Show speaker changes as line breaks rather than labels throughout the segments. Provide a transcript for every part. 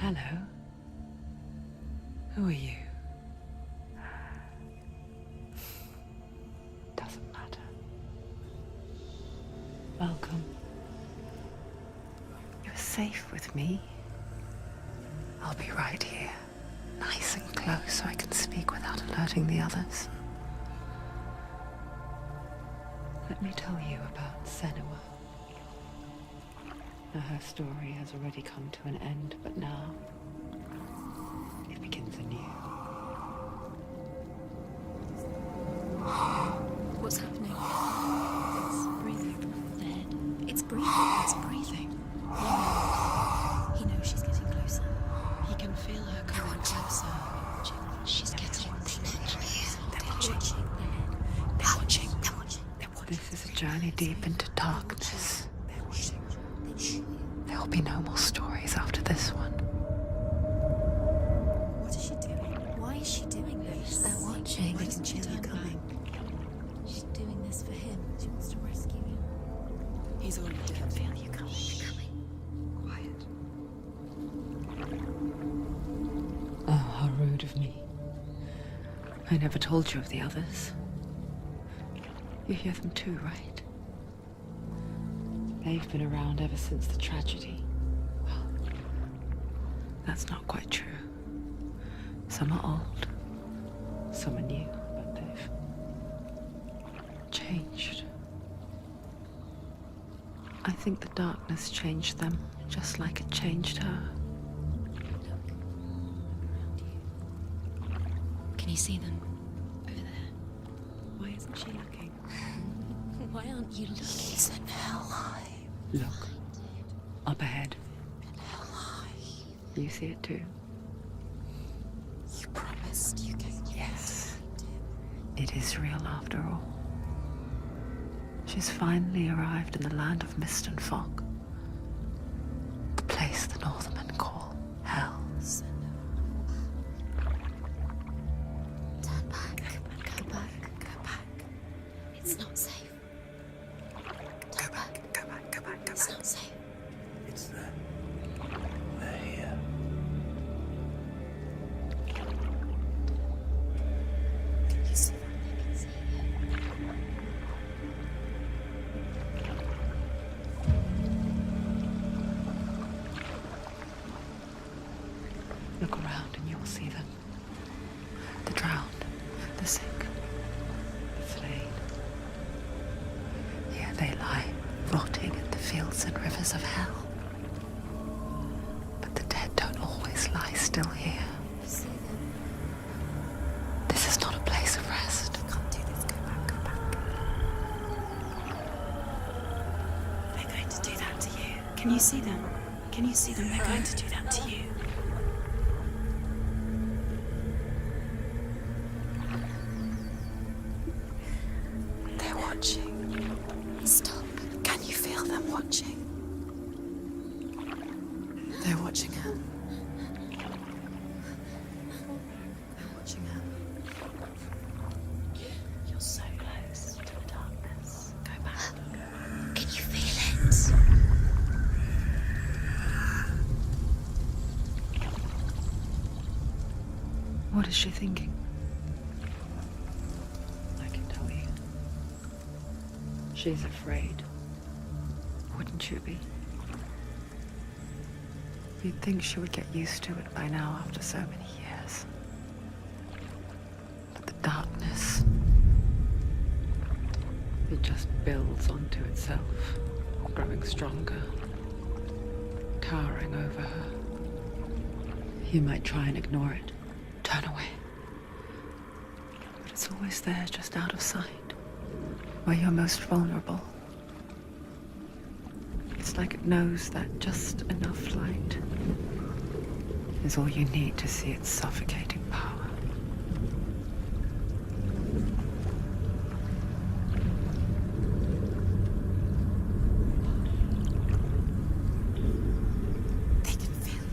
Hello. Who are you? Doesn't matter. Welcome. You're safe with me. I'll be right here, nice and close so I can speak without alerting the others. Let me tell you about Senua. Now, her story has already come to an end, but now it begins anew.
What's happening? It's breathing. Dead. It's breathing. It's breathing. He knows she's getting closer. He can feel her coming closer. She's getting closer. They're watching. They're watching. They're watching.
This is a journey deep into darkness. There will be no more stories after this one.
What is she doing? Why is she doing this? They're watching. They can feel her coming. She's doing this for him. She wants to rescue you. He's already dead. I can feel you coming.
Quiet. Oh, how rude of me. I never told you of the others. You hear them too, right? They've been around ever since the tragedy. Well, that's not quite true. Some are old, some are new, but they've changed. I think the darkness changed them, just like it changed her.
Can you see them? Over there. Why isn't she looking? Why aren't you looking? He's in hell high.
Look, up ahead.
In hell high.
You see it too?
You promised you came.
Yes. It is real after all. She's finally arrived in the land of mist and fog. The place the Northermen call hell.
Turn back. Go back. Go back. It's not safe. Turn back.
Go back.
It's not safe.
It's them. They're here.
You see them? They can see you.
Look around and you will see them. The drowned, the sick, the slain. Here they lie, rotting in the fields and rivers of hell. But the dead don't always lie still here.
You see them?
This is not a place of rest.
You can't do this. Go back. Go back. They're going to do that to you. Can you see them? Can you see them? They're going to do that to you. They're watching. Stop. Can you feel them watching? They're watching her. They're watching her. You're so close to the darkness. Go back. Can you feel it?
What is she thinking? I can tell you. She's afraid. Wouldn't you be? You'd think she would get used to it by now after so many years. But the darkness, it just builds onto itself, growing stronger, towering over her. You might try and ignore it, turn away. But it's always there, just out of sight, where you're most vulnerable. It's like it knows that just enough light is all you need to see its suffocating power.
They can feel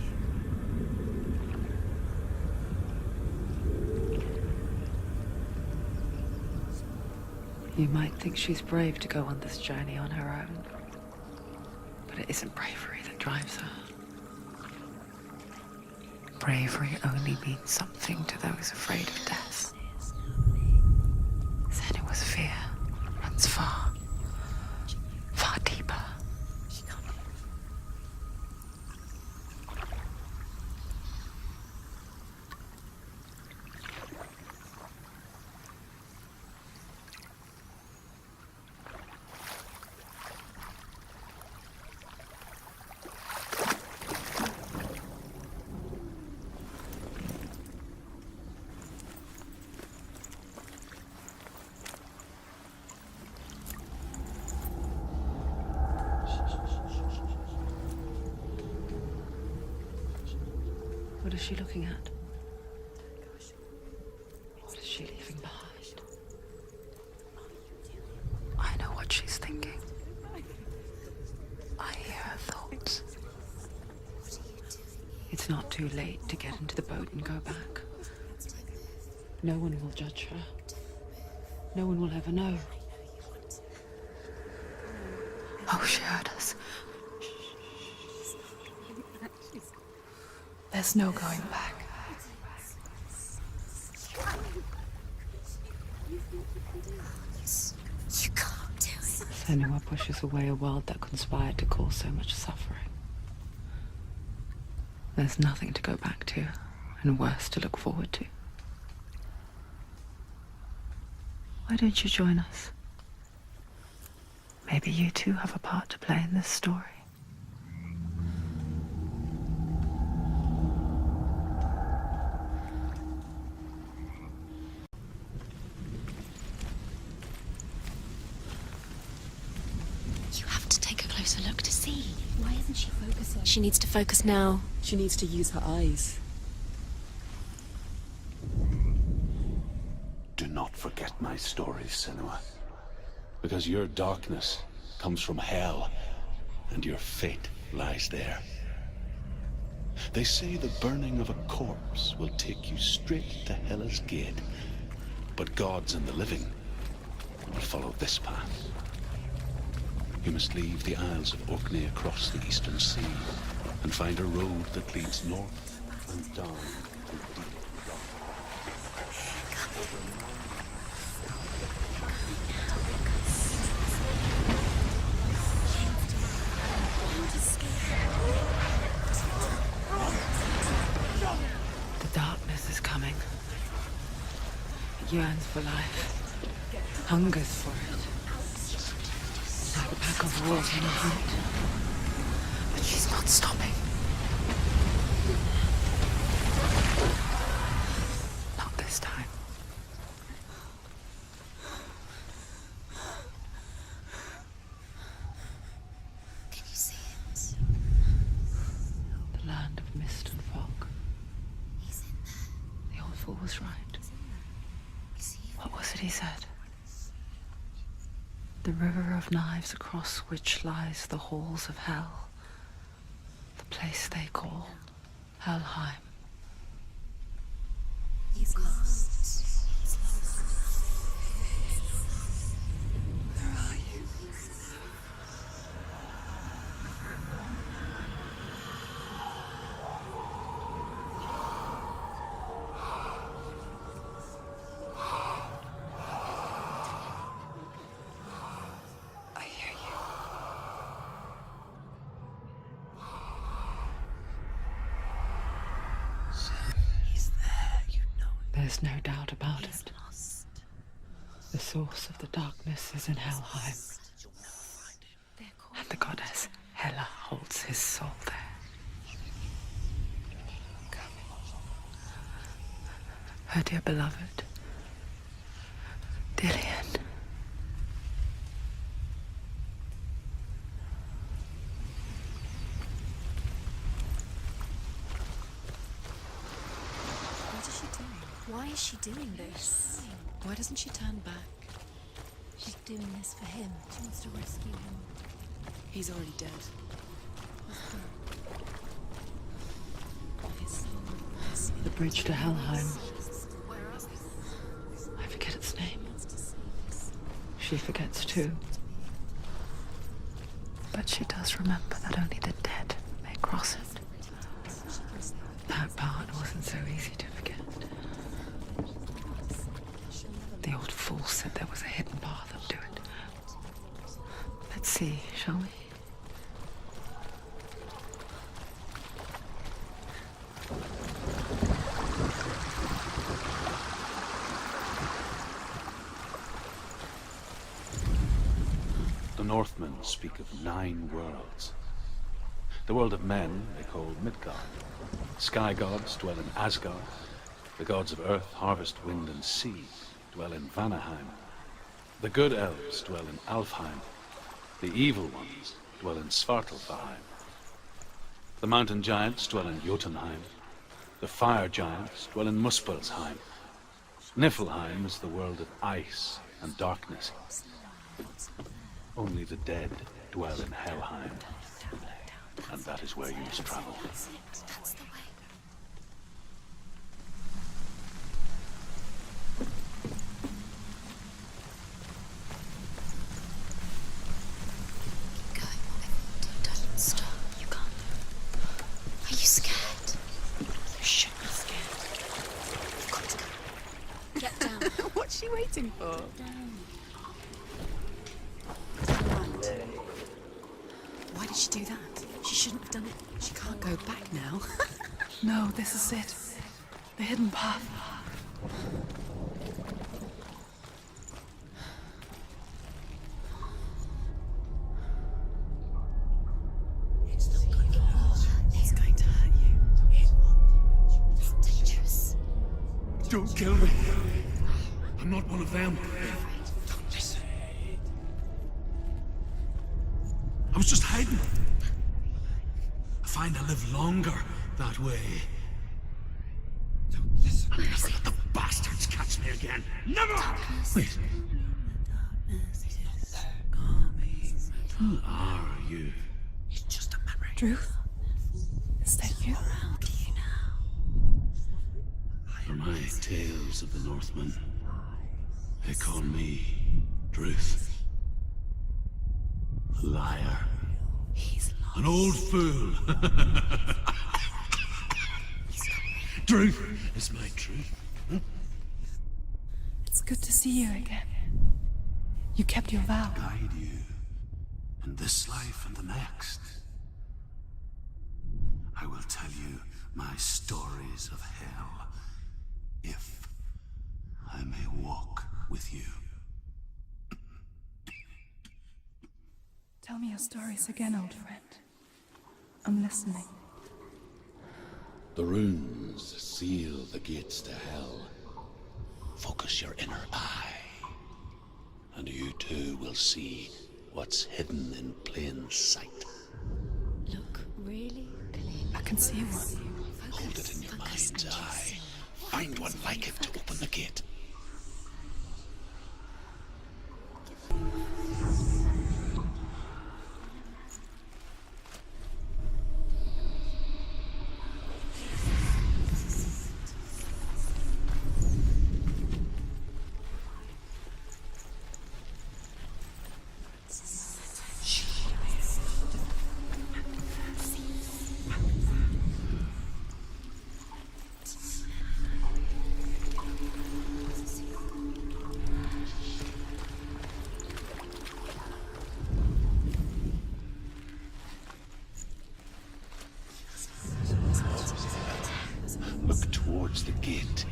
you.
You might think she's brave to go on this journey on her own, but it isn't bravery that drives her. bravery only means something to those afraid of death. Senua's fear runs far, far deeper. What is she looking at? What is she leaving behind? I know what she's thinking. I hear her thoughts. It's not too late to get into the boat and go back. No one will judge her. No one will ever know. Oh, she heard us. There's no going back.
You can't do it.
Senua pushes away a world that conspired to cause so much suffering. There's nothing to go back to, and worse to look forward to. Why don't you join us? Maybe you too have a part to play in this story.
You have to take a closer look to see. Why isn't she focusing? She needs to focus now.
She needs to use her eyes.
Do not forget my stories, Senua. Because your darkness comes from hell, and your fate lies there. They say the burning of a corpse will take you straight to Hela's gate, but gods and the living will follow this path. You must leave the Isles of Orkney across the eastern sea, and find a road that leads north and down to deep.
The darkness is coming. It yearns for life, hungers for it. Like a pack of wolves on a hunt. But she's not stopping. Not this time.
Can you see it?
The land of mist and fog.
He's in there.
The old fool was right.
Is he?
What was it he said? The river of knives across which lies the halls of hell. The place they call Helheim.
He's lost. He's lost.
Where are you? I hear you.
He's there, you know it.
There's no doubt about
He's
it.
lost.
The source of the darkness is in Helheim,
You'll never find him.
They're called.
and the goddess Hela holds his soul there. Her dear beloved, Dillian.
What is she doing? Why is she doing this? Why doesn't she turn back? She's doing this for him. She wants to rescue him.
He's already dead.
His soul.
The bridge to Helheim.
Where are we?
I forget its name.
He wants to see us.
She forgets too. But she does remember that only the dead may cross it. That part wasn't so easy to forget. The old fool said there was a hidden path up to it. Let's see, shall we?
The Northmen speak of 9 worlds. The world of men they call Midgard. Sky gods dwell in Asgard. The gods of earth, harvest, wind, and sea dwell in Vanaheim. The good elves dwell in Alfheim. The evil ones dwell in Svartalfheim. The mountain giants dwell in Jotunheim. The fire giants dwell in Muspelheim. Niflheim is the world of ice and darkness. Only the dead dwell in Helheim. And that is where you must travel.
That's the way. Keep going, whatever. Don't stop. You can't. Are you scared?
You should be scared.
You've got to go. Get down.
What's she waiting for? Why did she do that? She shouldn't have done it. She can't go back now.
No, this is it. The hidden path.
It's not going to hurt. It's going to hurt you.
It's dangerous.
Don't kill me. I'm not one of them.
Don't listen.
I was just hiding. I find I live longer that way.
Don't listen.
I'll never let the bastards catch me again. Never! Wait, who are you?
It's just a memory.
Druth? Is that you?
For my tales of the Northmen, they call me Druth. A liar.
He's lost.
An old fool. Truth is my truth.
It's good to see you again. You kept your vow.
Guide you in this life and the next. I will tell you my stories of hell, if I may walk with you.
Tell me your stories again, old friend. I'm listening.
The runes seal the gates to hell. Focus your inner eye, and you too will see what's hidden in plain sight.
Look really clearly.
I can see one.
Hold it in your
Focus
mind's
and you'll
eye.
see.
Find one like it to open the gate. Look towards the gate,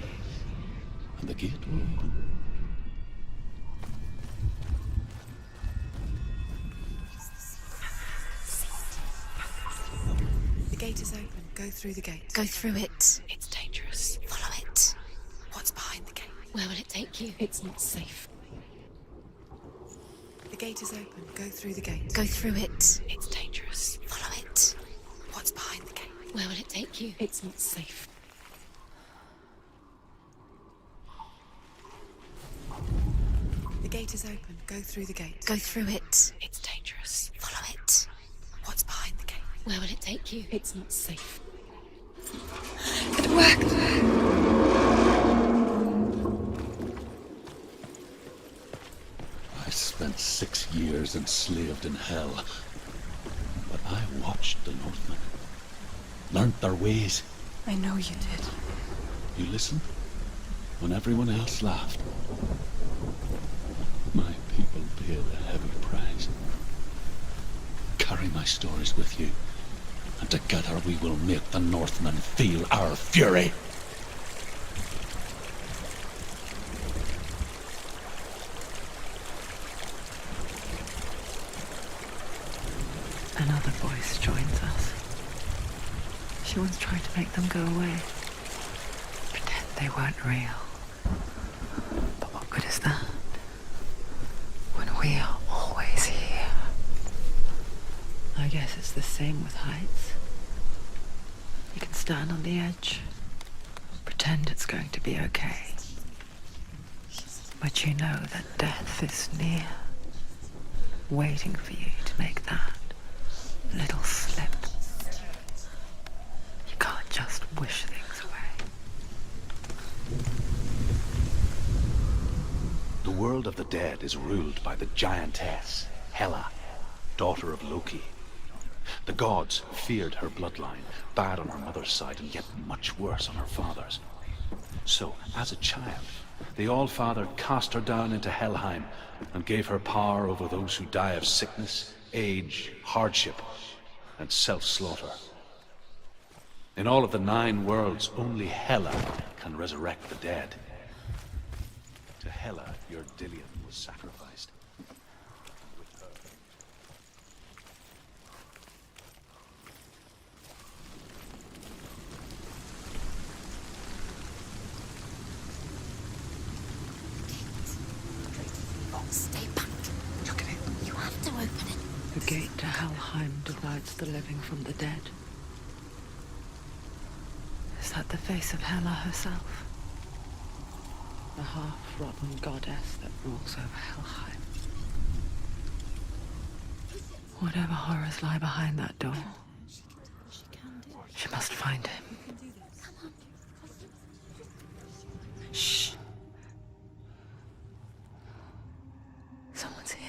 and the gate will open.
The gate is open. Go through the gate.
Go through it.
It's dangerous.
Follow it.
What's behind the gate?
Where will it take you?
It's not safe.
The gate is open. Go through the gate.
Go through it.
It's dangerous.
Follow it.
What's behind the gate?
Where will it take you?
It's not safe.
The gate is open. Go through the gate.
Go through it.
It's dangerous.
Follow it.
What's behind the gate?
Where will it take you?
It's not safe. It worked!
I spent 6 years enslaved in hell, but I watched the Northmen, learnt their ways,
I know you did.
You listened when everyone else laughed. My people paid a heavy price. Carry my stories with you, and together we will make the Northmen feel our fury.
Another voice joins us. She once tried to make them go away. Pretend they weren't real. But what good is that? When we are always here. I guess it's the same with heights. You can stand on the edge, pretend it's going to be okay. But you know that death is near, waiting for you to make that little slip. You can't just wish things away.
The world of the dead is ruled by the giantess, Hela, daughter of Loki. The gods feared her bloodline, bad on her mother's side and yet much worse on her father's. So, as a child, the All-Father cast her down into Helheim and gave her power over those who die of sickness, age, hardship, and self-slaughter. In all of the 9 worlds, only Hela can resurrect the dead. To Hela, your Dillion was sacrificed. With her...
Stay back. Look at it. You have to open it.
The gate to Helheim divides the living from the dead. Is that the face of Hela herself? The half-rotten goddess that rules over Helheim. Whatever horrors lie behind that door, she must find him. Shh. Someone's here.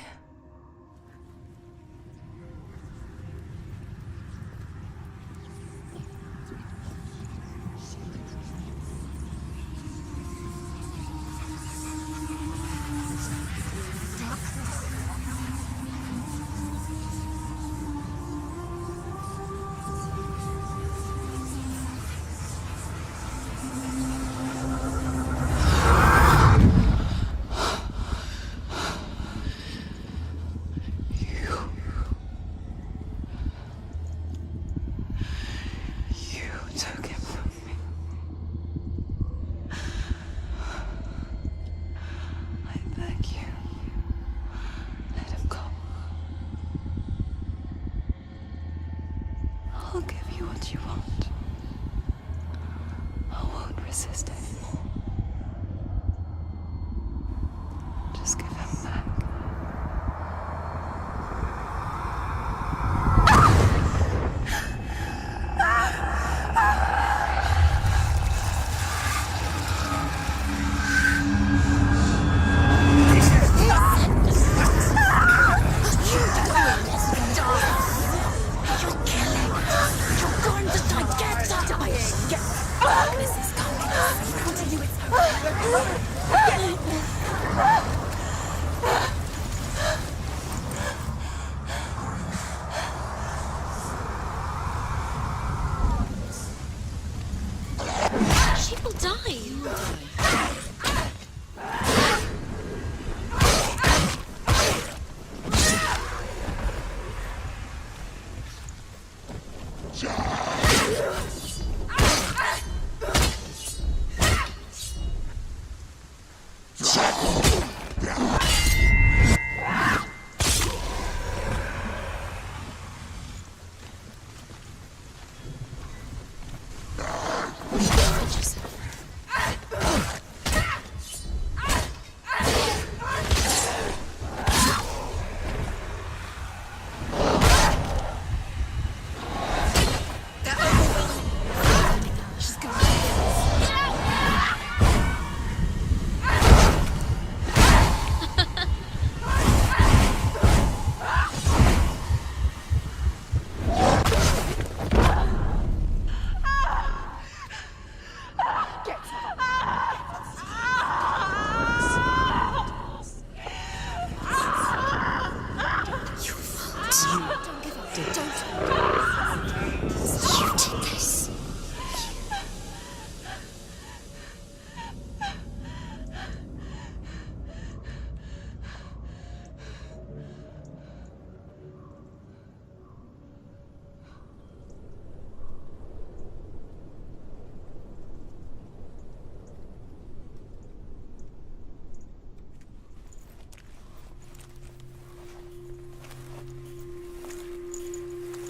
I'll give you what you want. I won't resist anymore. Just give him back.
This is coming.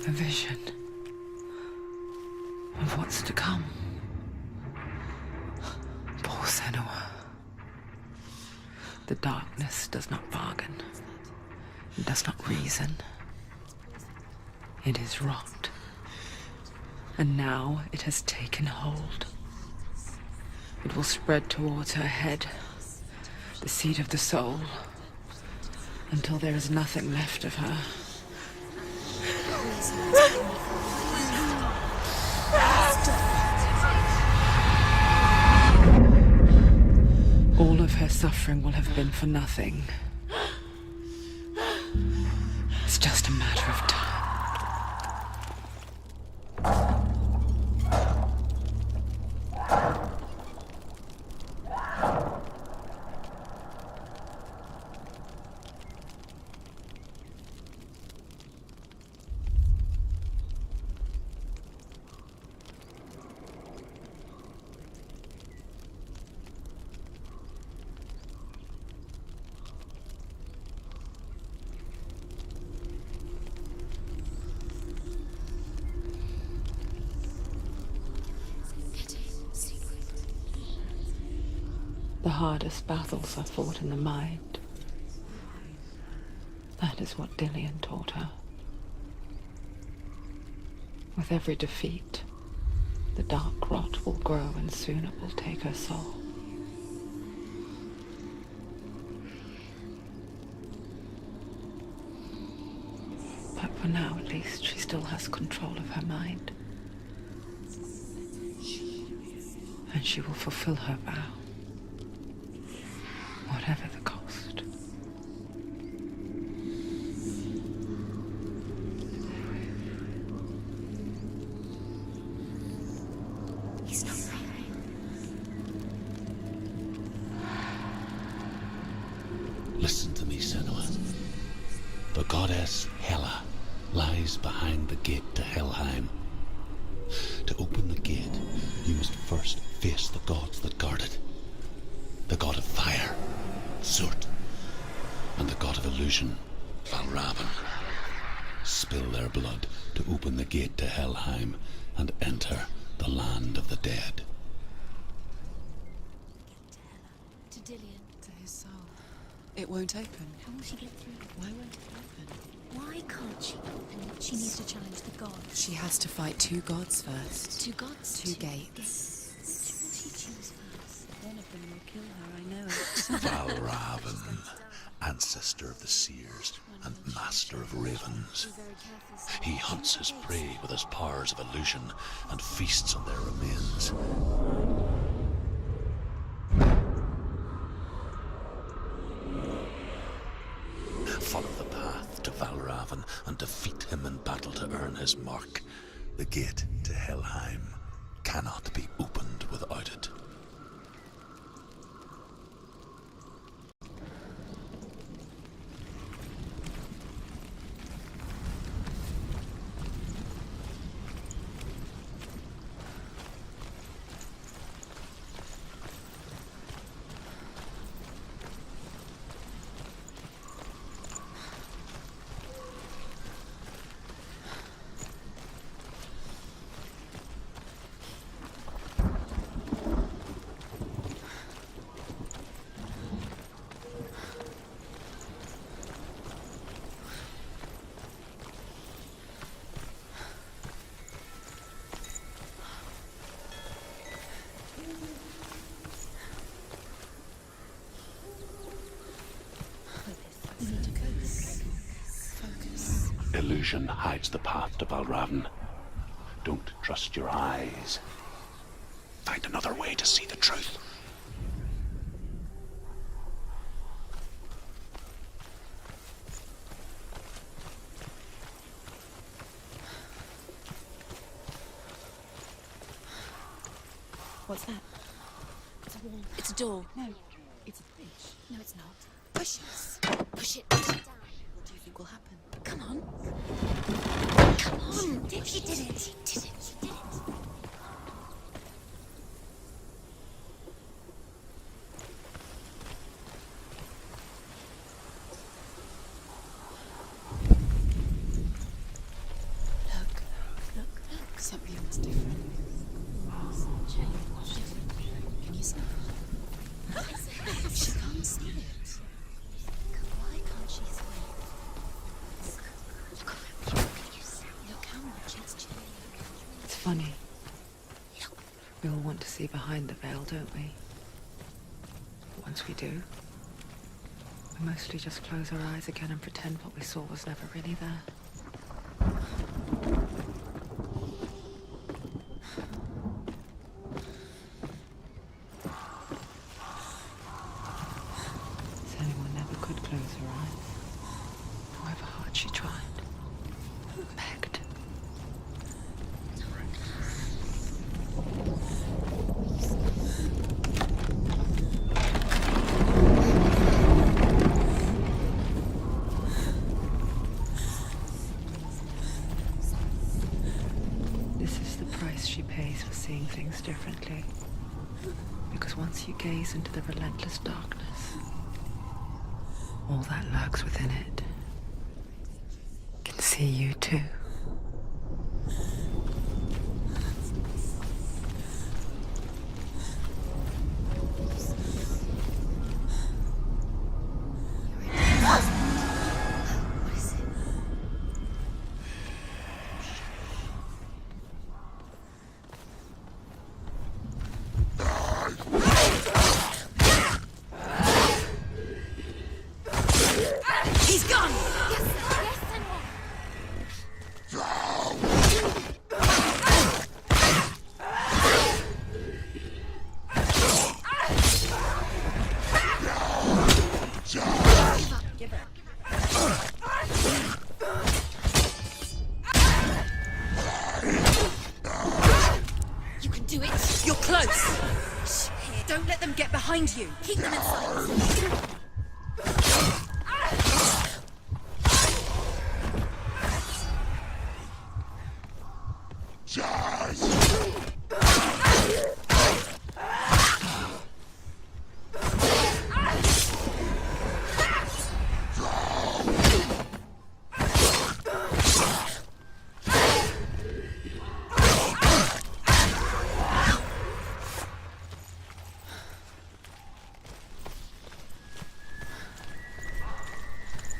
A vision of what's to come. Poor Senua. The darkness does not bargain. It does not reason. It is rot. And now it has taken hold. It will spread towards her head, the seat of the soul, until there is nothing left of her. All of her suffering will have been for nothing. It's just a matter of time. The hardest battles are fought in the mind. That is what Dillian taught her. With every defeat, the dark rot will grow and soon it will take her soul. But for now, at least, she still has control of her mind. And she will fulfill her vow. Whatever the cost.
He's not right.
Listen to me, Senua. The goddess Hela lies behind the gate to Helheim. To open the gate, you must first face the gods that guard it. The god of fire, Zurt, and the god of illusion, Valravn. Spill their blood to open the gate to Helheim and enter the land of the dead.
To Dillian.
To his soul. It won't open.
How will she get through?
Why won't it open?
Why can't she open it? She needs to challenge the gods.
She has to fight two gods first.
Two gods?
Two gates.
Who will she choose first?
One of them will kill her, I know it.
Valravn, ancestor of the seers and master of ravens. He hunts his prey with his powers of illusion and feasts on their remains. Follow the path to Valravn and defeat him in battle to earn his mark. The gate to Helheim cannot be opened without it. Illusion hides the path to Valravn. Don't trust your eyes. Find another way to see the truth.
What's that?
It's a wall.
It's a door. No, it's a bridge.
No, it's not.
Push it.
Push it down.
What do you think will happen?
Come on. Come on. She did it. She did it. She did it.
want to see behind the veil, don't we? But once we do, we mostly just close our eyes again and pretend what we saw was never really there. Senua never could close her eyes, however hard she tried. Begged. This is the price she pays for seeing things differently. Because once you gaze into the relentless darkness, all that lurks within it can see you too.
What is it?
He's gone!
Yes, Senua.
Give her.
You can do it.
You're close! Shh. Don't let them get behind you.
Keep them in sight.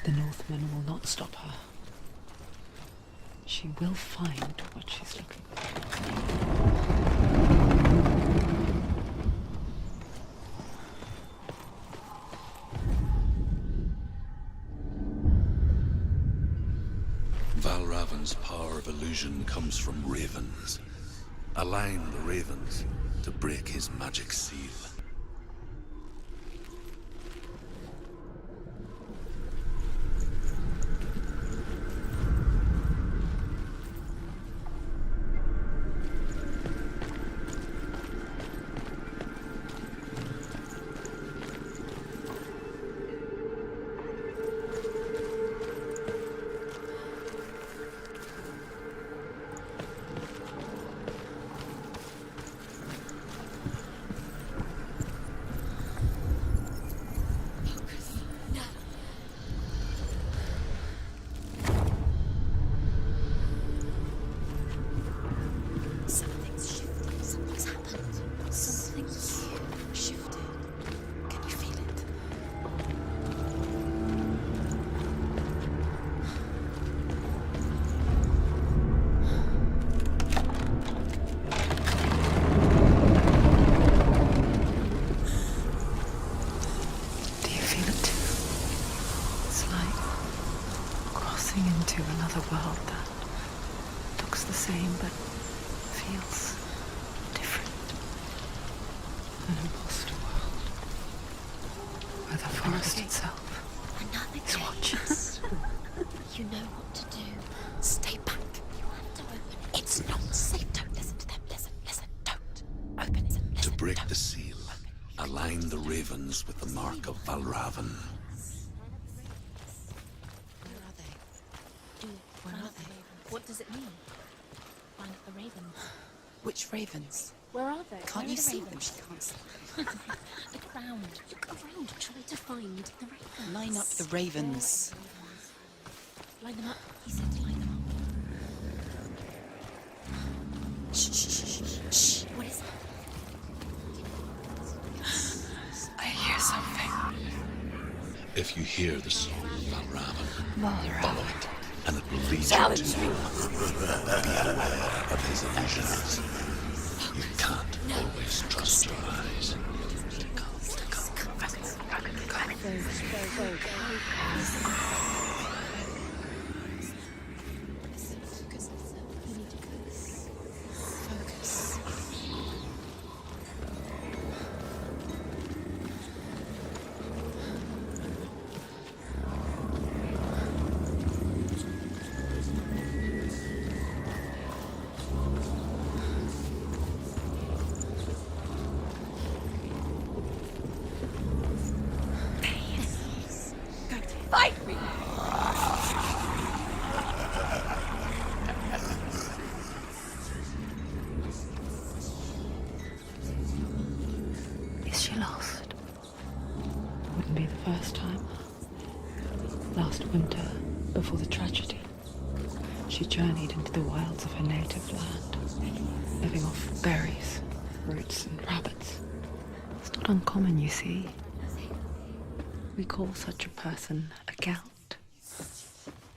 The Northmen will not stop her. She will find what she's looking for.
Valravan's power of illusion comes from ravens. Align the ravens to break his magic seal.
Something's shifted. Something's happened. Something's shifted. Can you feel it?
Do you feel it too? It's like crossing into another world that looks the same but feels different. An imposter world where the forest itself
Another
is
gate.
watching.
You know what to do. Stay back. You have to open it. It's not safe. Don't listen to them. Listen. Don't. Open it. Listen.
To break
don't.
the seal, align the ravens with the mark of Valravan.
Where are they?
Where
Where
are
are
they?
they?
What does it mean? Find the ravens.
Which ravens?
Where are they?
Can't
Where
you
are the
see them?
ravens?
She can't see.
Look around. Look around. Try to find the ravens.
Line up the ravens.
Line them up. He said to line them up. Shh. What is that?
I hear something.
If you hear the soul of Valravan, follow it, and it will lead
Challenge
you to him. Be aware of his illusions. You can't always Just trust your eyes.
Fight me! Is she lost? Wouldn't be the first time. Last winter, before the tragedy, she journeyed into the wilds of her native land, living off berries, roots, and rabbits. It's not uncommon, you see. We call such a person a gelt.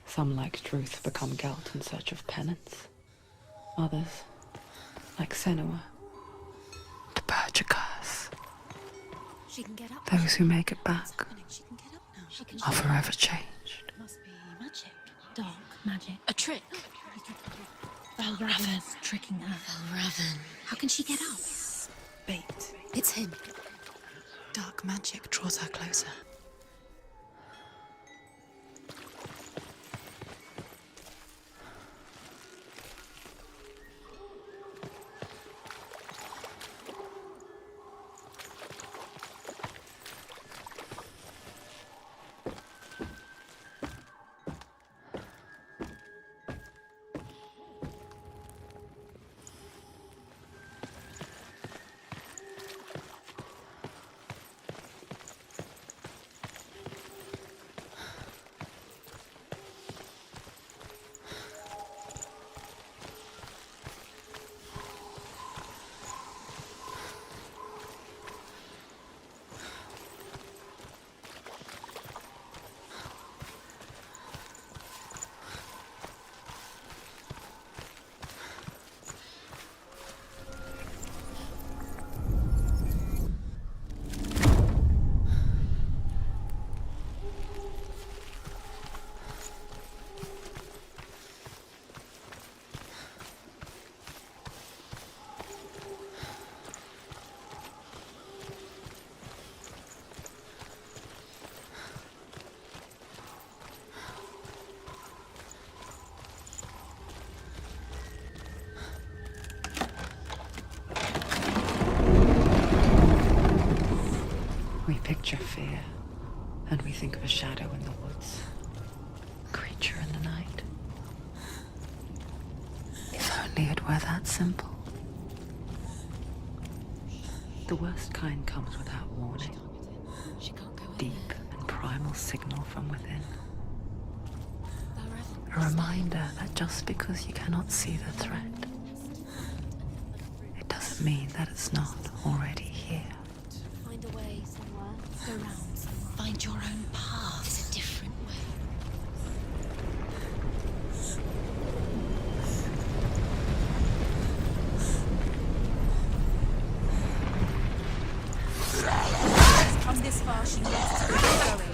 Some, like Truth, become gelt in search of penance. Others, like Senua, to purge a curse.
She can get up.
Those who make it back
She can get up now. She can
are forever changed.
Must be magic. Dark magic. A trick. Valravan's tricking her. Valravan. How can she get up?
Bait.
It's him.
Dark magic draws her closer.
We picture fear, and we think of a shadow in the woods, a creature in the night. If only it were that simple. The worst kind comes without warning.
She can't go in.
Deep and primal signal from within.
Valravan.
A reminder that just because you cannot see the threat, it doesn't mean that it's not already here.
Find a way somewhere. Go round somewhere. Find your own path. There's a different way.
Come this far, she needs to keep going.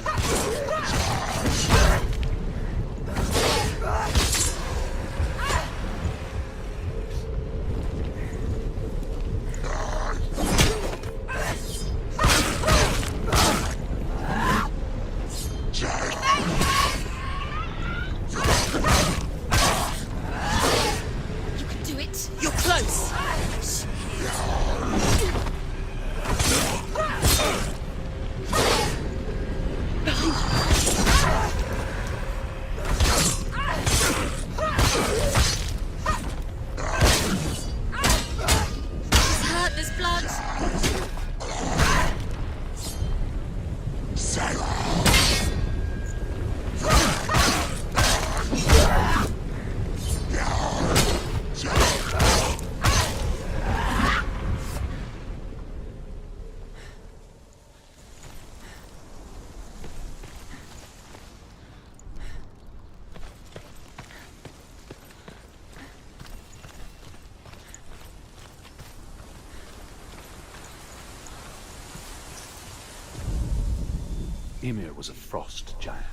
Ymir was a frost giant,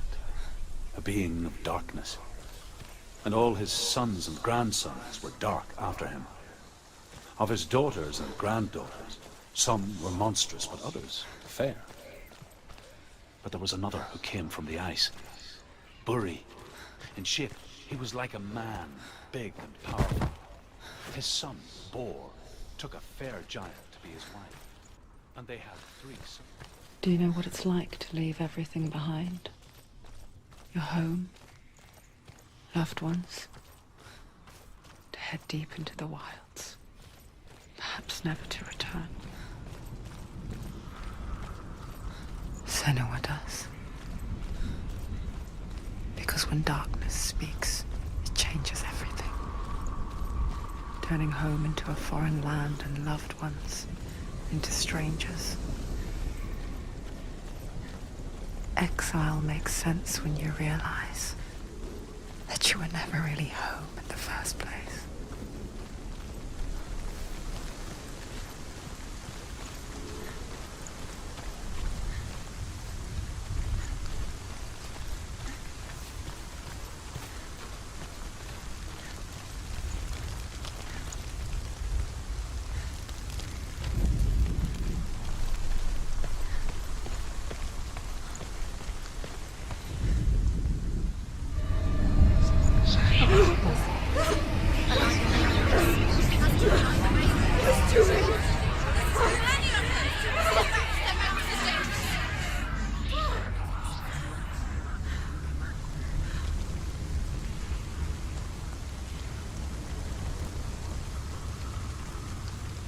a being of darkness, and all his sons and grandsons were dark after him. Of his daughters and granddaughters, some were monstrous, but others fair. But there was another who came from the ice. Buri. In shape, he was like a man, big and powerful. His son, Bor, took a fair giant to be his wife, and they had 3 sons.
Do you know what it's like to leave everything behind? Your home, loved ones, to head deep into the wilds, perhaps never to return. Senua does. Because when darkness speaks, it changes everything. Turning home into a foreign land and loved ones into strangers. Exile makes sense when you realize that you were never really home in the first place.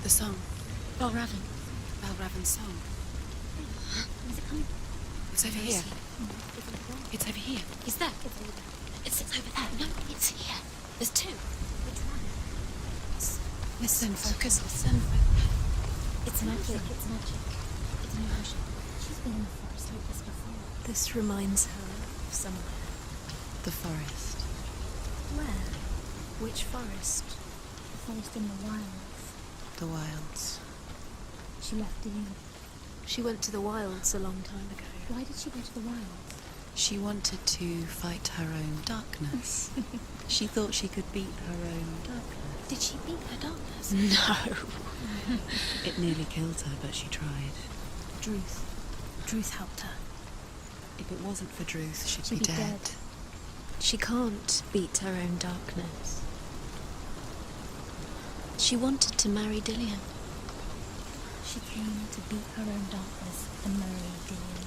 The song. Balraven's song.
Is it coming?
It's over here. It's over here.
Is that? It's over there. No, it's here. There's 2. Which one?
Listen, focus.
It's magic. It's magic. It's an illusion. She's been in the forest like this before.
This reminds her of somewhere. The forest.
Where?
Which forest?
The forest in the wilds.
The wilds.
She left you.
She went to the wilds a long time ago.
Why did she go to the wilds?
She wanted to fight her own darkness. She thought she could beat her own darkness.
Did she beat her darkness?
No. It nearly killed her, but she tried.
Druth. Druth helped her.
If it wasn't for Druth, she'd
She'd
be
be
dead.
dead.
She can't beat her own darkness. She wanted to marry Dillian.
She came to beat her own darkness and marry Dillian.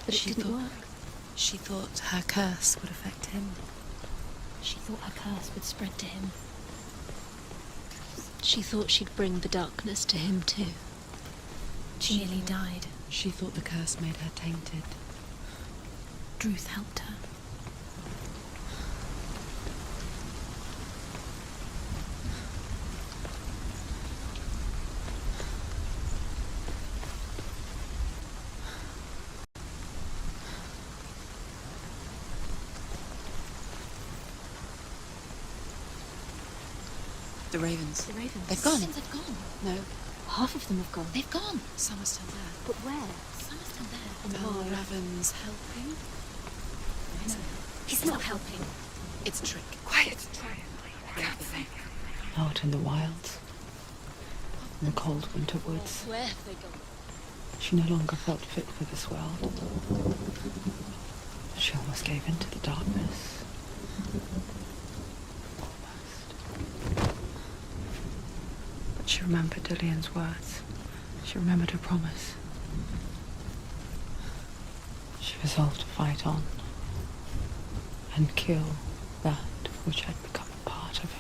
But it didn't work.
She thought her curse would affect him.
She thought her curse would spread to him.
She thought she'd bring the darkness to him too.
She nearly died.
She thought the curse made her tainted.
Druth helped her.
The ravens.
The ravens.
They've gone.
The ravens have gone.
No.
Half of them have gone.
They've gone. Some are still there.
But where? Some are still there. And why?
Raven's helping.
No. He's not helping.
It's a trick.
Quiet. Out in the wilds, in the cold winter woods,
Where have they gone?
she no longer felt fit for this world. She almost gave in to the darkness. Almost. But she remembered Dillian's words. She remembered her promise. She resolved to fight on and kill that which had become a part of her.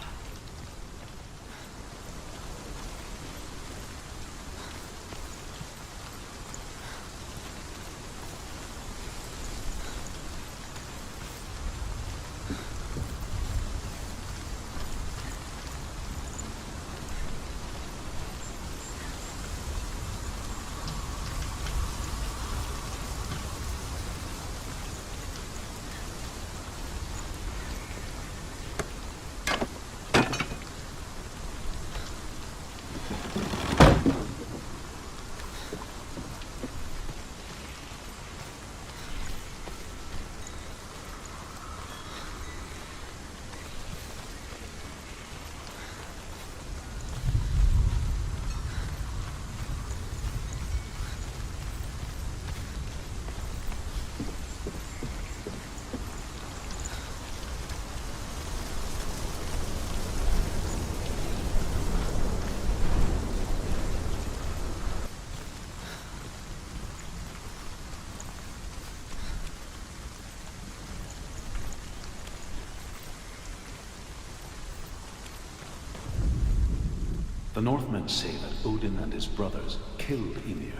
The Northmen say that Odin and his brothers killed Ymir,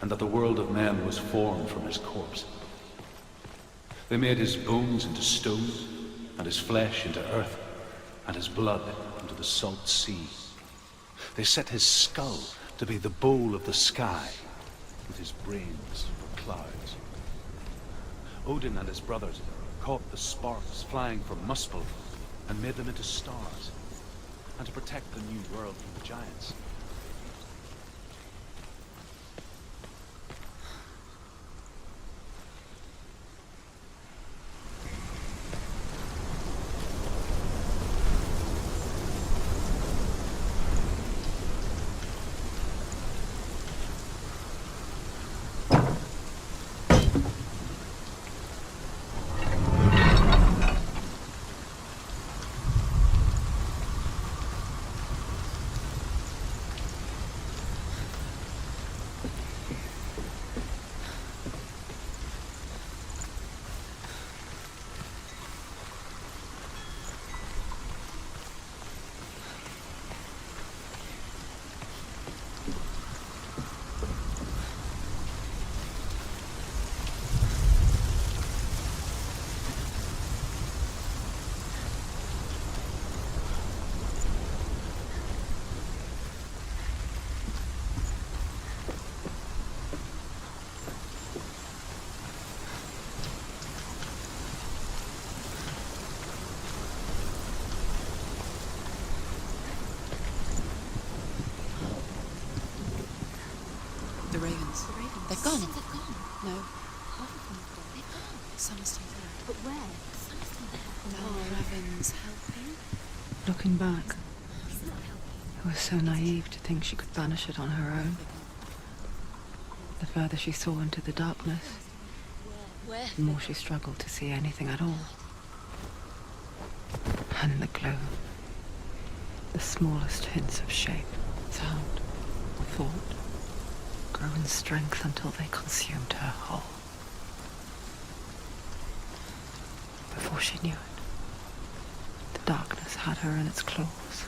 and that the world of men was formed from his corpse. They made his bones into stone, and his flesh into earth, and his blood into the salt sea. They set his skull to be the bowl of the sky, with his brains for clouds. Odin and his brothers caught the sparks flying from Muspel and made them into stars, and to protect the new world from the giants.
The ravens.
The ravens.
They've gone.
They've gone.
No.
Half of them have gone. They've gone.
Some are still there.
But where? Some are still there.
Now Raven's helping.
Looking back,
He's not helping.
I was so naive to think she could banish it on her own. The further she saw into the darkness,
Where?
the more she struggled to see anything at all. And the glow, the smallest hints of shape, sound, thought, grow in strength until they consumed her whole. Before she knew it, the darkness had her in its claws.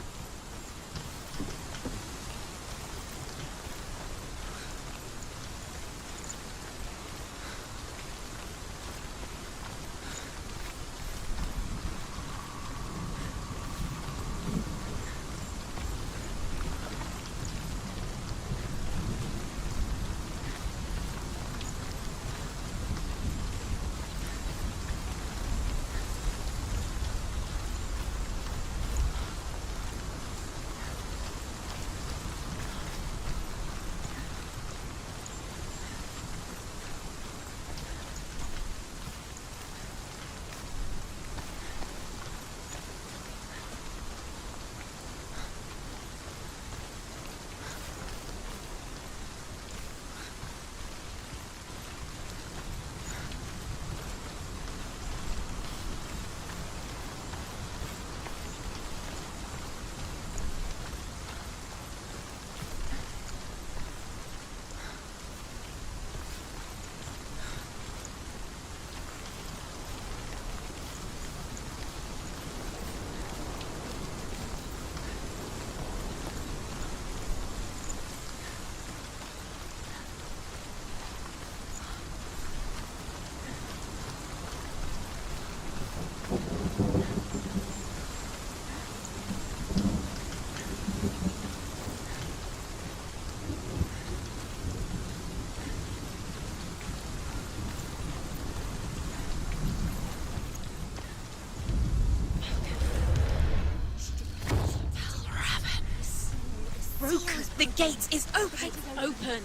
Broken. The gate is open. Open.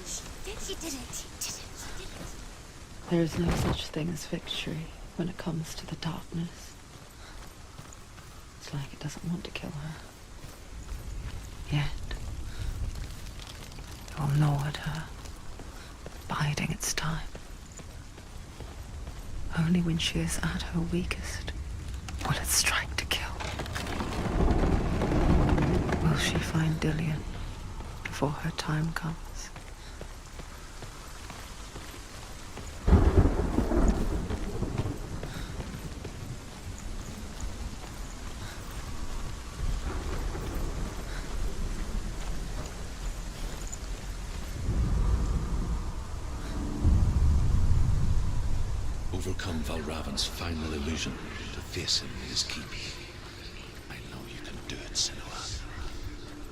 She did it.
There is no such thing as victory when it comes to the darkness. It's like it doesn't want to kill her. Yet. It will gnaw at her, biding its time. Only when she is at her weakest will it strike to kill. Will she find Dillion before her time comes?
overcome Valravan's final illusion to face him in his keep. I know you can do it, Senua.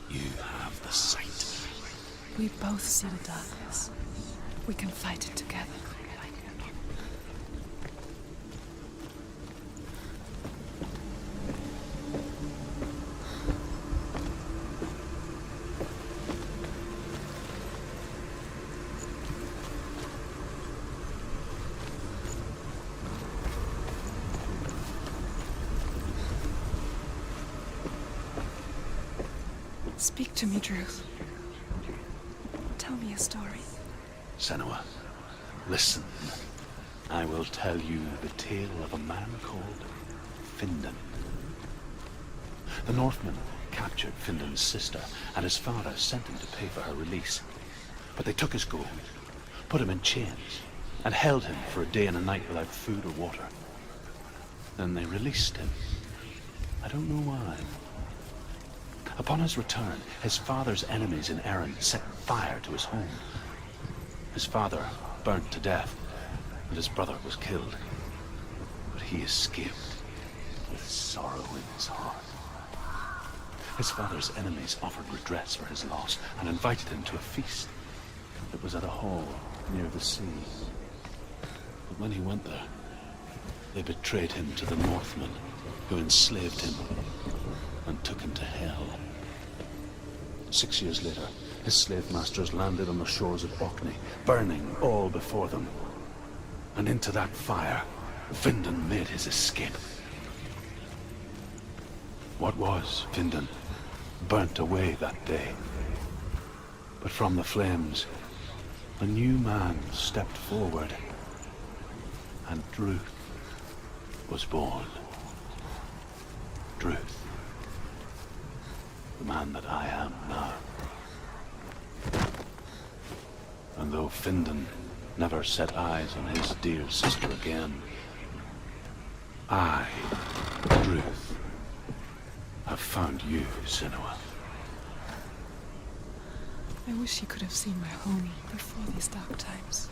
You have the sight.
We both see the darkness. We can fight it together. Speak to me, Drew. Tell me a story.
Senua, listen. I will tell you the tale of a man called Findan. The Northmen captured Findan's sister, and his father sent him to pay for her release. But they took his gold, put him in chains, and held him for a day and a night without food or water. Then they released him. I don't know why. Upon his return, his father's enemies in Erin set fire to his home. His father burnt to death, and his brother was killed. But he escaped with sorrow in his heart. His father's enemies offered redress for his loss and invited him to a feast. It was at a hall near the sea. But when he went there, they betrayed him to the Northmen, who enslaved him and took him to hell. 6 years later, his slave masters landed on the shores of Orkney, burning all before them. And into that fire, Findan made his escape. What was Findan burnt away that day. But from the flames, a new man stepped forward, and Druth was born. Druth. The man that I am now. And though Findan never set eyes on his dear sister again, I, Druth, have found you, Senua.
I wish you could have seen my home before these dark times.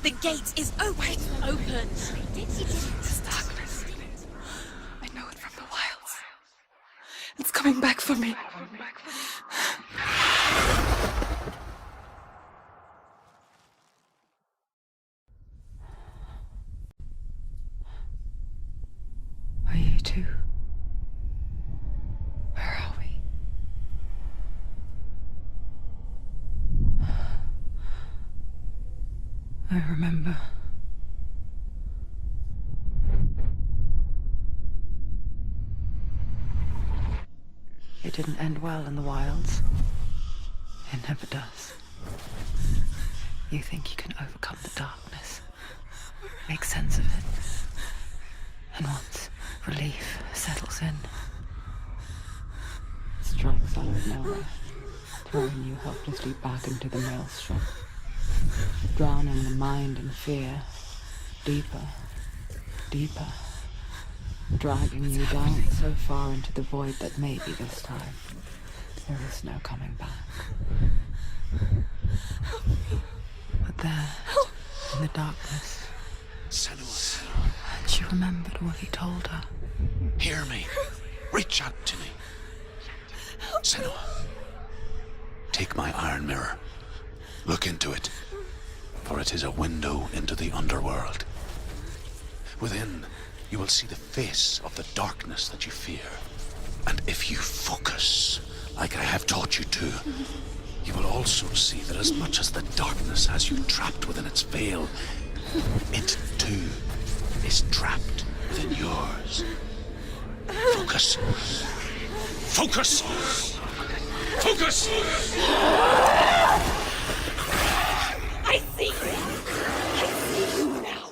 The gate is open. Open.
This darkness. I know it from the wilds. It's coming back for me.
Are you too? Where are we? I remember. It didn't end well in the wilds. It never does. You think you can overcome the darkness, make sense of it, and once relief settles in, it strikes out of nowhere, throwing you helplessly back into the maelstrom, drowning the mind in fear, deeper, deeper, dragging you down so far into the void that maybe this time there is no coming back. But there, in the darkness,
Senua,
she remembered what he told her.
hear me. Reach out to me. Senua, take my iron mirror. Look into it, for it is a window into the underworld. Within, you will see the face of the darkness that you fear. And if you focus, like I have taught you to, you will also see that as much as the darkness has you trapped within its veil, it too is trapped within yours. Focus. Focus! Focus!
I see you! I see you now!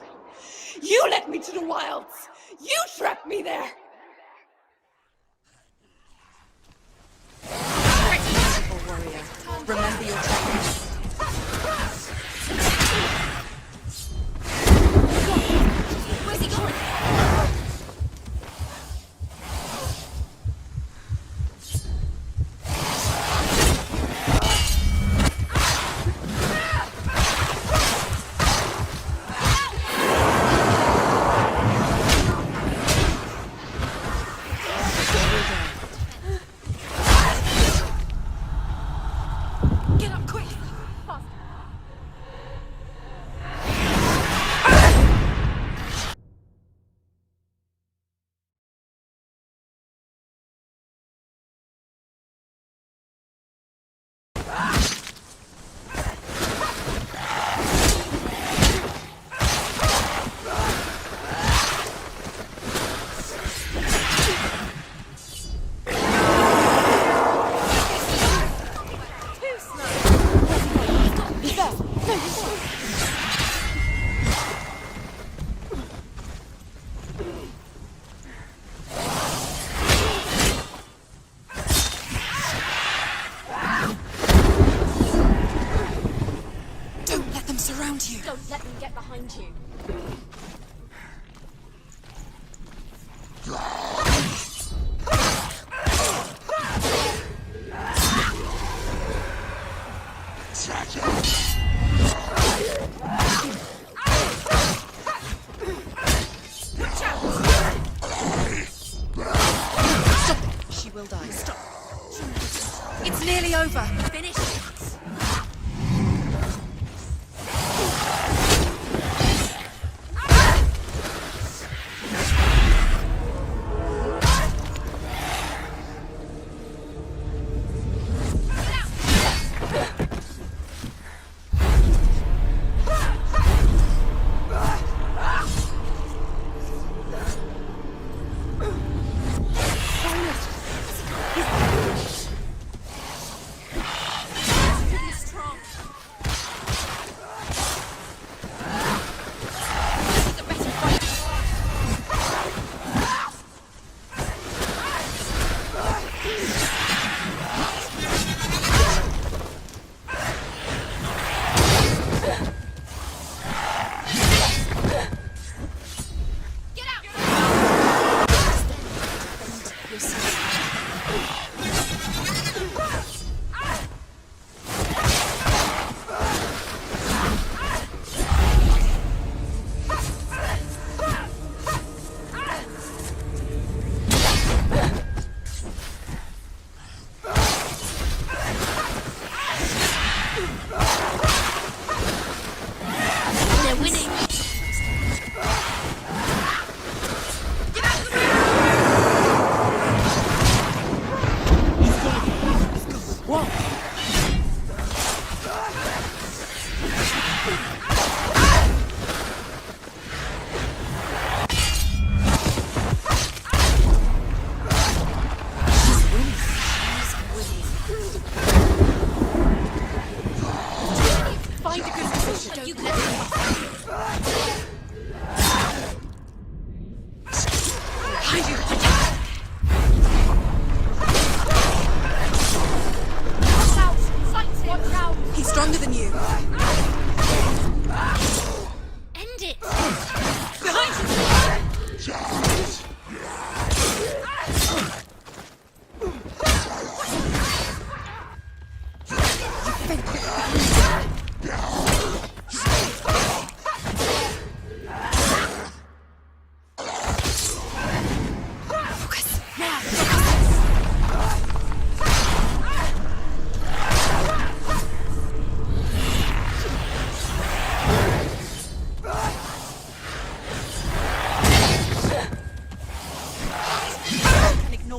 You led me to the wilds! You trapped me there!
Warrior, remember your technique.
Where's he going?
Get up quick! Fast.
Don't let them surround you.
Don't let them get behind you.
She will die. Stop. It's nearly over.
Finish it.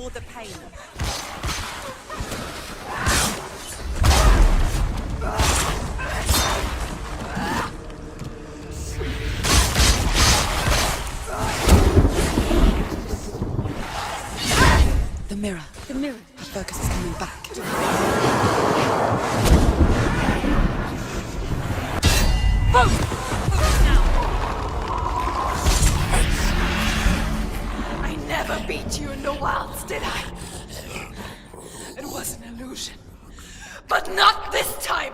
endure the pain.
The mirror. The mirror. Her focus is coming back.
I never beat you in the wilds, did I? It was an illusion. But not this time!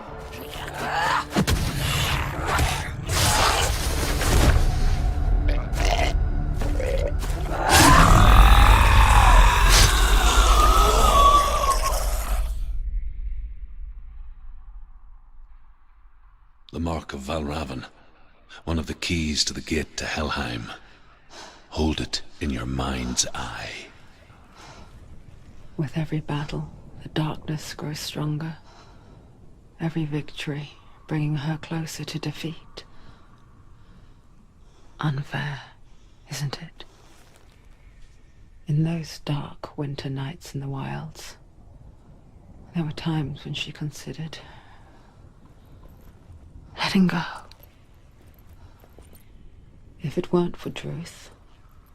The mark of Valravan. One of the keys to the gate to Helheim. Hold it in your mind's eye.
With every battle, the darkness grows stronger. Every victory bringing her closer to defeat. Unfair, isn't it? In those dark winter nights in the wilds, there were times when she considered letting go. If it weren't for Druth,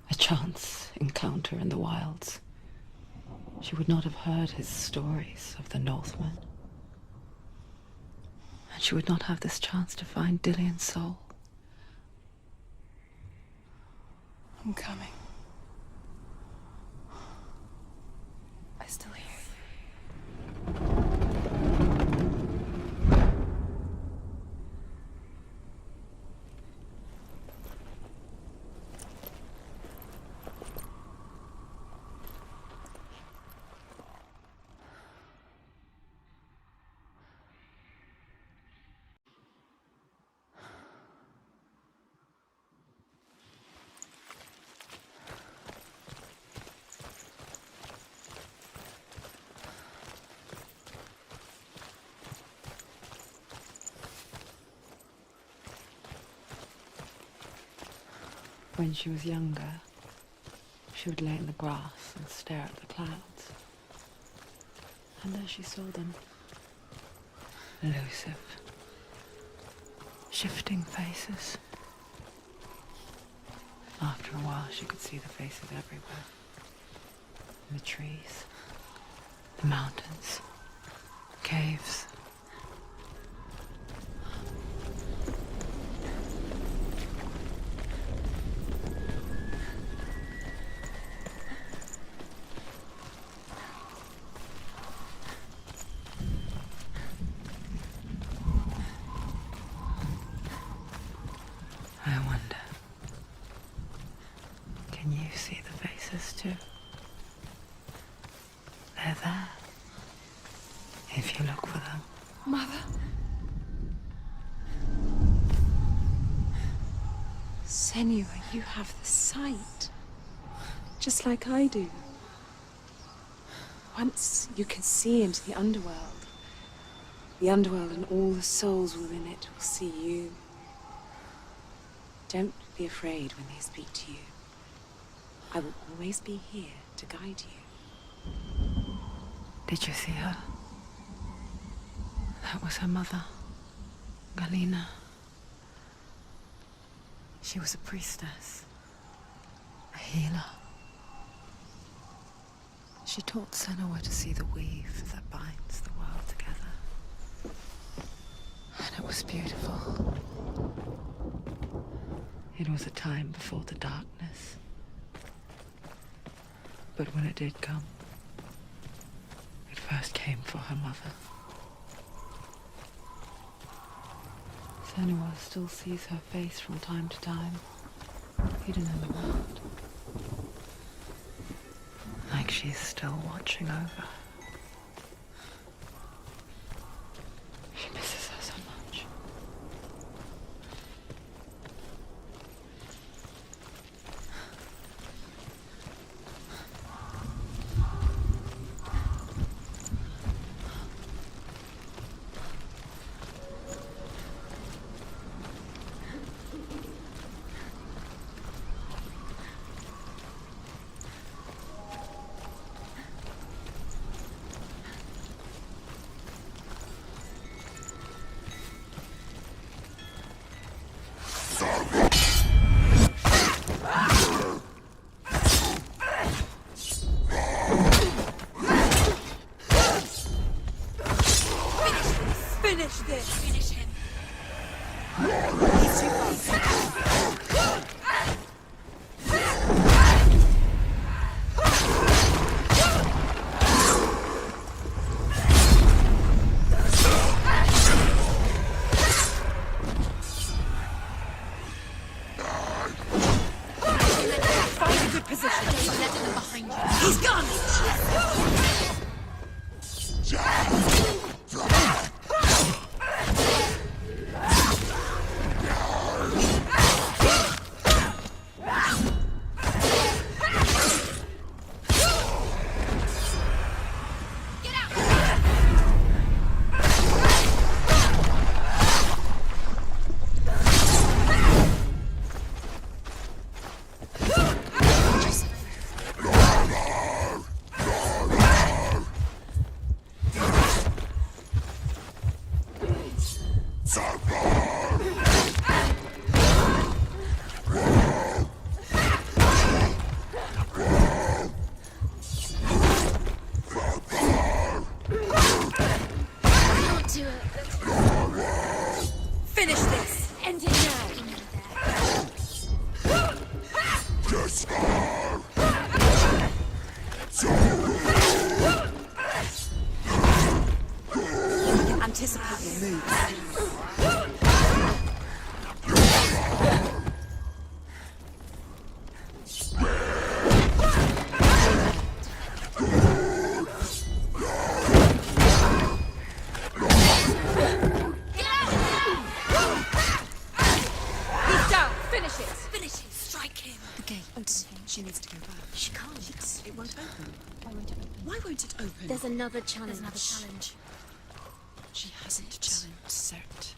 a chance encounter in the wilds, she would not have heard his stories of the Northmen. And she would not have this chance to find Dillion's soul.
I'm coming. I still hear you.
When she was younger, she would lay in the grass and stare at the clouds. And as she saw them, elusive, shifting faces. After a while, she could see the faces everywhere. In the trees, the mountains, caves. I wonder, can you see the faces too? They're there, if you look for them.
Mother. Senua, you have the sight. Just like I do. Once you can see into the underworld and all the souls within it will see you. Don't be afraid when they speak to you. I will always be here to guide you.
Did you see her? That was her mother, Galina. She was a priestess, a healer. She taught Senua to see the weave that binds the world together. And it was beautiful. It was a time before the darkness. But when it did come, it first came for her mother. Senua still sees her face from time to time, hidden in the world. Like she's still watching over. She misses her so much.
position. Don't let them behind you.
He's gone!
Finish this. End it now.
Anticipate your moves.
He's down. Finish it. Finish him. Strike him.
The gate. She needs to go back.
She can't.
It won't open.
Why won't it open?
Why won't it open?
There's another challenge. There's another challenge.
She hasn't challenged Cert.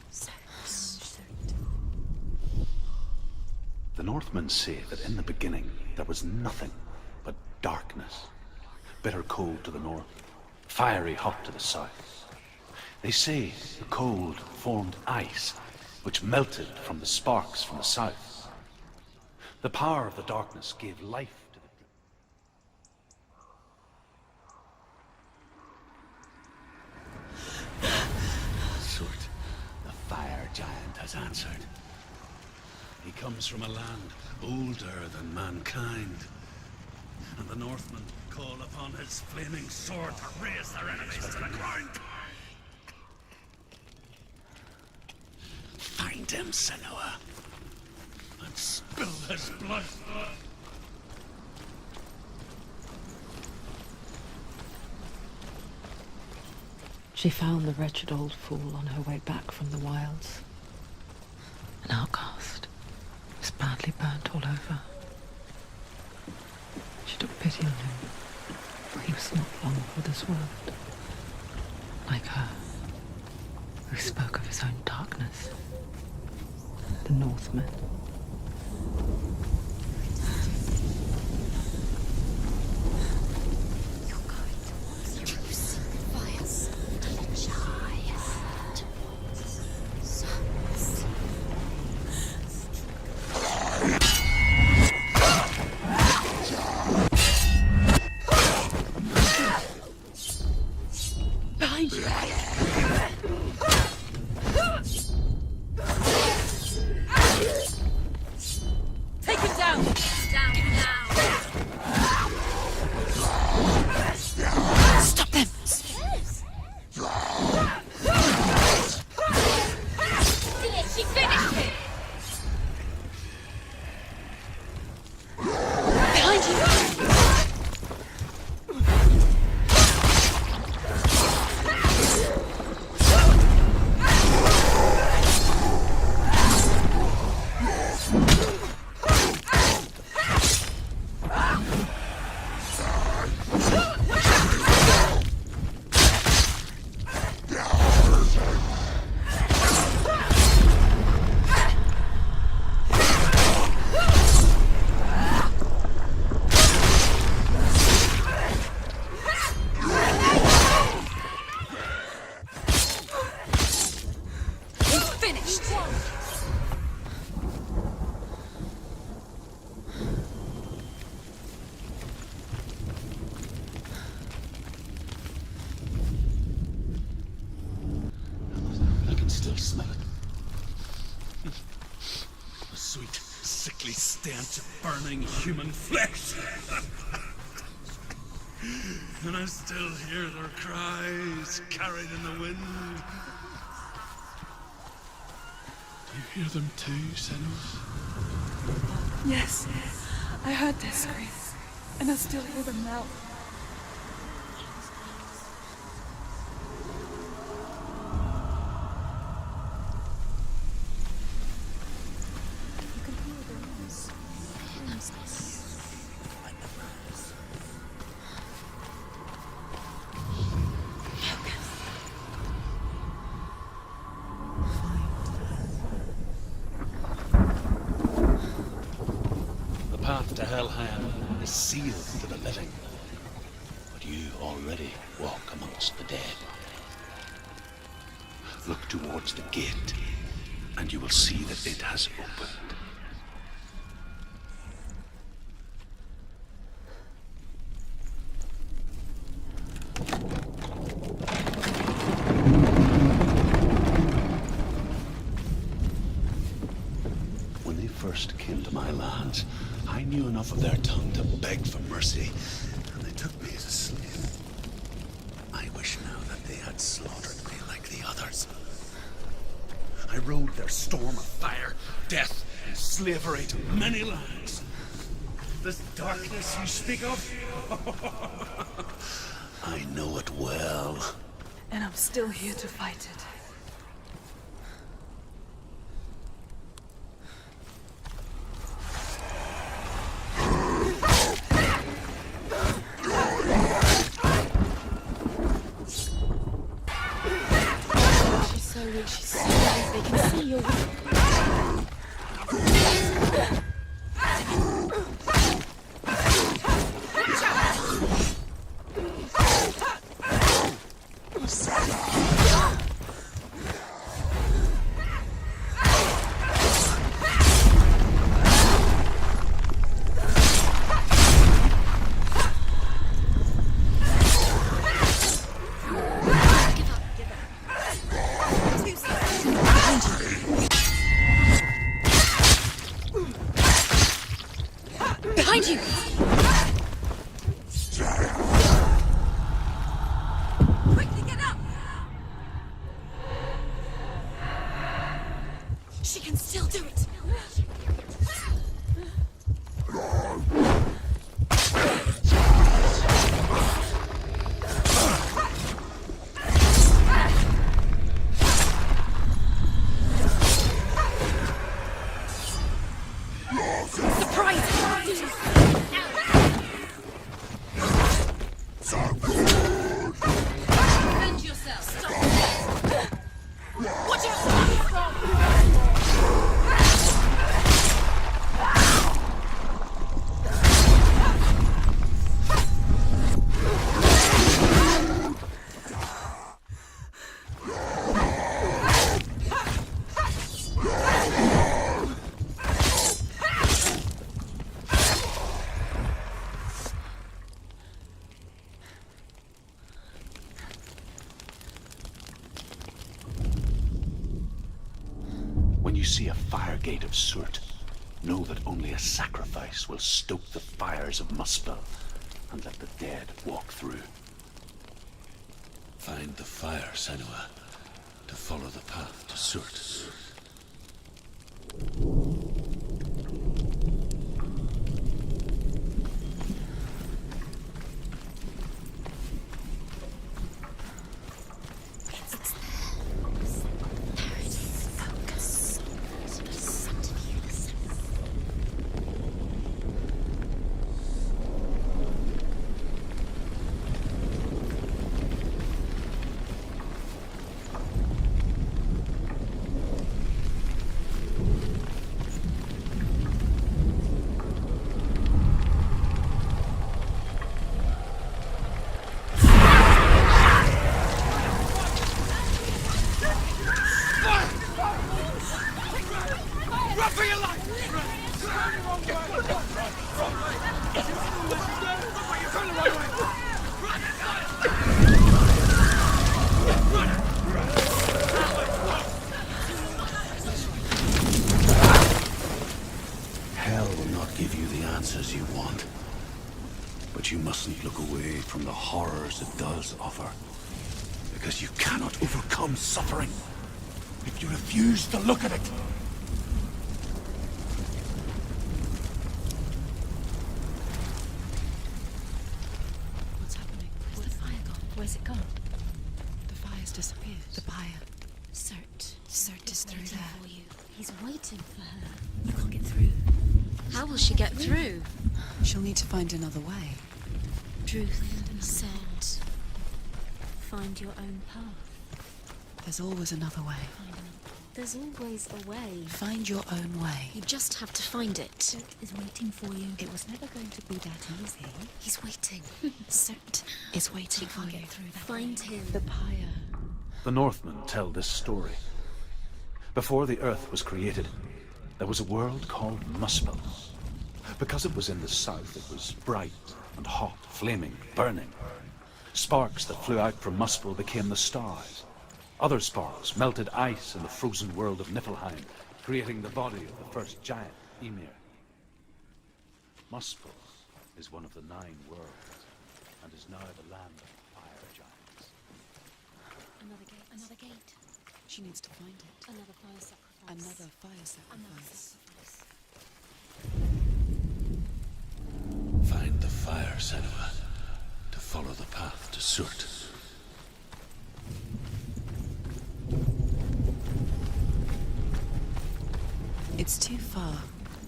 The Northmen say that in the beginning there was nothing but darkness. Bitter cold to the north, fiery hot to the south. They say the cold formed ice, which melted from the sparks from the south. The power of the darkness gave life to the Surt, the fire giant has answered. He comes from a land older than mankind, and the Northmen call upon his flaming sword to raise their enemies to the ground. Find him, Senua, and spill his blood.
She found the wretched old fool on her way back from the wilds. An outcast. Was badly burnt all over. She took pity on him, for he was not long for this world. Like her, who spoke of his own darkness. The Northmen.
You're going towards your fires.
Behind you!
Take him down. Down now.
Stop them!
She finished him.
Behind you!
Still smell it. A sweet, sickly stench of burning human flesh. And I still hear their cries carried in the wind. Do you hear them too, Senua?
Yes, I heard their screams. And I still hear them now.
You can hear the rooms.
The path to Helheim is sealed to the living, but you already walk amongst the dead. Look towards the gate, and you will see that it has opened. When they first came to my lands, I knew enough of their tongue to beg for mercy, and they took me as a slave. I wish now that they had slaughtered me like the others. I rode their storm of fire, death, and slavery to many lands. This darkness you speak of? I know it well.
And I'm still here to fight it.
She's so weak, she's so weak. They can see you're weak. Behind you! Quickly get up! She can still do it! Defend yourself! Stop! Watch
When you see a fire gate of soot, know that only a sacrifice will stoke the fires of Muspel and let the dead walk through. Find the fire, Senua, to follow the path to soot. Hell will not give you the answers you want. But you mustn't look away from the horrors it does offer. Because you cannot overcome suffering if you refuse to look at it.
Where's it gone?
The fire's disappeared. The pyre.
Cert.
Cert is through there.
For you. He's waiting for her. You can't get through. How will she get through?
She'll need to find another way.
Truth said, find your own path.
There's always another way.
There's always a way.
Find your own way.
You just have to find it. Cert is waiting for you.
It was never going to be that easy.
He's waiting. Cert
Is waiting for
can't
you.
get through that. Find him.
The pyre.
The Northmen tell this story. Before the Earth was created, there was a world called Muspel. Because it was in the south, it was bright and hot, flaming, burning. Sparks that flew out from Muspel became the stars. Other sparks melted ice in the frozen world of Niflheim, creating the body of the first giant, Ymir. Muspel is one of the 9 worlds, and is now the land of fire giants.
Another gate. Another gate.
She needs to find it.
Another fire sacrifice.
Another fire
Another
sacrifice.
sacrifice.
Find the fire, Senua, to follow the path to Surt.
It's too far.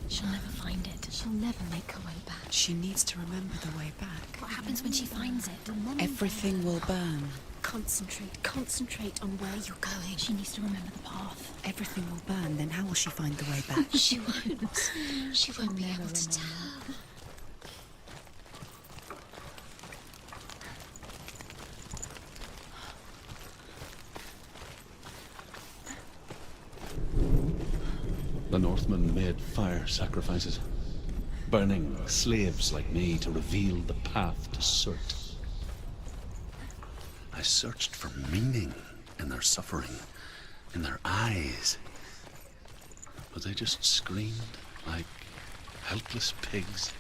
She'll never find it. She'll never make her way back.
She needs to remember the way back.
What happens when she finds it?
Everything will burn.
Concentrate on where you're going. She needs to remember the path.
Everything will burn, then how will she find the way back?
She won't. She won't be able to tell.
The Northmen made fire sacrifices, burning slaves like me to reveal the path to Surt.
I searched for meaning in their suffering, in their eyes. But they just screamed like helpless pigs.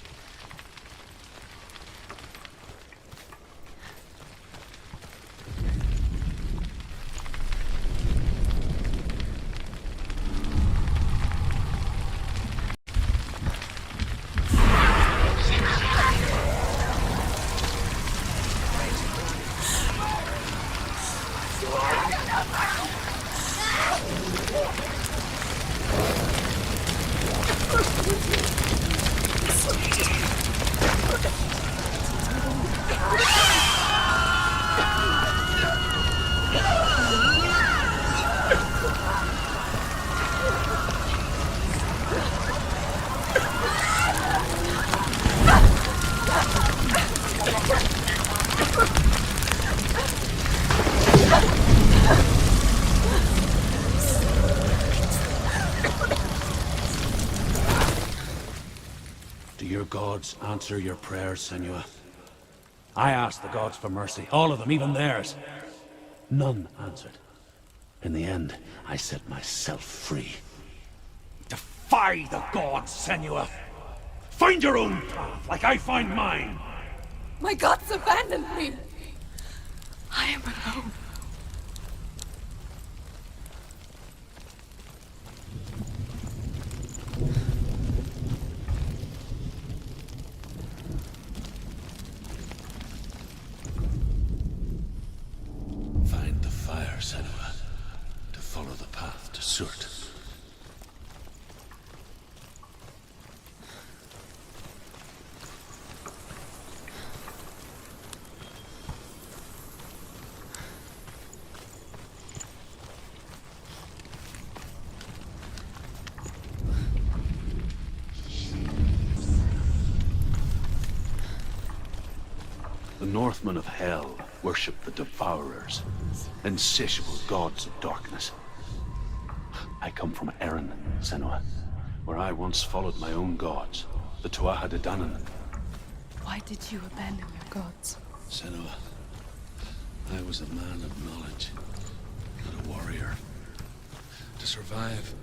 Do your gods answer your prayers, Senua? I asked the gods for mercy, all of them, even theirs. None answered. In the end, I set myself free. Defy the gods, Senua! Find your own path, like I find mine!
My gods abandoned me. I am alone.
Find the fire, Senua, to follow the path to Surt. The Northmen of Hell worship the Devourers, insatiable gods of darkness. I come from Erin, Senua, where I once followed my own gods, the Tuatha De Danann.
Why did you abandon your gods?
Senua, I was a man of knowledge, not a warrior. To survive,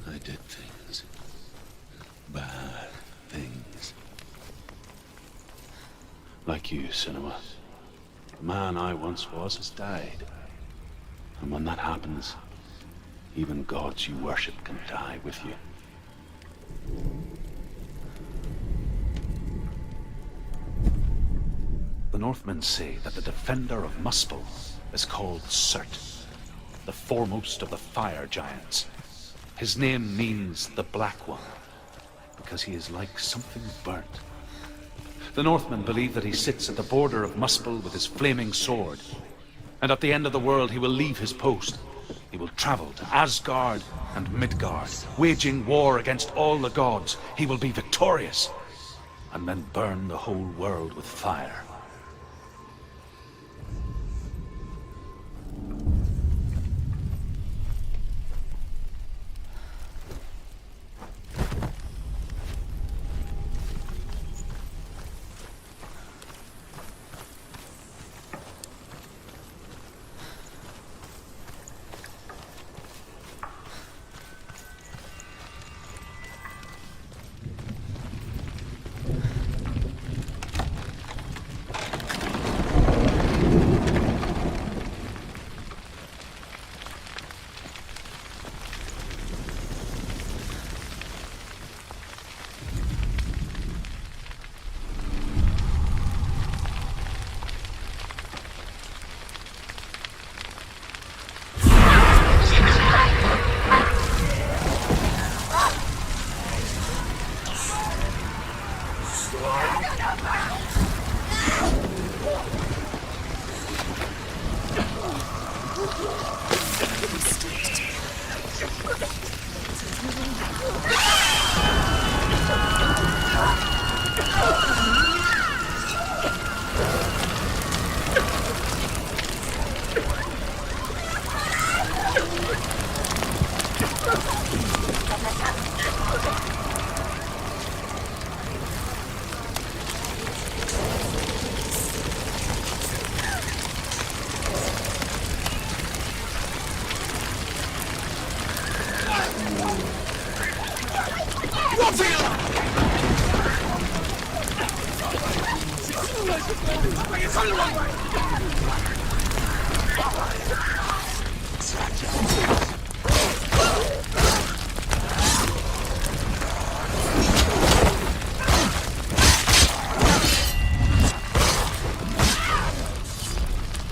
I did things. Bad things. Like you, Senua. The man I once was has died. And when that happens, even gods you worship can die with you. The Northmen say that the defender of Muspel is called Surt, the foremost of the fire giants. His name means the Black One, because he is like something burnt. The Northmen believe that he sits at the border of Muspel with his flaming sword, and at the end of the world he will leave his post. He will travel to Asgard and Midgard, waging war against all the gods. He will be victorious, and then burn the whole world with fire.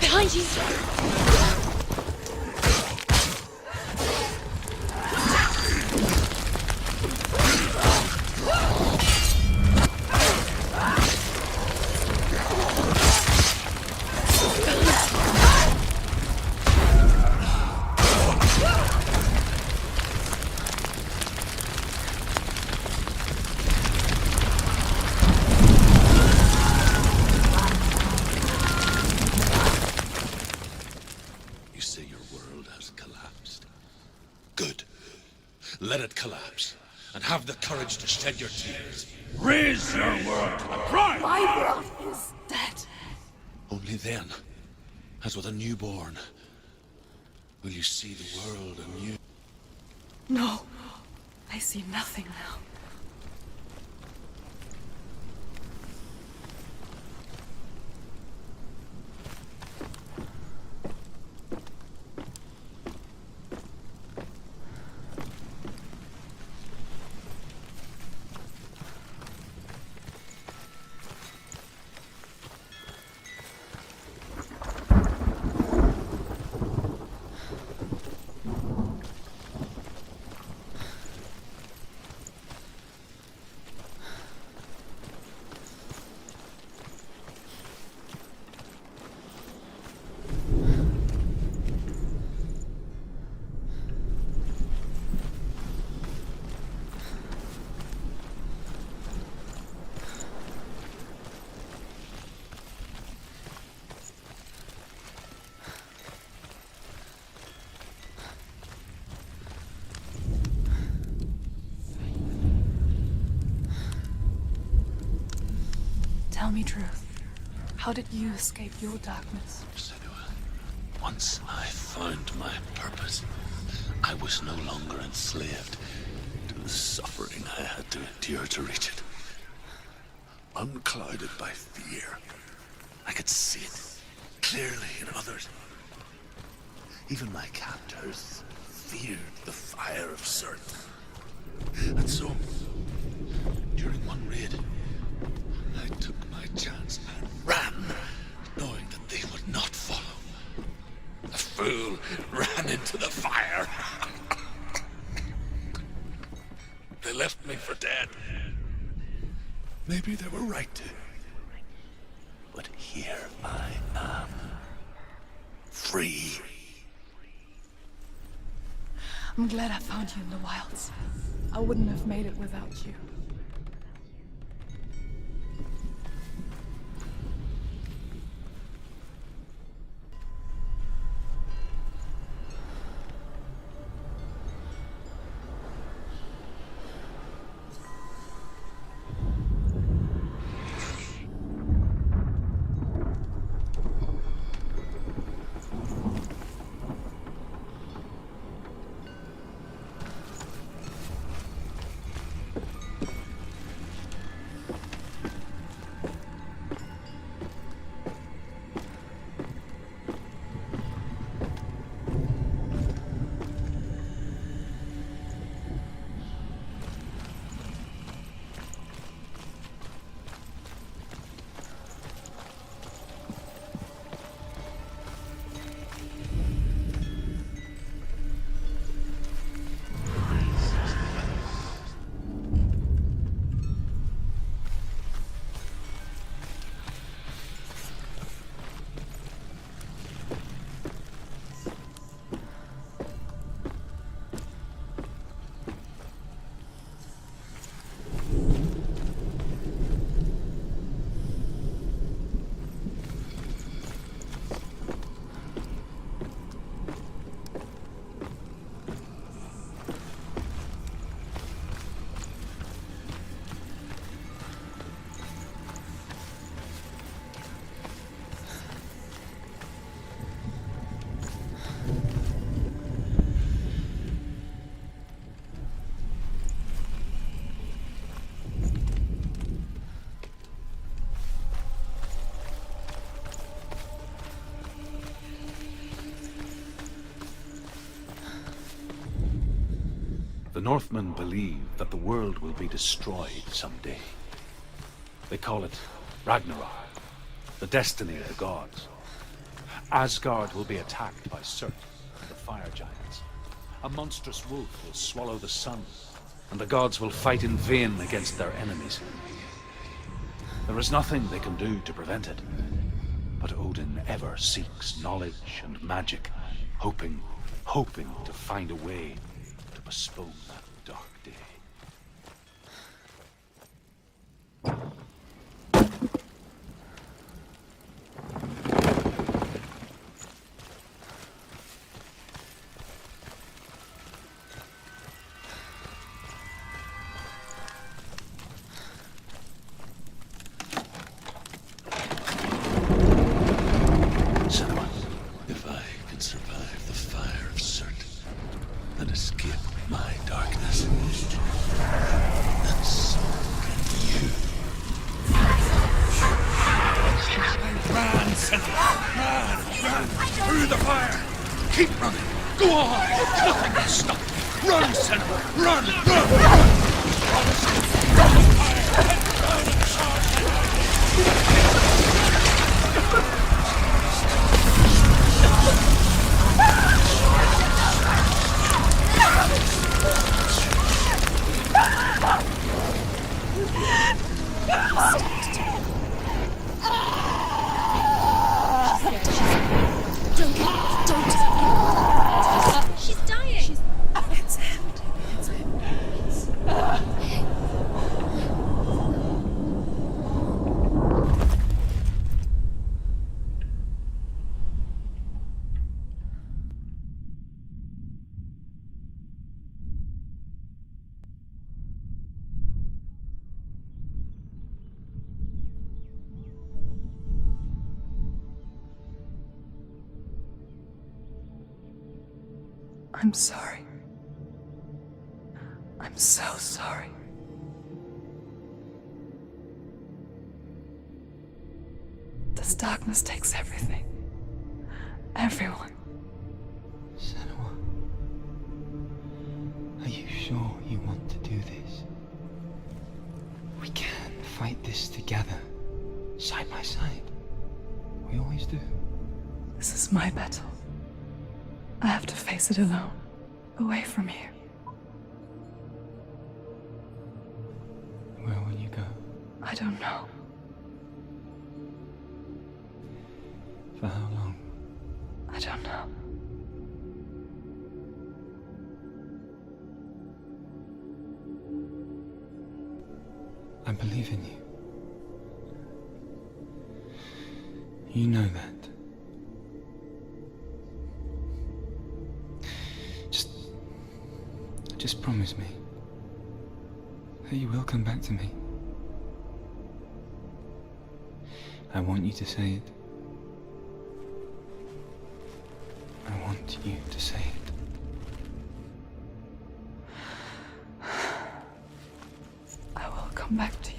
Behind you!
You say your world has collapsed. Good. Let it collapse, and have the courage to shed your tears. Raise your world to the prime!
My world is dead.
Only then, as with a newborn, will you see the world anew.
No, I see nothing now. Tell me truth. How did you escape your darkness?
Senua, once I found my purpose, I was no longer enslaved to the suffering I had to endure to reach it. Unclouded by fear, I could see it clearly in others. Even my captors feared the fire of Surt. And so, during one raid, I took my chance and ran into the fire. They left me for dead. Maybe they were right to. But here I am. Free.
I'm glad I found you in the wilds. I wouldn't have made it without you.
The Northmen believe that the world will be destroyed someday. They call it Ragnarok, the destiny of the gods. Asgard will be attacked by Surt, the fire giants. A monstrous wolf will swallow the sun, and the gods will fight in vain against their enemies. There is nothing they can do to prevent it, but Odin ever seeks knowledge and magic, hoping to find a way to postpone that dark day.
Senua, if I can survive the fire of Surt and escape my darkness, then so can you. Run, Senua! Run! Through the fire! Keep running! Go on! Nothing can stop you! Run, Senua! Run! Run! Run!
She's dying.
It's empty. It's empty. I'm sorry. I'm so sorry. This darkness takes everything. Everyone.
Senua, are you sure you want to do this? We can fight this together, side by side. We always do.
This is my battle. I have to face it alone, away from you.
Where will you go?
I don't know.
For how long?
I don't know.
I believe in you. You know that. Just promise me that you will come back to me. I want you to say it. I want you to say it.
I will come back to you.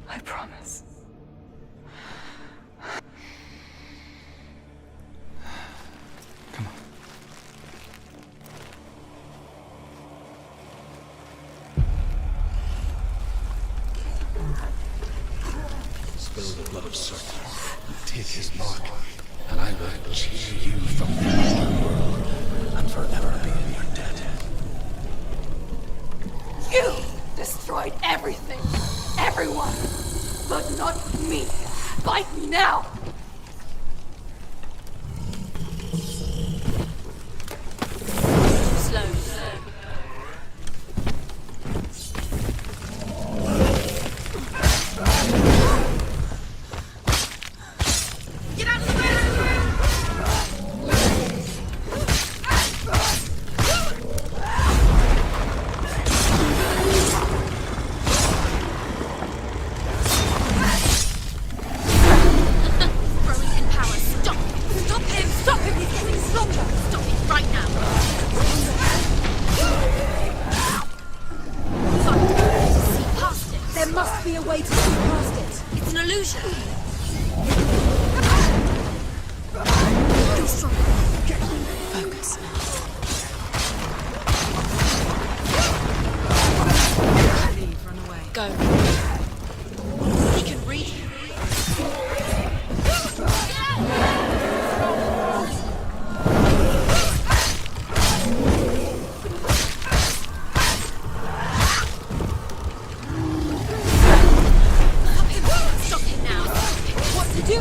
I promise.
Come on.
Spill the blood of Sir and take his mark, and I will cheer you from the underworld and forever be in your debt.
You destroyed everything, everyone, but not me. Fight me now.
Slow. Get out of the way! Growing in power. Stop! Stop him! Stop him! He's getting stronger! Stop it right now! Fight! See past it!
There must be a way to see past it.
It's an illusion! Be stronger.
Focus now. Leave, run away.
Go. He can read you. Stop him now.
What to do?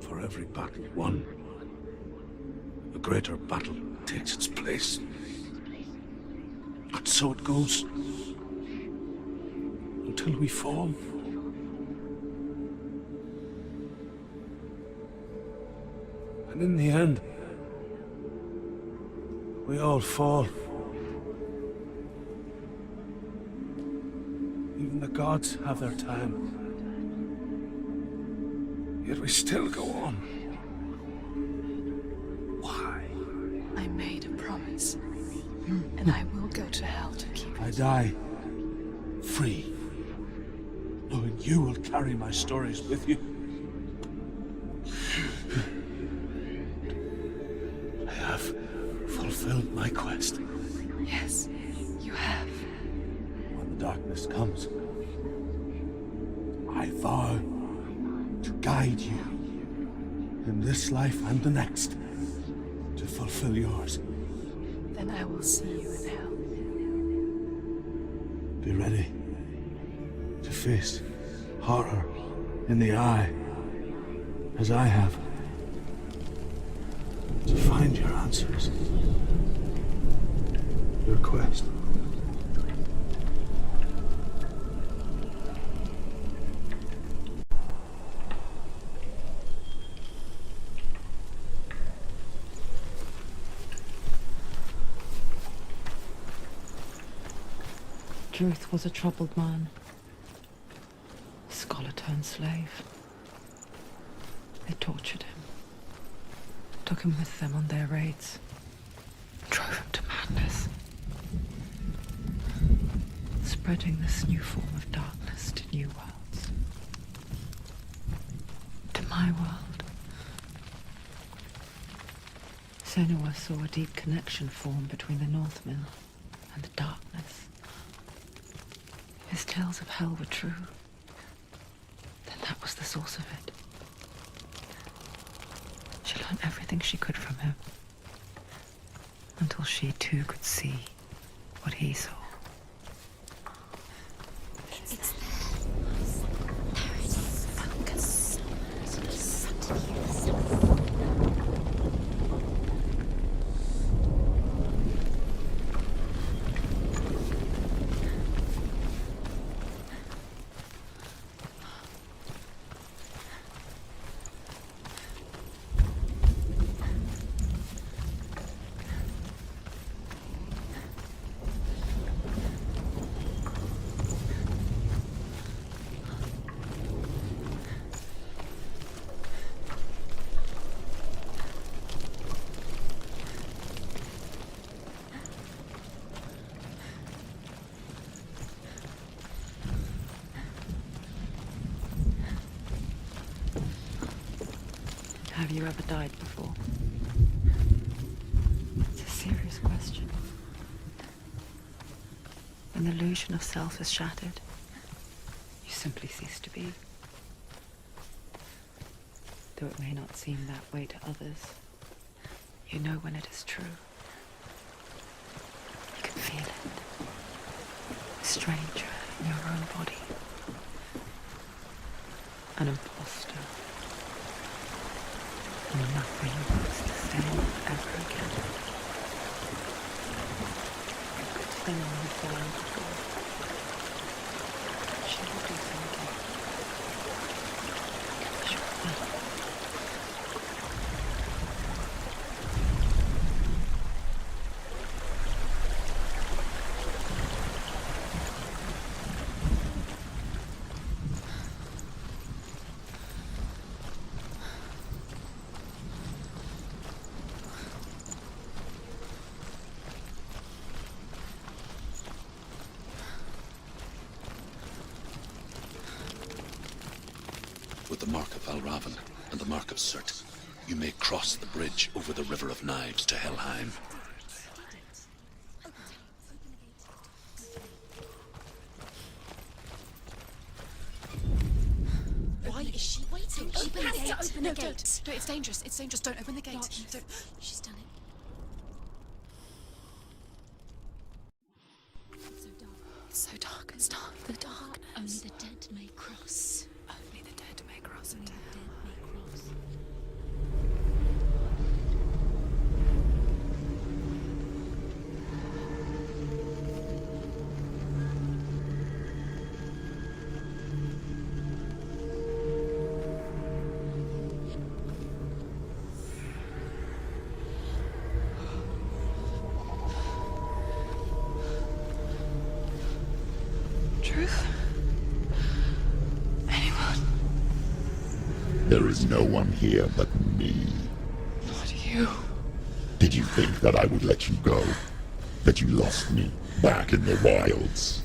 For every battle won, a greater battle takes its place. And so it goes. Until we fall. And in the end, we all fall. Even the gods have their time. Yet we still go on. Why?
I made a promise, and I will go to hell to keep
I
it.
die free, knowing you will carry my stories with you. I have fulfilled my quest.
Yes, you have.
When the darkness comes, I vow to guide you in this life and the next to fulfill yours.
Then I will see you in hell.
Be ready to face horror in the eye, as I have, to find your answers, your quest.
Druth was a troubled man. Scholar turned slave. They tortured him, took him with them on their raids, drove him to madness, spreading this new form of darkness to new worlds. To my world. Senua saw a deep connection form between the Northmen and the darkness. His tales of hell were true. Then that was the source of it. She learned everything she could from him, until she too could see what he saw.
It's there. There it is. Focus.
Have you ever died before? It's a serious question. When the illusion of self is shattered, you simply cease to be. Though it may not seem that way to others, you know when it is true. You can feel it. A stranger in your own body. An imposter. And nothing was the same ever again. Senua had fallen before. She will do so again. She will.
With the mark of Valravan and the mark of Surt, you may cross the bridge over the River of Knives to Helheim.
Why is she waiting? She has to open the gate. No, it's dangerous. It's dangerous. Don't open the gate. Don't. She's done it. It's so dark.
It's so dark. It's dark. The darkness.
Only the dead may cross.
Only the dead may cross
Only
into
the dead may cross.
Truth? Anyone?
There is no one here but me.
Not you.
Did you think that I would let you go? That you lost me back in the wilds?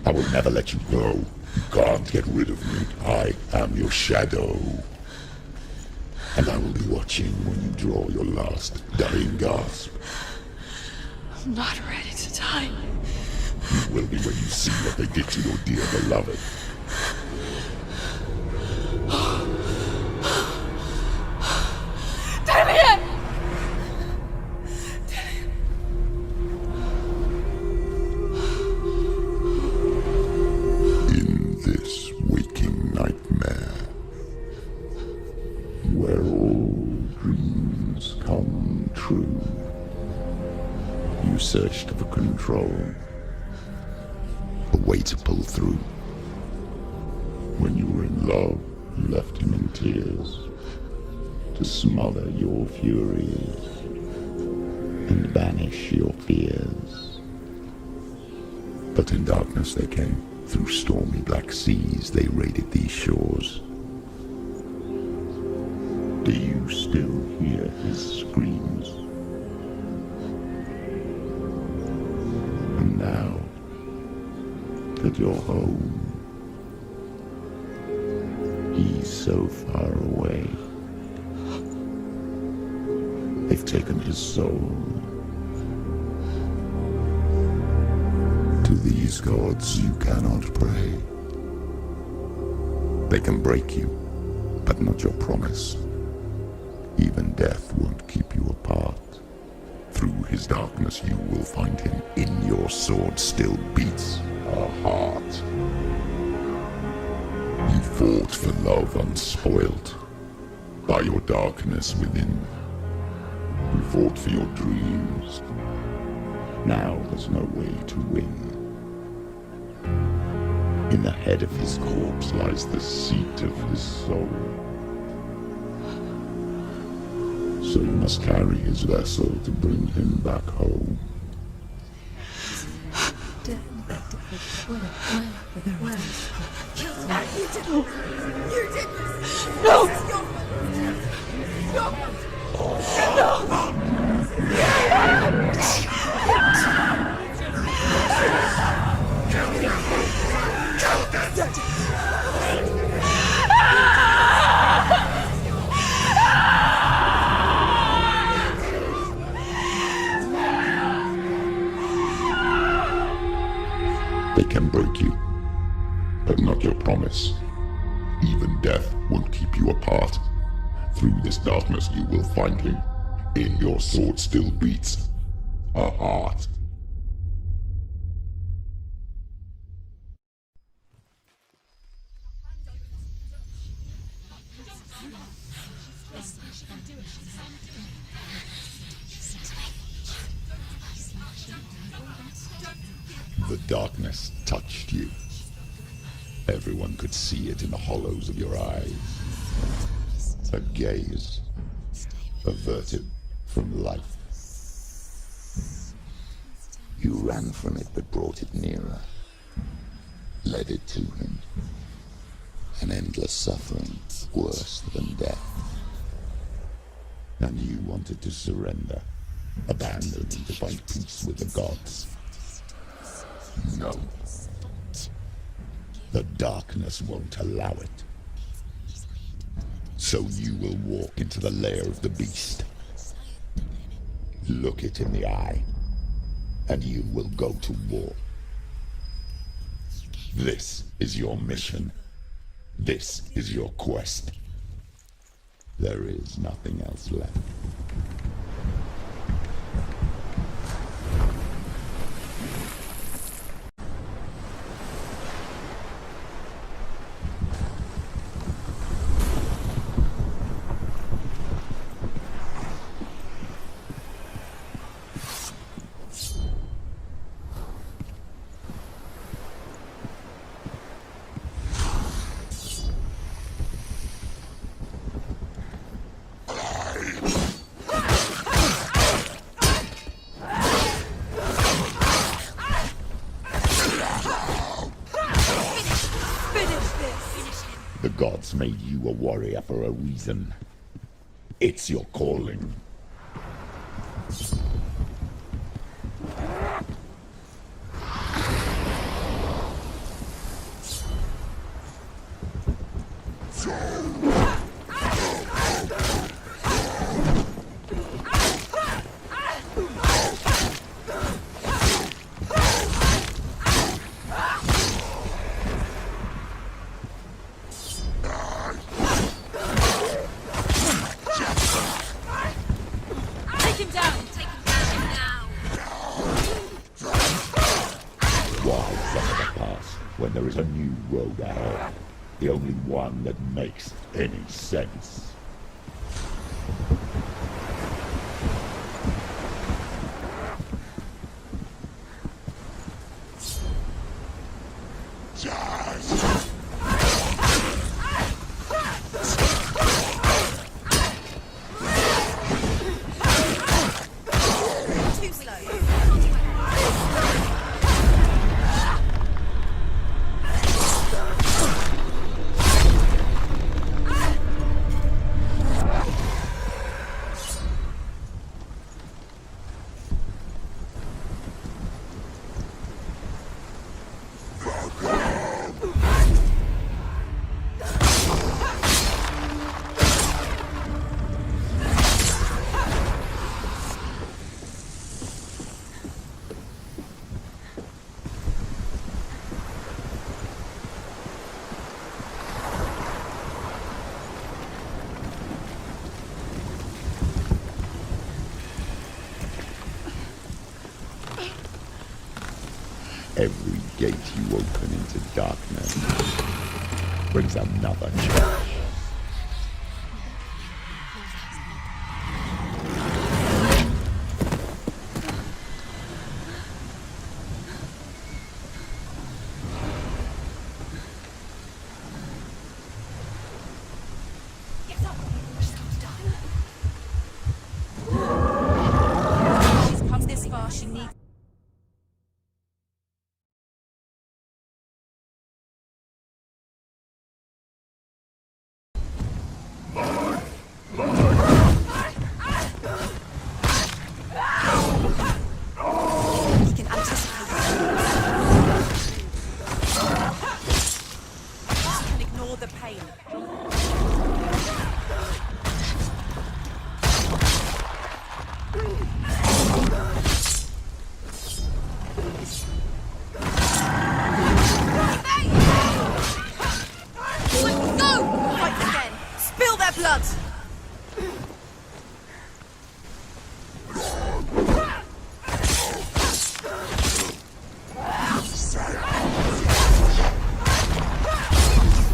I will never let you go. You can't get rid of me. I am your shadow. And I will be watching when you draw your last dying gasp.
I'm not ready to die.
You will be when you see what they did to your dear beloved. In this waking nightmare, where all dreams come true, you searched for control, a way to pull through. When you were in love, you left him in tears, to smother your furies and banish your fears. But in darkness they came, through stormy black seas they raided these shores. Do you still hear his screams? And now that you're home, he's so far away. They've taken his soul. To these gods you cannot pray. They can break you, but not your promise. Even death won't keep you apart. Through his darkness you will find him. In your sword still beats a heart. You fought for love unspoilt by your darkness within. You fought for your dreams. Now there's no way to win. In the head of his corpse lies the seat of his soul. So you must carry his vessel to bring him back home. They can break you, but not your promise. Even death won't keep you apart. Through this darkness you will find him. In your sword still beats a heart. The darkness touched you. Everyone could see it in the hollows of your eyes. A gaze averted from life. You ran from it but brought it nearer. Led it to him. An endless suffering, worse than death. And you wanted to surrender, abandon and to find peace with the gods. No. The darkness won't allow it. So you will walk into the lair of the beast. Look it in the eye, and you will go to war. This is your mission. This is your quest. There is nothing else left. The gods made you a warrior for a reason. It's your calling. When there is a new road ahead, the only one that makes any sense. every gate you open into darkness brings another change.
She's come this far, she needs. He can anticipate. She can ignore the pain. Go! Fight again. Spill their blood.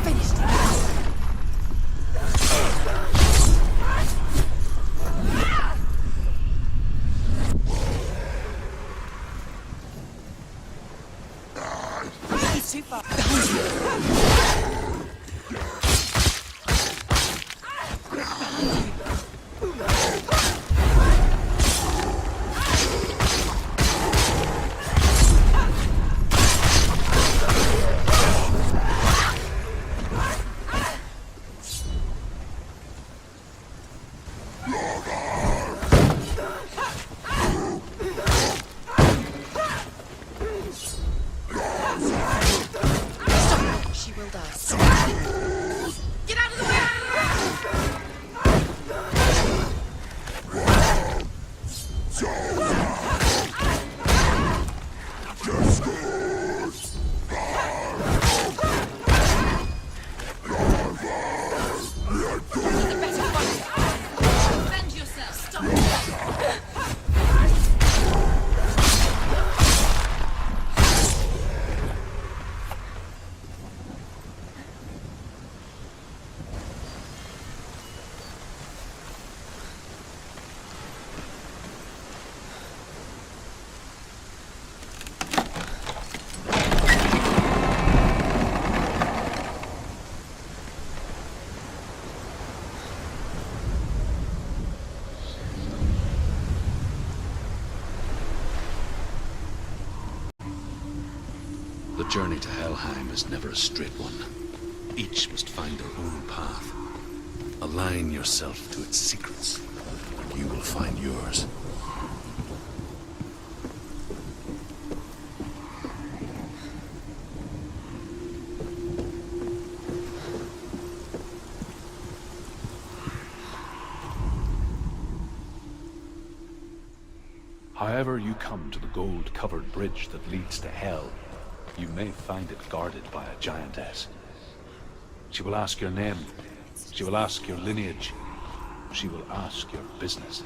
Finished it. He's too far. She will die. Get out of the way! The better fight. Defend yourself. Stop.
The journey to Helheim is never a straight one. Each must find their own path. Align yourself to its secrets, and you will find yours.
However you come to the gold-covered bridge that leads to Hell, you may find it guarded by a giantess. She will ask your name. She will ask your lineage. She will ask your business.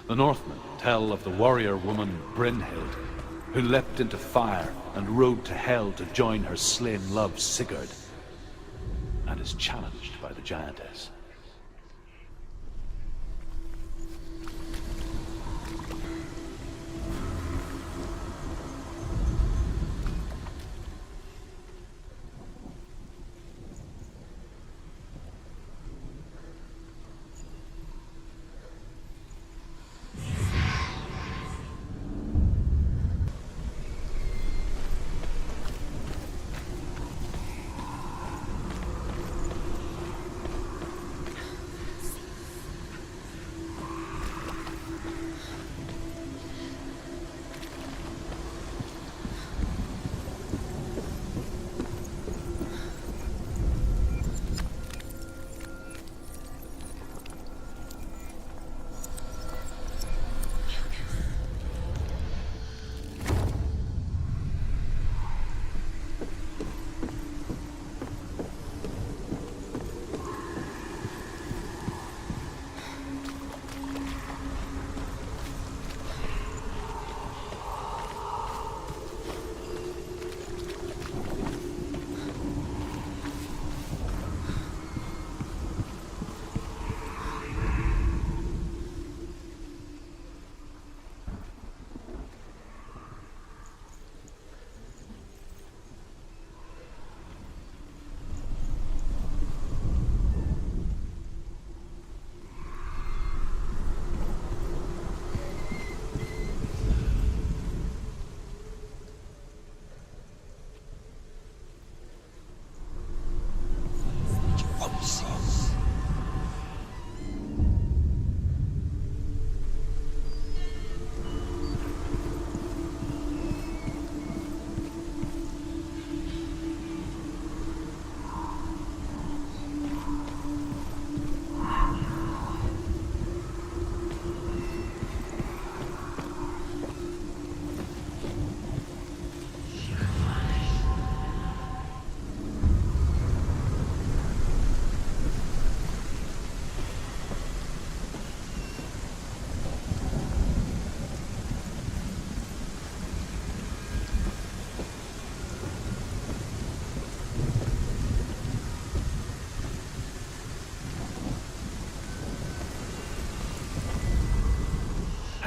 The Northmen tell of the warrior woman Brynhild, who leapt into fire and rode to Hell to join her slain love Sigurd, and is challenged by the giantess.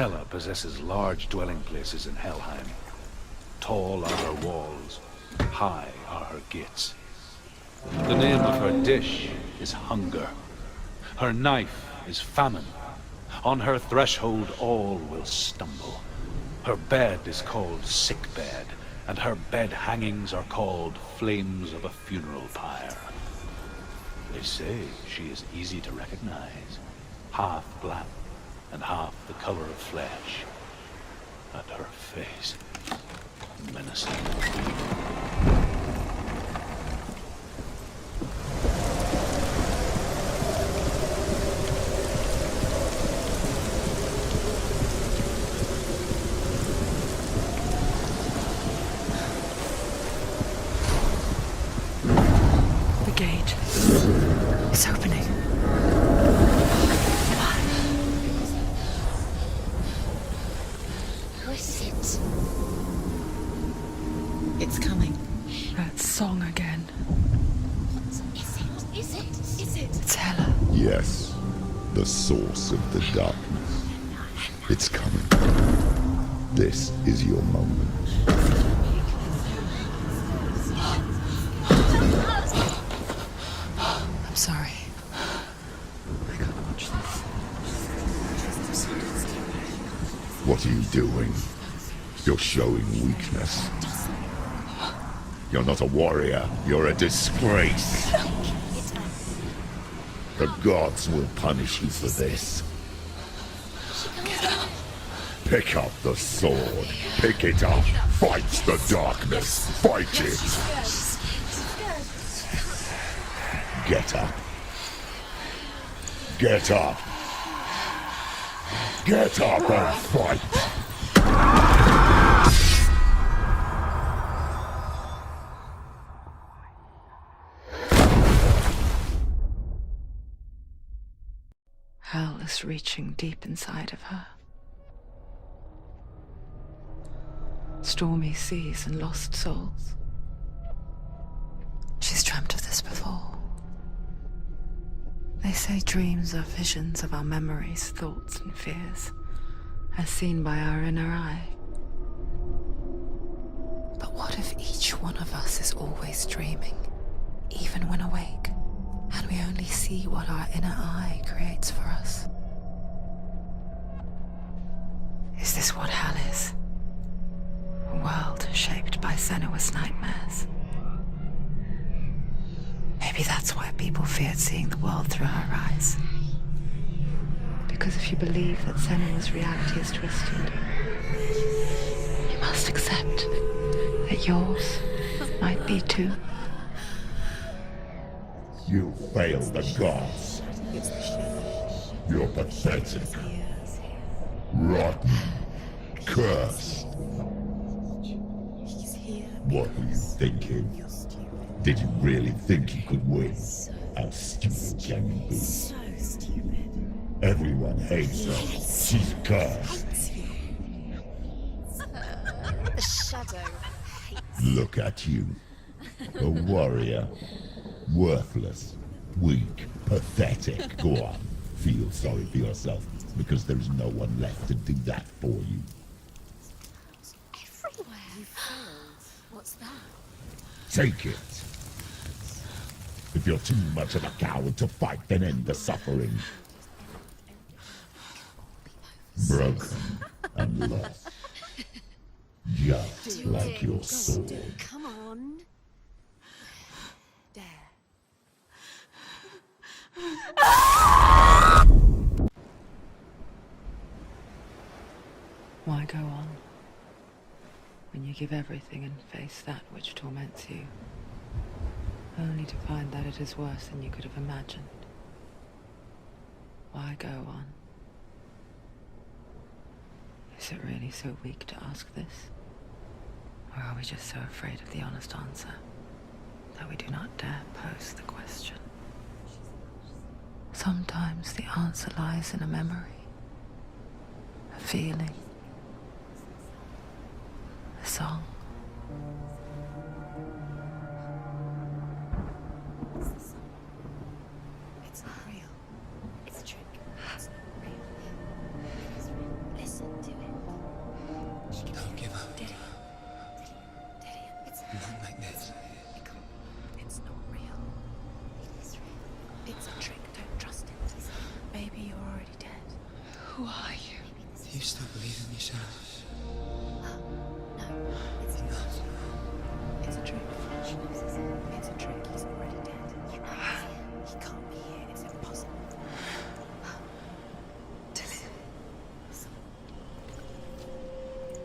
Hela possesses large dwelling places in Helheim. Tall are her walls, high are her gates. The name of her dish is hunger. Her knife is famine. On her threshold all will stumble. Her bed is called sick bed, and her bed hangings are called flames of a funeral pyre. They say she is easy to recognize, half black and half the color of flesh, and her face menacing.
The gate is opening.
Who is it?
It's coming.
That song again.
What is it? Is it?
It's Hela.
Yes, the source of the darkness. It's coming. This is your moment.
I'm sorry. I can't watch this.
What are you doing? You're showing weakness. You're not a warrior. You're a disgrace. The gods will punish you for this. Pick up the sword. Pick it up. Fight the darkness. Fight it. Get up. Get up. Get up and fight.
Hell is reaching deep inside of her. Stormy seas and lost souls.
She's dreamt of this before. They say dreams are visions of our memories, thoughts, and fears, as seen by our inner eye. But what if each one of us is always dreaming, even when awake, and we only see what our inner eye creates for us? Is this what hell is? A world shaped by Senua's nightmares. Maybe that's why people feared seeing the world through her eyes. Because if you believe that Senua's reality is twisted, you must accept that yours might be too.
You fail the gods. You're pathetic. Rotten. Cursed. What were you thinking? Did you really think you could win? How stupid can you be?
So stupid.
Everyone hates her. She's cursed.
The shadow.
Look at you. A warrior. Worthless. Weak. Pathetic. Go on. Feel sorry for yourself, because there is no one left to do that for you.
Everywhere. You failed. What's that?
Take it. If you're too much of a coward to fight, then end the suffering. Broken and lost. Just like your sword.
Come on. Dare.
Why go on when you give everything and face that which torments you, only to find that it is worse than you could have imagined? Why go on? Is it really so weak to ask this? Or are we just so afraid of the honest answer that we do not dare pose the question? Sometimes the answer lies in a memory, a feeling, a song.
It's not real. It's a trick. It's not real. It is real. Listen.
you still believe in me, Senua?
No, it's not. It's a trick. She knows it's a trick. He's already dead. You know he's here. He can't be here. It's impossible.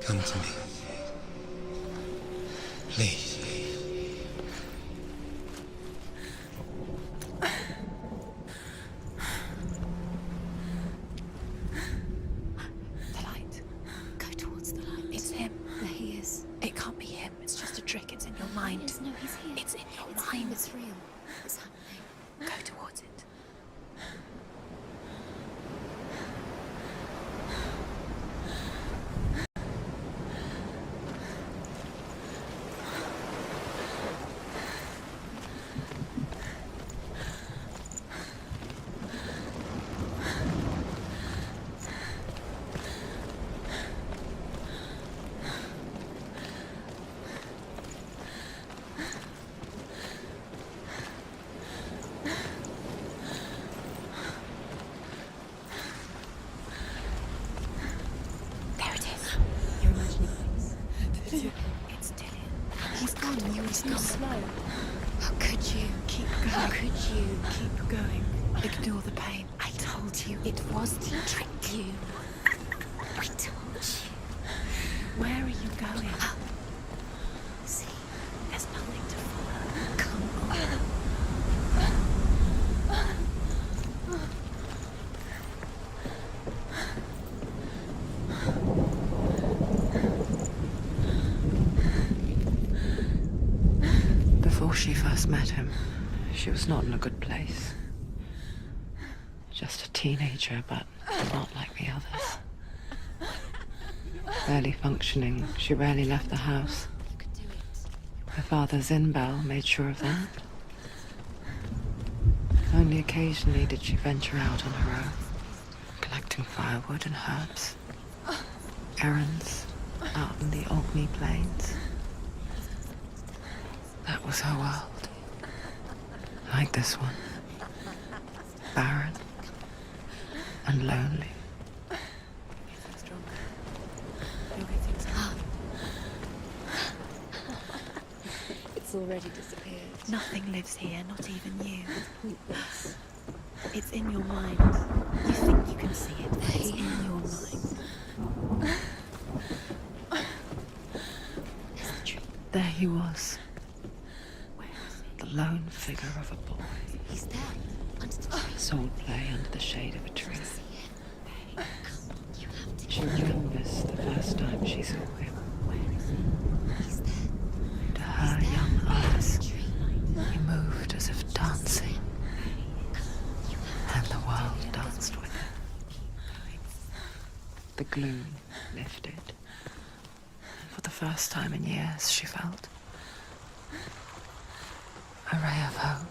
Come to me. Please.
The light. Go towards the light. It's him. There he is. It can't be him. It's just a trick. It's in your mind. No, he's here. It's in your mind. It's real. It's happening. Go towards it. There it is. You're imagining things. It's Dillian. He's gone. He's gone. Slow. How could you? Keep going. How could you? Keep going. Ignore the pain. I told you it was to trick you. I told you. Where are you going? See, there's nothing to follow. Come on.
Before she first met him, she was not in a good place. Just a teenager, but not like the others. Barely functioning, she rarely left the house.
You can do it.
Her father, Zinbel, made sure of that. Only occasionally did she venture out on her own, collecting firewood and herbs. Errands out in the Orkney Plains. That was her world. Like this one. Barren and lonely.
It's already disappeared. Nothing lives here, not even you. Pointless. It's in your mind. You think you can see it, but it's in your mind. There's the tree.
There he was,
Where is it?
the lone figure of a boy.
He's there, under the tree.
Swordplay under the shade of a tree.
See him? Come on, you have to.
She remembers the first time she saw him.
Where is he? He's there.
To her young eyes, he moved as if dancing, and the world danced with him. The gloom lifted, and for the first time in years, she felt a ray of hope.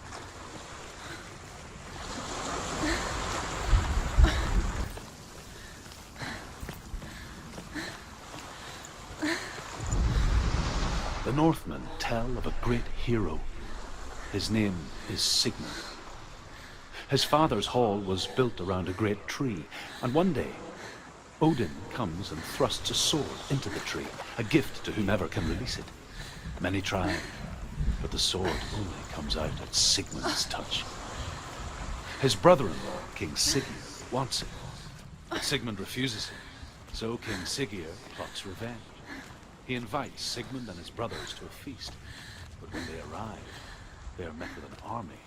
The Northmen tell of a great hero. His name is Sigmund. His father's hall was built around a great tree, and one day, Odin comes and thrusts a sword into the tree, a gift to whomever can release it. Many try, but the sword only comes out at Sigmund's touch. His brother-in-law, King Siggeir, wants it, but Sigmund refuses him, so King Siggeir plots revenge. He invites Sigmund and his brothers to a feast, but when they arrive, they are met with an army,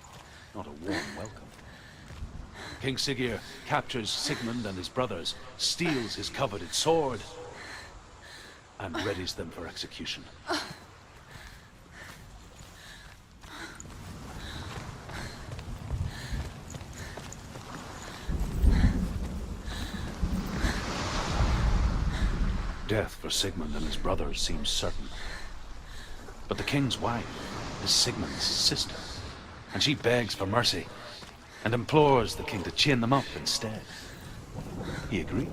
not a warm welcome. King Siggeir captures Sigmund and his brothers, steals his coveted sword, and readies them for execution. Death for Sigmund and his brothers seems certain. But the king's wife is Sigmund's sister, and she begs for mercy and implores the king to chain them up instead. He agrees.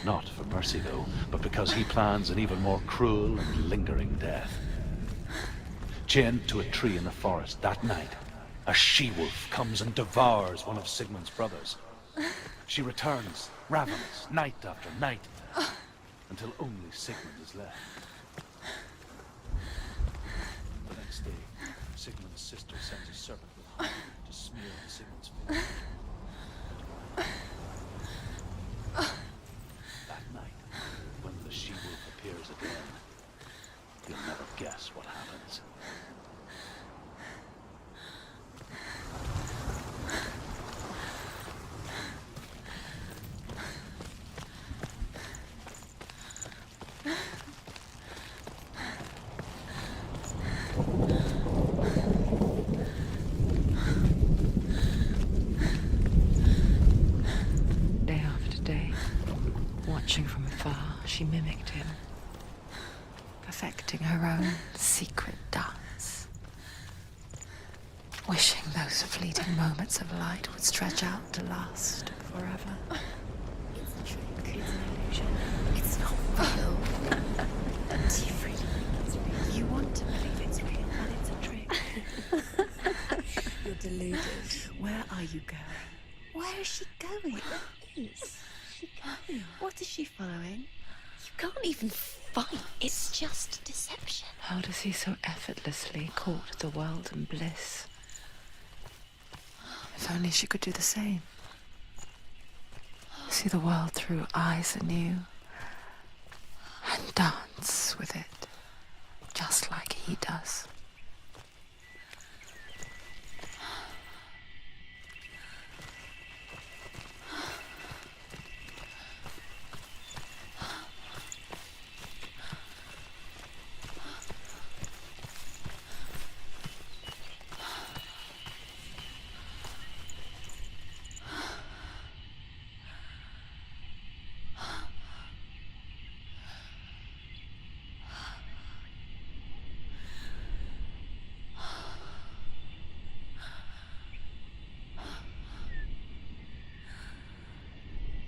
Not for mercy, though, but because he plans an even more cruel and lingering death. Chained to a tree in the forest that night, a she-wolf comes and devours one of Sigmund's brothers. She returns, ravenous, night after night, until only Sigmund is left. The next day, Sigmund's sister sends a servant with honey to smear on Sigmund's face. That night, when the she-wolf appears again, you'll never guess what happens.
Day after day, watching from afar, she mimicked him, perfecting her own secret dance, wishing those fleeting moments of light would stretch out to last forever.
It's a trick. It's an illusion. It's not real. Do you really think it's real? You want to believe it's real, but it's a trick.
You're deluded. Where are you going?
Where is she going? Where is she going? What is she following? You can't even fight. It's just deception.
How does he so effortlessly court the world and bliss? If only she could do the same. See the world through eyes anew and dance with it, just like he does.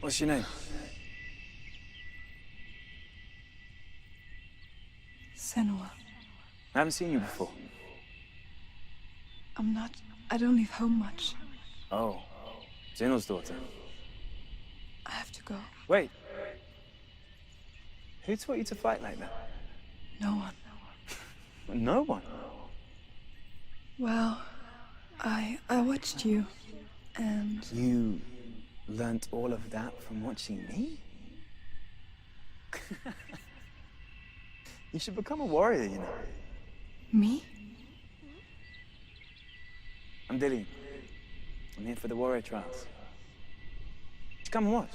What's your name?
Senua.
I haven't seen you before.
I don't leave home much.
Oh, Zeno's daughter.
I have to go.
Wait. Who taught you to fight like that?
No one.
No one.
Well, I watched you, and
You learnt all of that from watching me? You should become a warrior, you know.
me?
I'm Dillian. I'm here for the warrior trials. Just come and watch.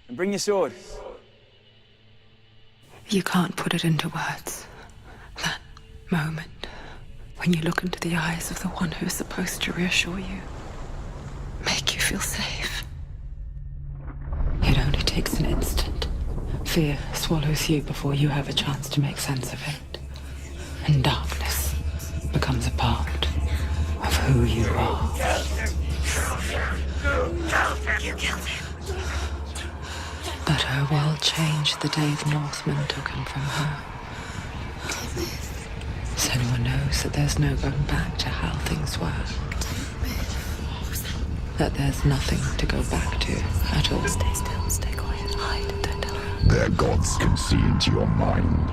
And bring your sword.
You can't put it into words. That moment when you look into the eyes of the one who's supposed to reassure you, make you feel safe. It only takes an instant. Fear swallows you before you have a chance to make sense of it. And darkness becomes a part of who you are.
You killed him.
But her world changed the day the Northmen took him from her. Senua knows that there's no going back to how things were. That there's nothing to go back to at all.
Stay still, stay quiet, hide, don't tell her.
Their gods can see into your mind.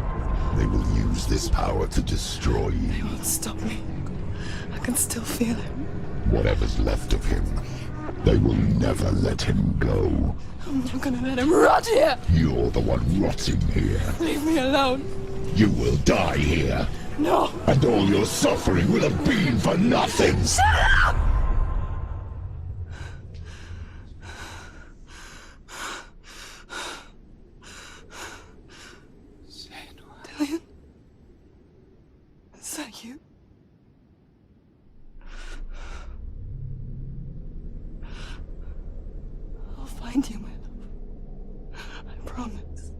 They will use this power to destroy you.
They won't stop me. I can still feel him.
Whatever's left of him, they will never let him go.
I'm not gonna let him rot here.
You're the one rotting here.
Leave me alone.
You will die here.
No.
And all your suffering will have been for nothing.
Shut up! Dillian? Is that you? I'll find you, my love. I promise.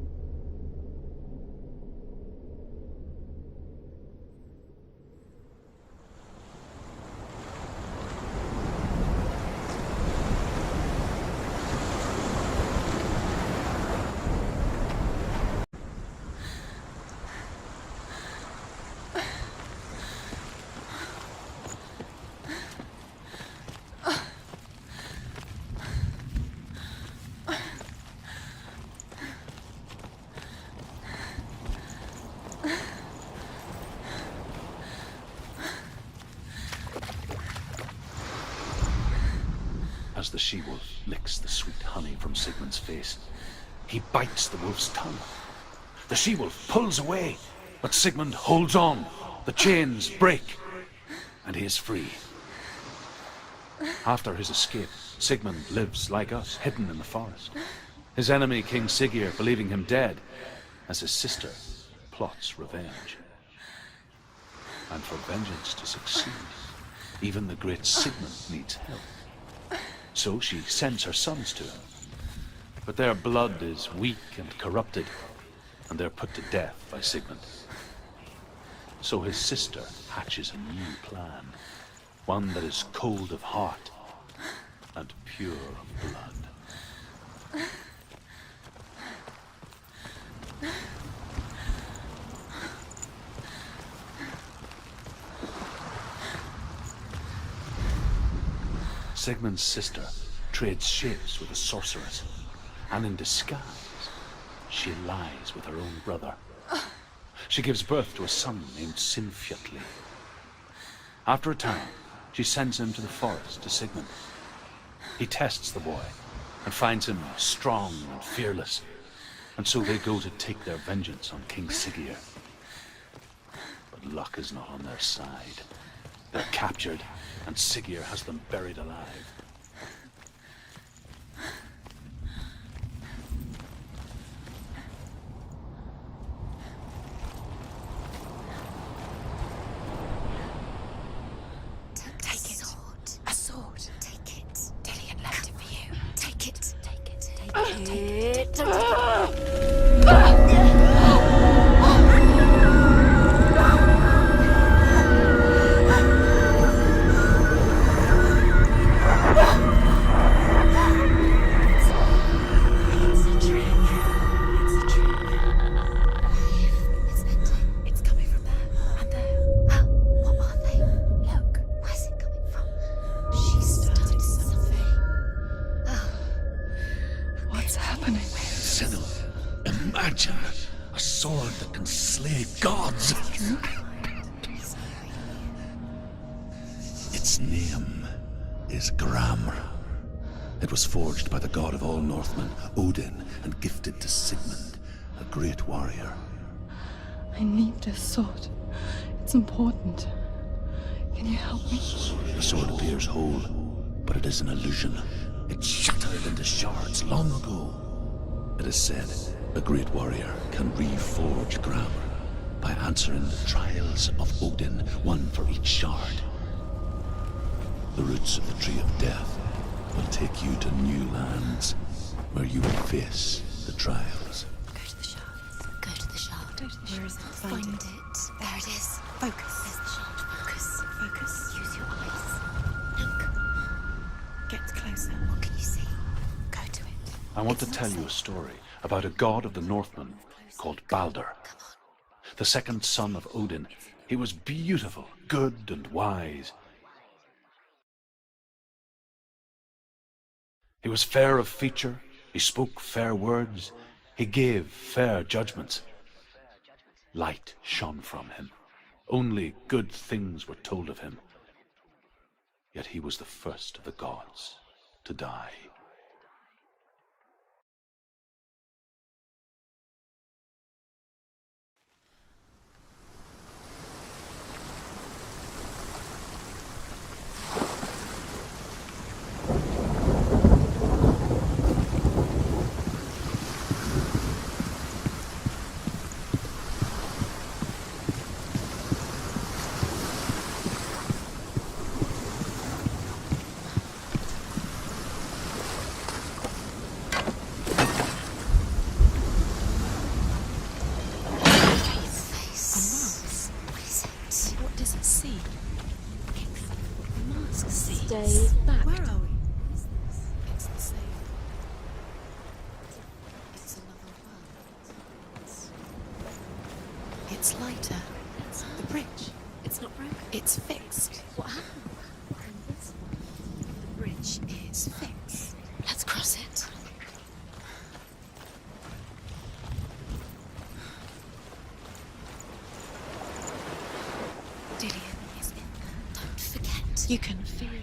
as the she-wolf licks the sweet honey from Sigmund's face, he bites the wolf's tongue. The she-wolf pulls away, but Sigmund holds on. The chains break, and he is free. After his escape, Sigmund lives like us, hidden in the forest. His enemy, King Siggeir, believing him dead, as his sister plots revenge. And for vengeance to succeed, even the great Sigmund needs help. So she sends her sons to him. But their blood is weak and corrupted, and they're put to death by Sigmund. So his sister hatches a new plan, one that is cold of heart and pure of blood. Sigmund's sister trades shapes with a sorceress, and in disguise, she lies with her own brother. She gives birth to a son named Sinfjotli. After a time, she sends him to the forest to Sigmund. He tests the boy and finds him strong and fearless, and so they go to take their vengeance on King Siggeir. But luck is not on their side. They're captured, and Siggeir has them buried alive.
Take it. A sword. Take it. Dillian left it for you. Take it. Take it. Take it. It's coming from there and there. What are they? Look, where's it coming from? She started something.
What's happening?
Senua, imagine a sword that can slay gods. Its name is Gramr. It was forged by the god of all Northmen, Odin, and gifted to Sigmund, a great warrior.
I need this sword. It's important. Can you help me?
The sword appears whole, but it is an illusion. It shattered into shards long ago. It is said a great warrior can reforge Gramr by answering the trials of Odin, one for each shard. The roots of the Tree of Death will take you to new lands where you will face the trials.
Go to the shard. Go to the shard. Where is it? Find it. There it is. Focus. There's the shard. Focus. Focus. Use your eyes. Look. Get closer. What can you see? Go to it.
I want to tell you a story about a god of the Northmen called Baldur. The second son of Odin. He was beautiful, good, and wise. He was fair of feature, he spoke fair words, he gave fair judgments. Light shone from him. Only good things were told of him. Yet he was the first of the gods to die.
What does it see? The mask see.
Stay back.
Where are we? It's the same. It's another world. It's lighter. The bridge. It's not broken. It's fixed. What happened? In this one, the bridge is fixed. Let's cross it. Dillian is in there. Don't forget. You can feel it.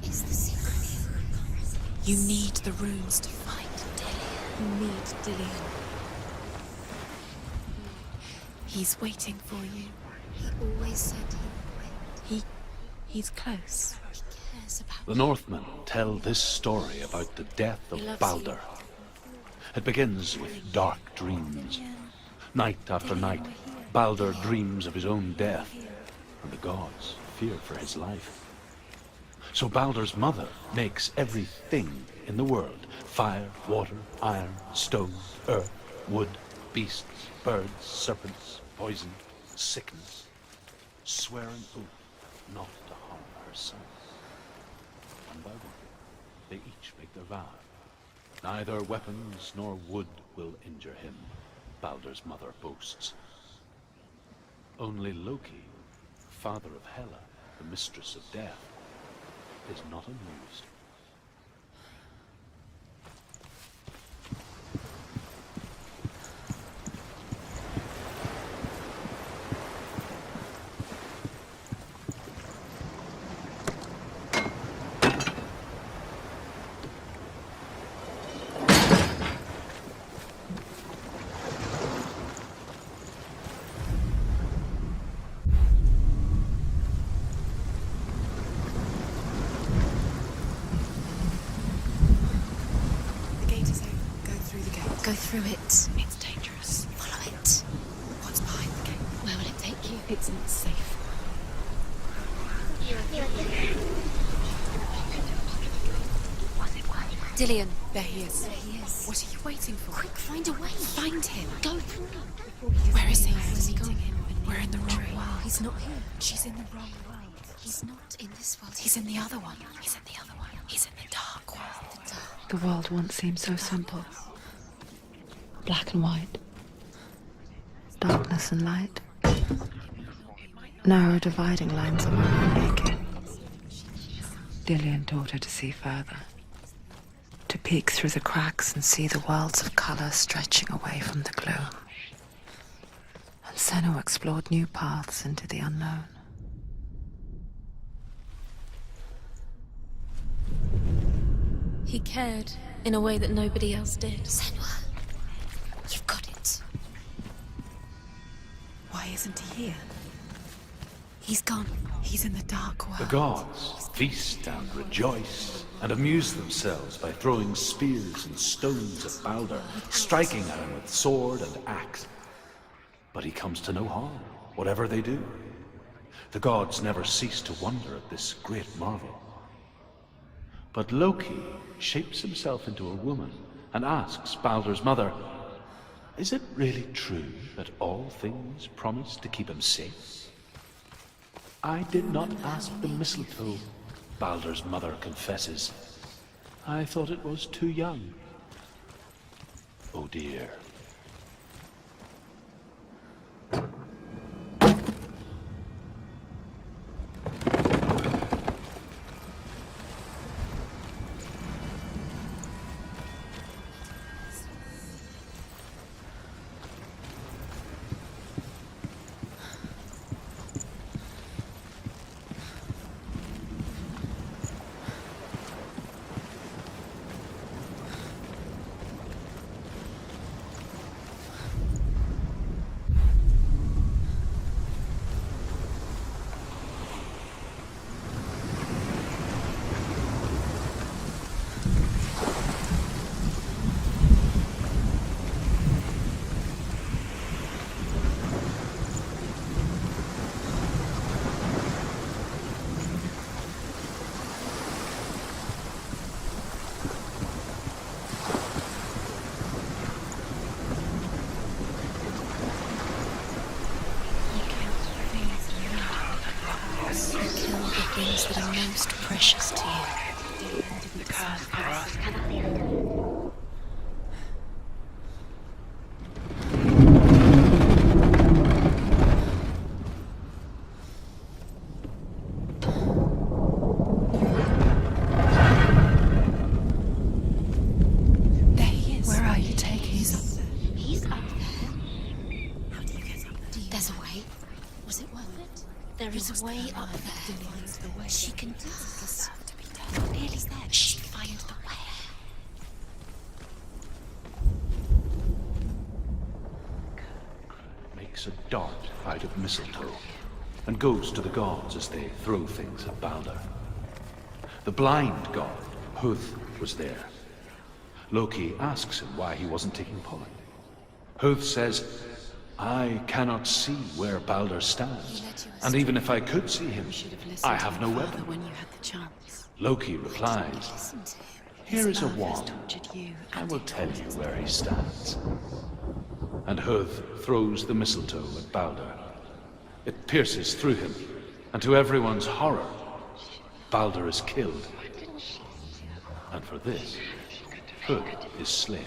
It's the secret. You need the runes to fight Dillian. You need Dillian. He's waiting for you.
He always said he would wait.
He's close.
He cares about
The Northmen tell this story about the death of Baldur. It begins with dark dreams. Night after night, Baldur dreams of his own death, and the gods fear for his life. So Baldur's mother makes everything in the world: fire, water, iron, stone, earth, wood, beasts, birds, serpents, poison, sickness, swear an oath not to harm her son. One by one, they each make their vow. Neither weapons nor wood will injure him, Baldur's mother boasts. Only Loki, father of Hela, the mistress of death, is not amused.
Go through it. It's dangerous.
Follow it.
What's behind the gate?
Where will it take you?
It's not safe. Dillian, there he is.
There he is.
What are you waiting for?
Quick, find a way.
Find him.
Go through.
Where is he?
Where's he gone?
We're in the wrong world.
He's not here.
She's in the wrong world.
He's not in this world.
He's in the other one. He's in the other one. He's in the dark world.
The world once seemed so simple. Black and white. Darkness and light. Narrow dividing lines of her own making. Dillian taught her to see further. To peek through the cracks and see the worlds of color stretching away from the gloom. And Senua explored new paths into the unknown.
He cared in a way that nobody else did.
Senua, you've got it.
Why isn't he here?
He's gone.
He's in the dark world.
The gods feast and rejoice and amuse themselves by throwing spears and stones at Baldur, striking at him with sword and axe. But he comes to no harm, whatever they do. The gods never cease to wonder at this great marvel. But Loki shapes himself into a woman and asks Baldur's mother, "Is it really true that all things promise to keep him safe?" "I did not ask the mistletoe," Baldur's mother confesses. "I thought it was too young." Oh dear.
Things that are most precious to you.
The curse for us.
There he is.
Where are you taking
He's up there.
He's up there.
How do you get up there?
There's a way. Was it worth it? There is a way up there.
Dillian's the way.
She can do this.
Deserve to be dead.
Nearly there. She find the way.
makes a dart out of mistletoe and goes to the gods as they throw things at Balder. The blind god, Huth, was there. Loki asks him why he wasn't taking part. Huth says, I cannot see where Balder stands, and even if I could see him, I have no weapon.
When you had the chance.
Loki replies, here is a wand. I will tell you where he stands. And Huth throws the mistletoe at Balder. It pierces through him, and to everyone's horror, Balder is killed. And for this, Huth is slain.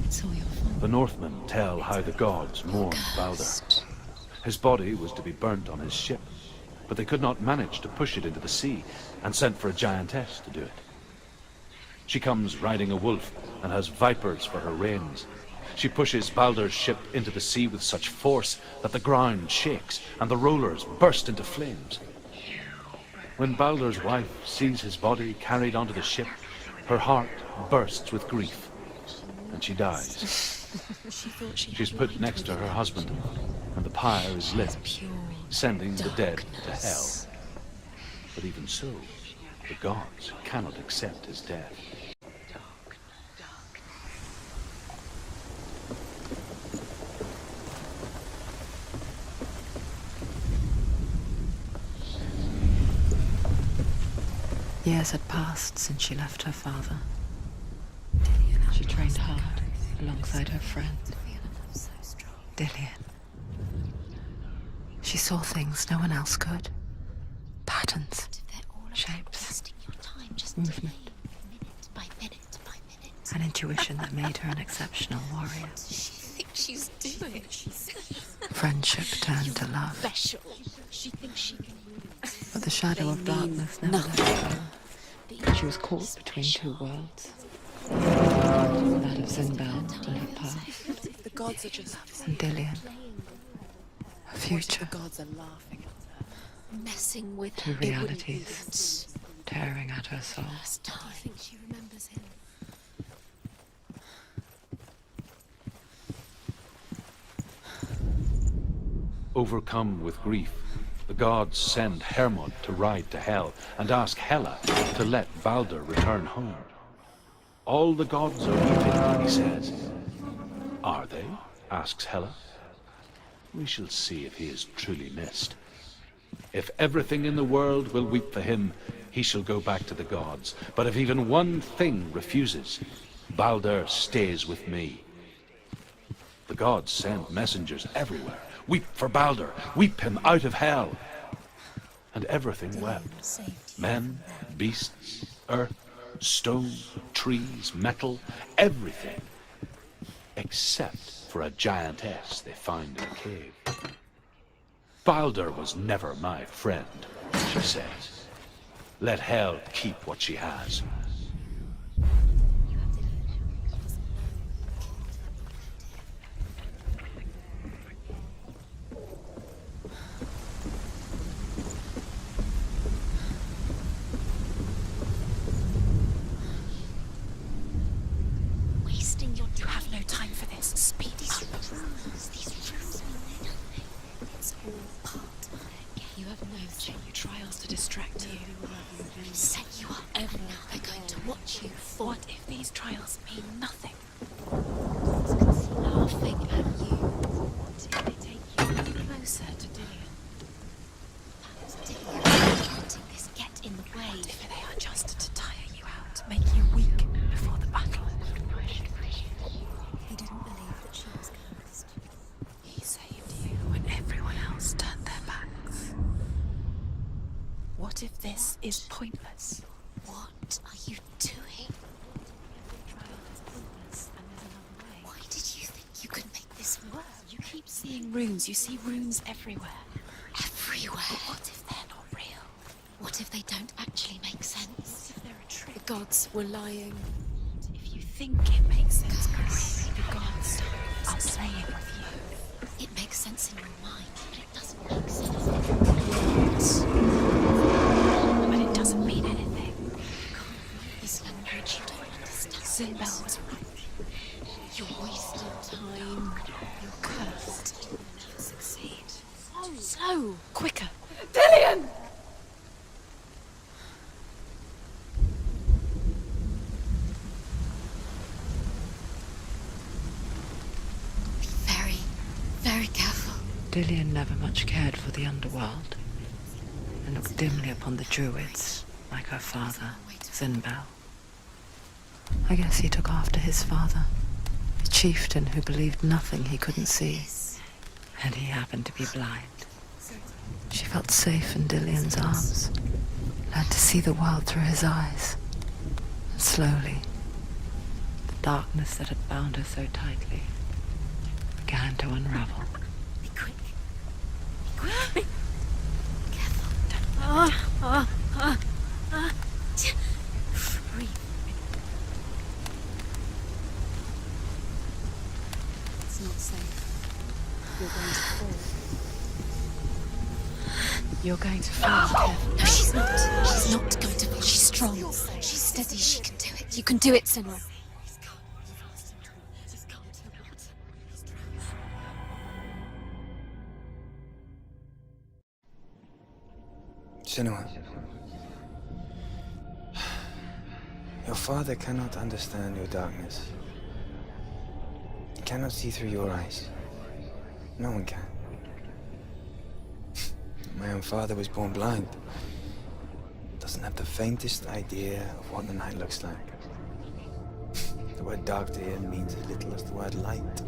It's all your fault.
The Northmen tell how the gods mourned Balder. His body was to be burnt on his ship, but they could not manage to push it into the sea and sent for a giantess to do it. She comes riding a wolf and has vipers for her reins. She pushes Balder's ship into the sea with such force that the ground shakes and the rollers burst into flames. When Balder's wife sees his body carried onto the ship, her heart bursts with grief and she dies. She's put next to her husband and the pyre is lit, sending the dead to hell. But even so, the gods cannot accept his death.
Years had passed since she left her father. She trained hard alongside her friend, Dillian. She saw things no one else could. Patterns, shapes, movement, an intuition that made her an exceptional warrior.
She's doing.
Friendship turned to love.
Special. She thinks she can.
But the shadow of darkness never left her. She was caught between two worlds. That of Sinbad and her past.
The gods are just
And Dillian. Her future.
The gods are laughing at her.
Messing with
Two
her.
realities tearing at her soul.
First time. I think she remembers him.
Overcome with grief, the gods send Hermod to ride to Hell and ask Hela to let Balder return home. All the gods are weeping, he says. Are they? Asks Hela. We shall see if he is truly missed. If everything in the world will weep for him, he shall go back to the gods. But if even one thing refuses, Balder stays with me. The gods send messengers everywhere. Weep for Balder, weep him out of hell. And everything wept. Men, beasts, earth, stone, trees, metal, everything. Except for a giantess they find in a cave. Balder was never my friend, she says. Let hell keep what she has.
You have no time for this. Speed up. These rules mean nothing. It's all part of their game. You have no trials to distract you. Set you up. And now they're going to watch you. What if these trials mean nothing? Laughing at you. What if they take you closer to Dillian? Letting this get in the way. What if they are just to tire you out, make you weak before the battle? He didn't believe that she was cursed. He saved you when everyone else turned their backs. What if this is pointless? What are you doing? Why did you think you could make this work? You keep seeing runes. You see runes everywhere. Everywhere? But what if they're not real? What if they don't actually make sense? What if they're a trick? The gods were lying. If you think it makes sense, maybe the gods are playing with you. It makes sense in your mind, but it doesn't make sense in your words. But it doesn't mean anything. Sinbel was right. You're wasting time. You're cursed. You'll never succeed. Slow! Quicker!
Dillian!
Be very, very careful.
Dillian never much cared for the underworld, and looked dimly upon the druids, like her father, Sinbel. I guess he took after his father, a chieftain who believed nothing he couldn't see, and he happened to be blind. She felt safe in Dillian's arms, learned to see the world through his eyes, and slowly, the darkness that had bound her so tightly began to unravel.
Be quick. Be quick. Be careful. Breathe. It's not safe. You're going to fall. You're going to fall. Careful. No, she's not. She's not going to fall. She's strong. She's steady. She can do it. You can do it, Senua.
Senua, your father cannot understand your darkness. He cannot see through your eyes. No one can. My own father was born blind. Doesn't have the faintest idea of what the night looks like. The word dark to him means as little as the word light.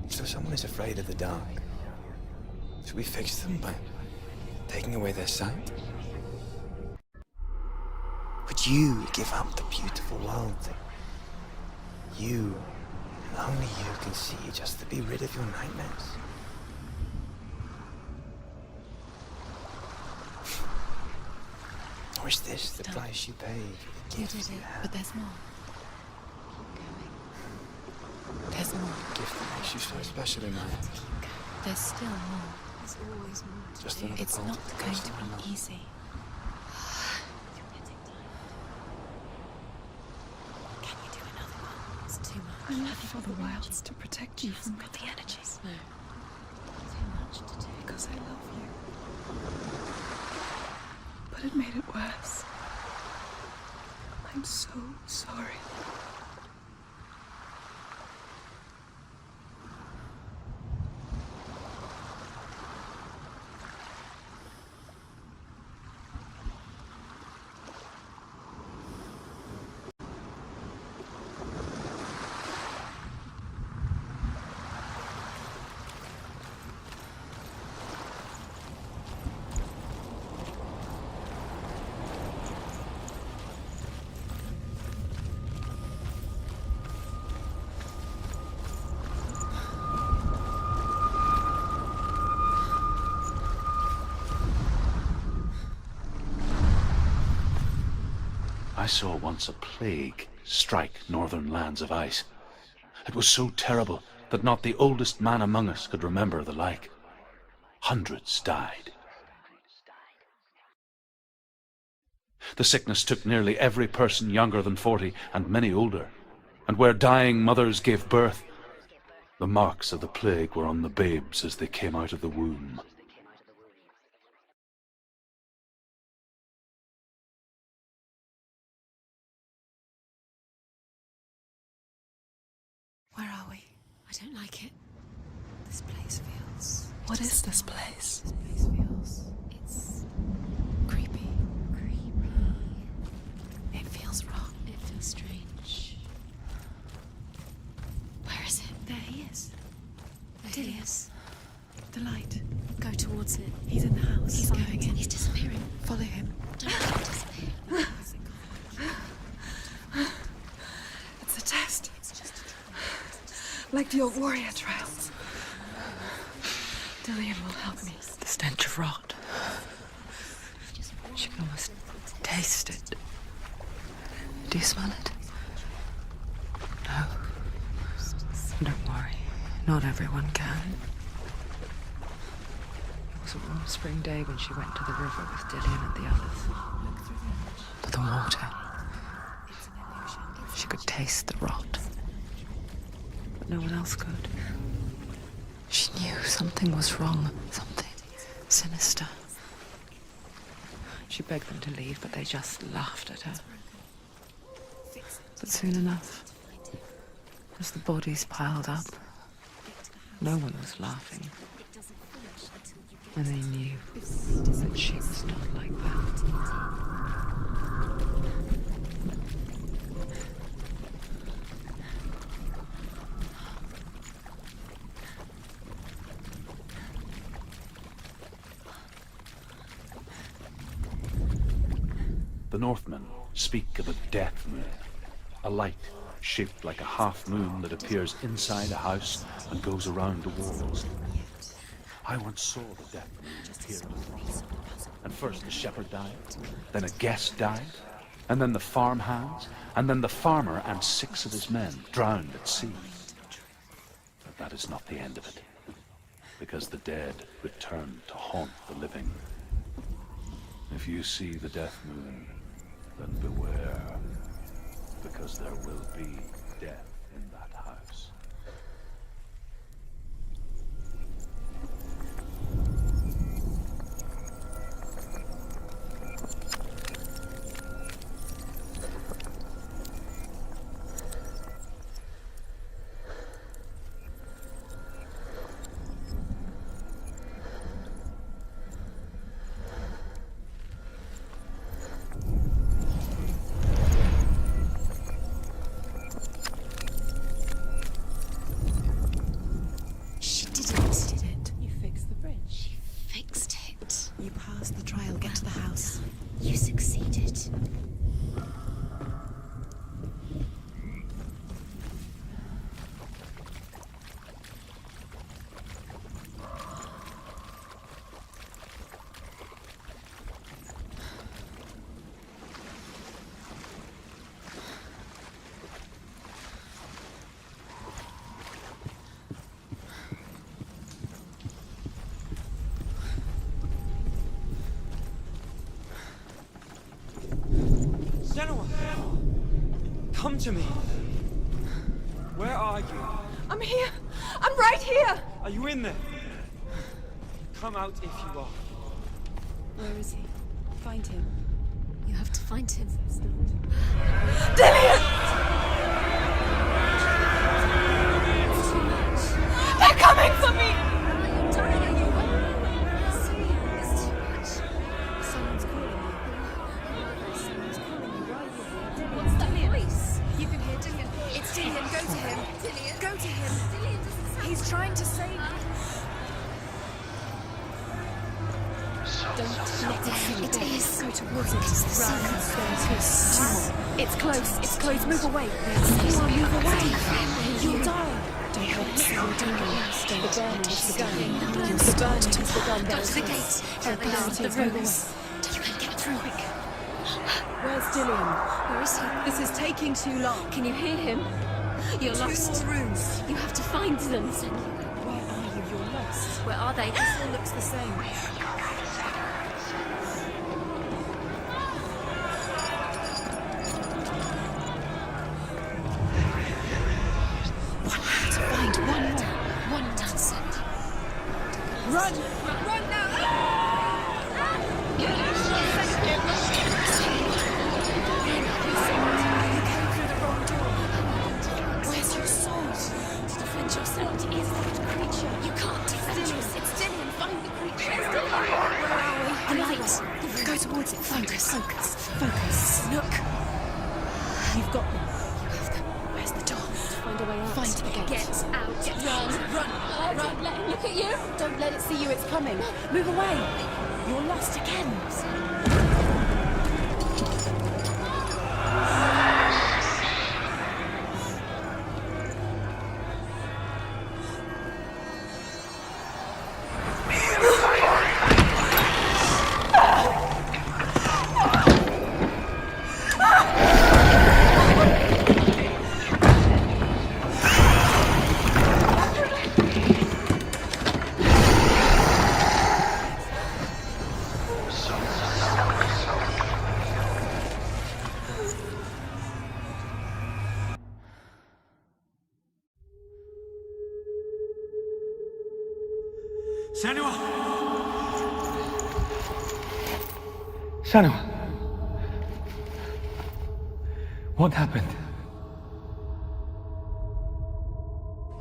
So someone is afraid of the dark. Should we fix them by taking away their sight? Would you give up the beautiful world that you, and only you, can see just to be rid of your nightmares? Or is this the price you pay for the
You
gift
did
you
it,
have?
but there's more. There's more.
The gift that makes you so special in my eyes.
There's still more. There's always more.
Just another
It's
bolt
not
that
going
goes
to
to my mouth.
be easy. Can you do another one? It's too much.
I left for the wilds to protect you from
Got the energies. No.
too much to do because I love you. But it made it worse. I'm so sorry.
I saw once a plague strike northern lands of ice. It was so terrible that not the oldest man among us could remember the like. Hundreds died. The sickness took nearly every person younger than 40 and many older, and where dying mothers gave birth, the marks of the plague were on the babes as they came out of the womb.
Where are we? I don't like it. This place feels...
What is this place?
This place feels... It's... creepy. Creepy. It feels wrong. It feels strange. Where is it? There he is. There he is.
The light.
Go towards it.
He's in the house.
He's going in. He's disappearing.
Follow him.
Don't let him disappear.
It's a test. Like the old warrior trials. Dillian will help me.
The stench of rot. She can almost taste it. Do you smell it? No. Don't worry. Not everyone can. It was a warm spring day when she went to the river with Dillian and the others. But the water,
could taste the rot. But no one else could. She knew something was wrong, something sinister. She begged them to leave, but they just laughed at her. But soon enough, as the bodies piled up, no one was laughing. And they knew that she was not like that.
The Northmen speak of a death moon, a light shaped like a half moon that appears inside a house and goes around the walls. I once saw the death moon appear in the front. And first the shepherd died, then a guest died, and then the farmhands, and then the farmer and 6 of his men drowned at sea. But that is not the end of it, because the dead return to haunt the living. If you see the death moon, then beware, because there will be death in that house.
Senua! Come to me! Where are you?
I'm here! I'm right here!
Are you in there? Come out if you are.
Where is he? Find him. You have to find him.
Dillian! They're coming for me!
Trying to save you. Don't let it see. It is. Go towards it. Run. It's close. It's close. Move away. Move away. You'll die. Don't let it see. You're doing it. The burning has begun. The burning has begun. Go to the gates. The rooms. You can get through.
Where's Dillian?
Where is he?
This is taking too long.
Can you hear him? You're lost.
2 more rooms.
You have to find them.
Where are you? You're lost.
Where are they?
This all looks the same.
To find one dancer.
Run! Run now!
Where's your sword? To defend yourself. What is that creature? You can't defend yourself. It's Dillian. Find the creature. Where are we? The light. Go towards it. Focus. Focus. Look.
You've got them.
You have them. Where's the door?
Find a way out.
Find the gate. Get out. Run. Don't let him look at you.
Don't let it see you. It's coming. Move away. You're lost again.
Senua!
Senua! What happened?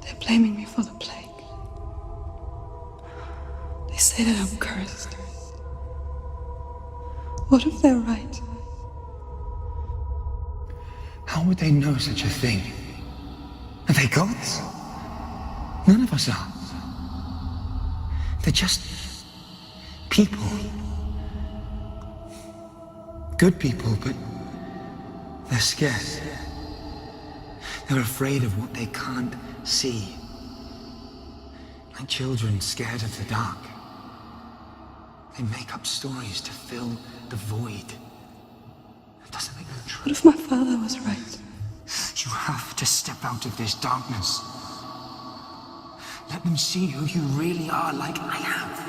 They're blaming me for the plague. They say that I'm cursed. What if they're right?
How would they know such a thing? Are they gods? None of us are. They're just people. Good people, but they're scared. They're afraid of what they can't see. Like children scared of the dark. They make up stories to fill the void. It doesn't make them true.
What if my father was right?
You have to step out of this darkness. Let them see who you really are, like I have.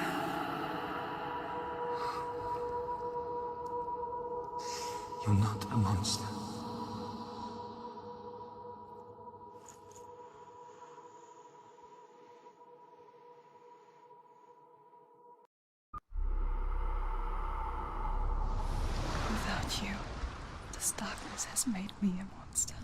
You're not a monster.
Without you, this darkness has made me a monster.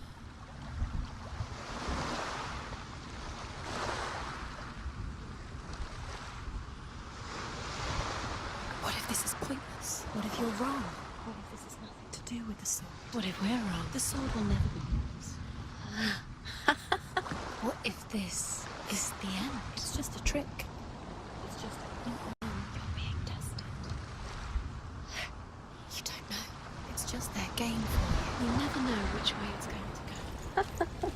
What if this is pointless? What if you're wrong? What if this has nothing to do with the sword? What if we're wrong? The sword will never be yours. What if this is the end? It's just a trick. It's just a you're being tested. You don't know. It's just their game for you. You never know which way it's going to go.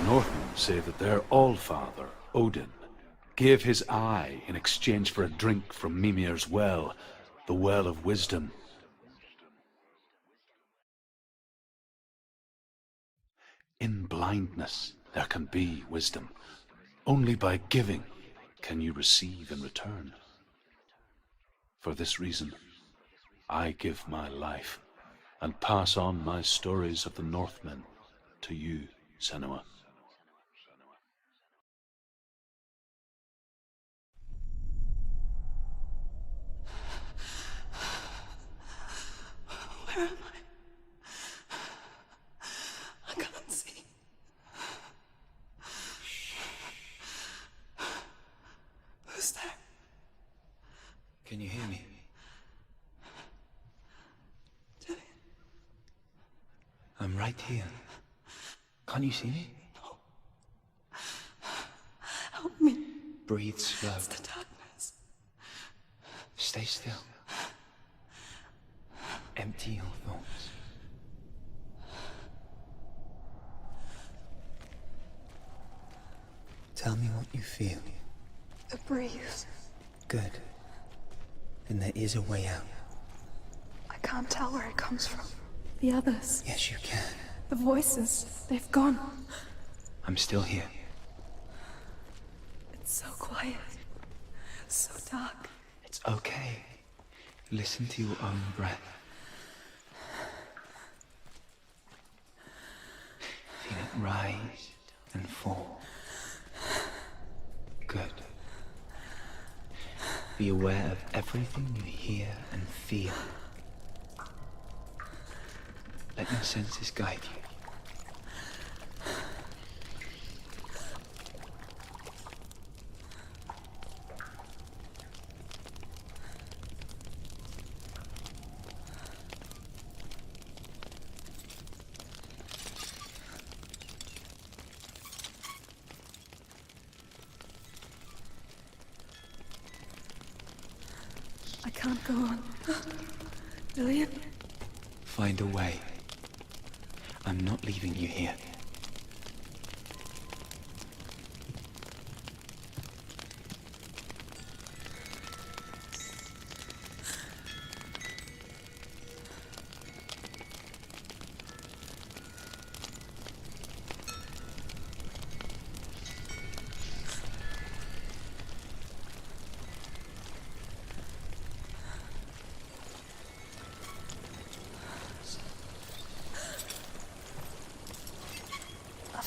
Northmen say that their Allfather, Odin, gave his eye in exchange for a drink from Mimir's well, the Well of Wisdom. In blindness there can be wisdom. Only by giving can you receive in return. For this reason, I give my life and pass on my stories of the Northmen to you, Senua.
Where am I can't see. Who's there?
Can you hear me? I'm right here. Can't you see me?
No. Help me.
Breathe slow.
It's the darkness.
Stay still. Empty your thoughts. Tell me what you feel.
The breeze.
Good. Then there is a way out.
I can't tell where it comes from. The others.
Yes, you can.
The voices. They've gone.
I'm still here.
It's so quiet. So dark.
It's okay. Listen to your own breath. Feel it rise and fall. Good. Be aware of everything you hear and feel. Let your senses guide you.
I can't go on. Dillian?
Find a way. I'm not leaving you here.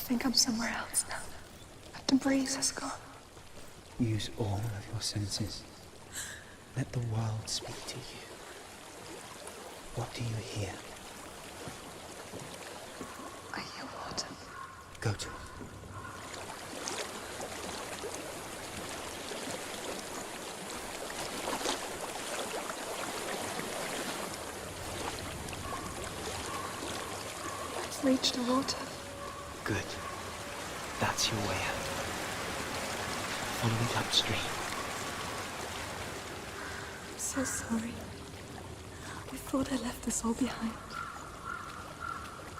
think I'm somewhere else now. But the breeze has gone.
Use all of your senses. Let the world speak to you. What do you hear?
I hear water.
Go to it.
I've reached the water.
Good. That's your way out. Follow it upstream.
I'm so sorry. I thought I left this all behind.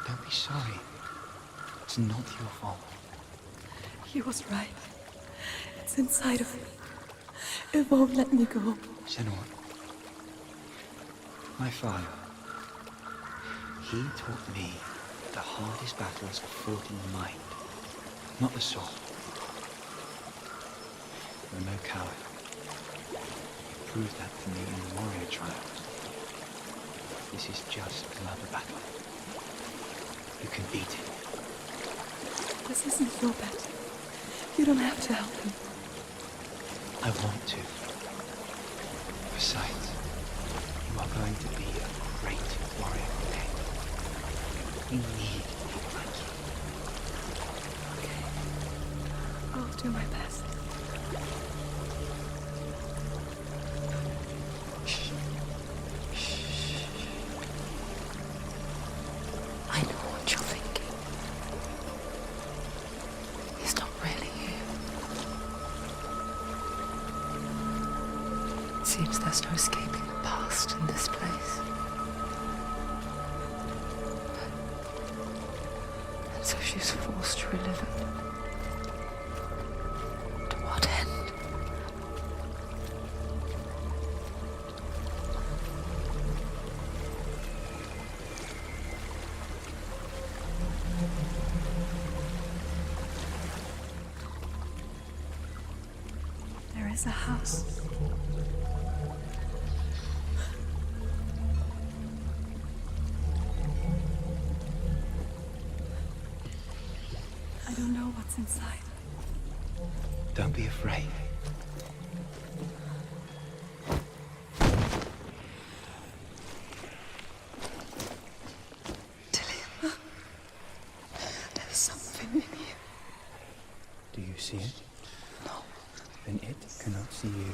Don't be sorry. It's not your fault.
He was right. It's inside of me. It won't let me go.
Senua. My father. He taught me the hardest battles are fought in the mind, not the sword. You're no coward. You proved that to me in the warrior trials. This is just another battle. You can beat it.
This isn't your battle. You don't have to help me.
I want to. Besides, you are going to be a great warrior one day. We need people like you.
Okay. I'll do my best.
I know what you're thinking. He's not really here. It seems there's no escaping the past in this place. And so she's forced to relive it. To what end?
There is a house. I don't know what's inside.
Don't be afraid.
There's something in here.
Do you see it?
No.
Then it cannot see you.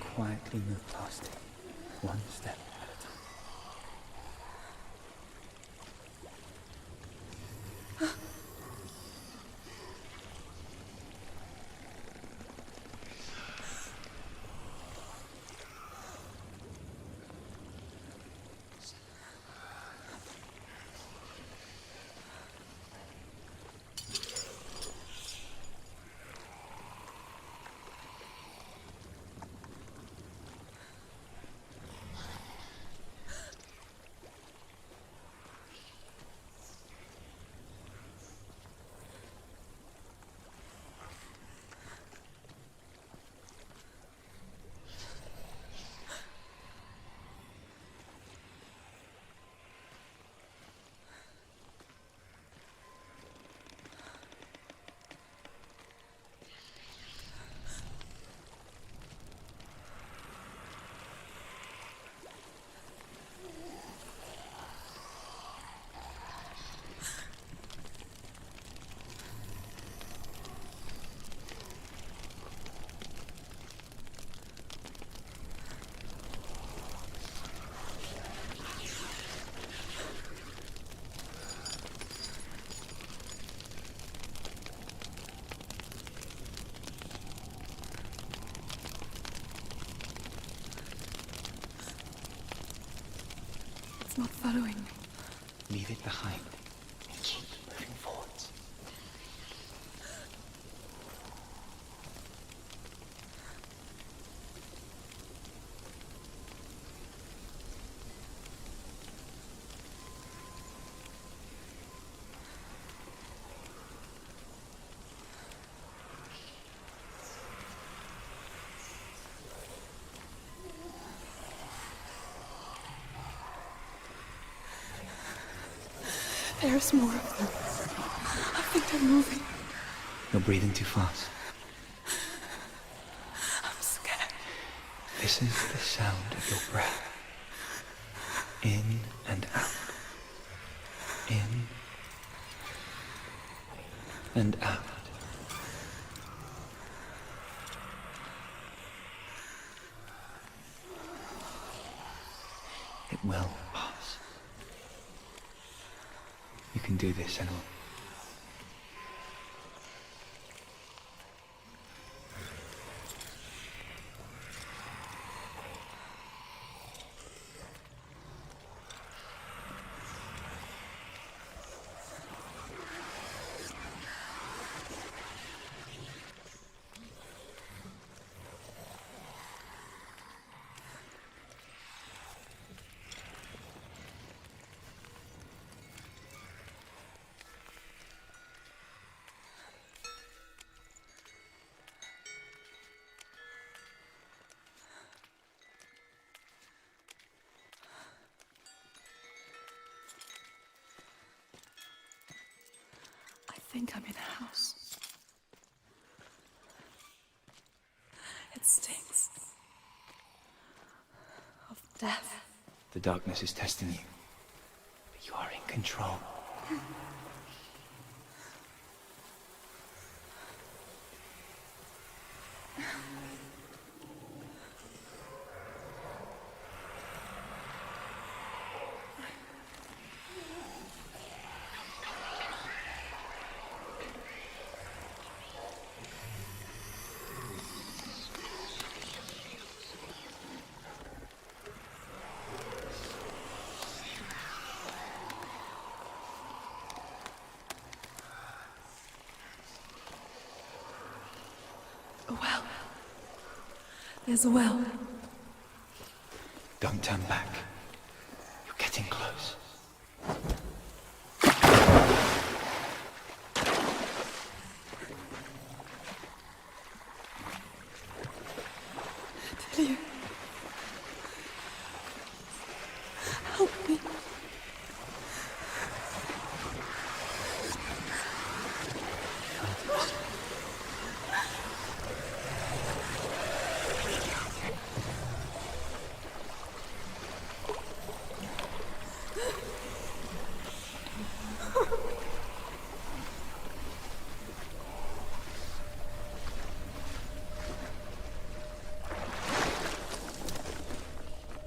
Quietly move past it, one step at a time.
It's not following me.
Leave it behind and keep moving forwards.
There's more of them. think I'm moving.
You're breathing too fast.
I'm scared.
This is the sound of your breath. In and out. In and out. It will pass. You can do this, Senua.
I think I'm in a house. It stinks of death.
The darkness is testing you, but you are in control.
A well. There's a well.
Don't turn back. You're getting close.
Delia. Help me.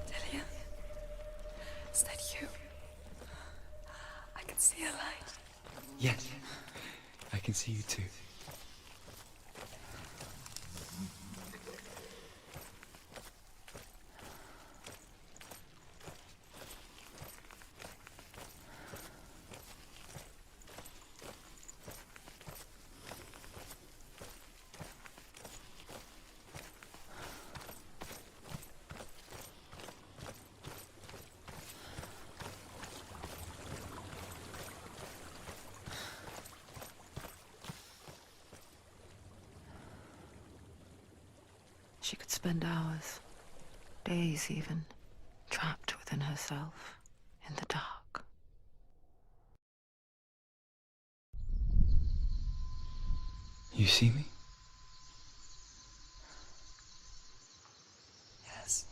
Delia. Is that you? I can see a light.
Yes, I can see you too.
She could spend hours, days even, trapped within herself, in the dark.
You see me?
Yes.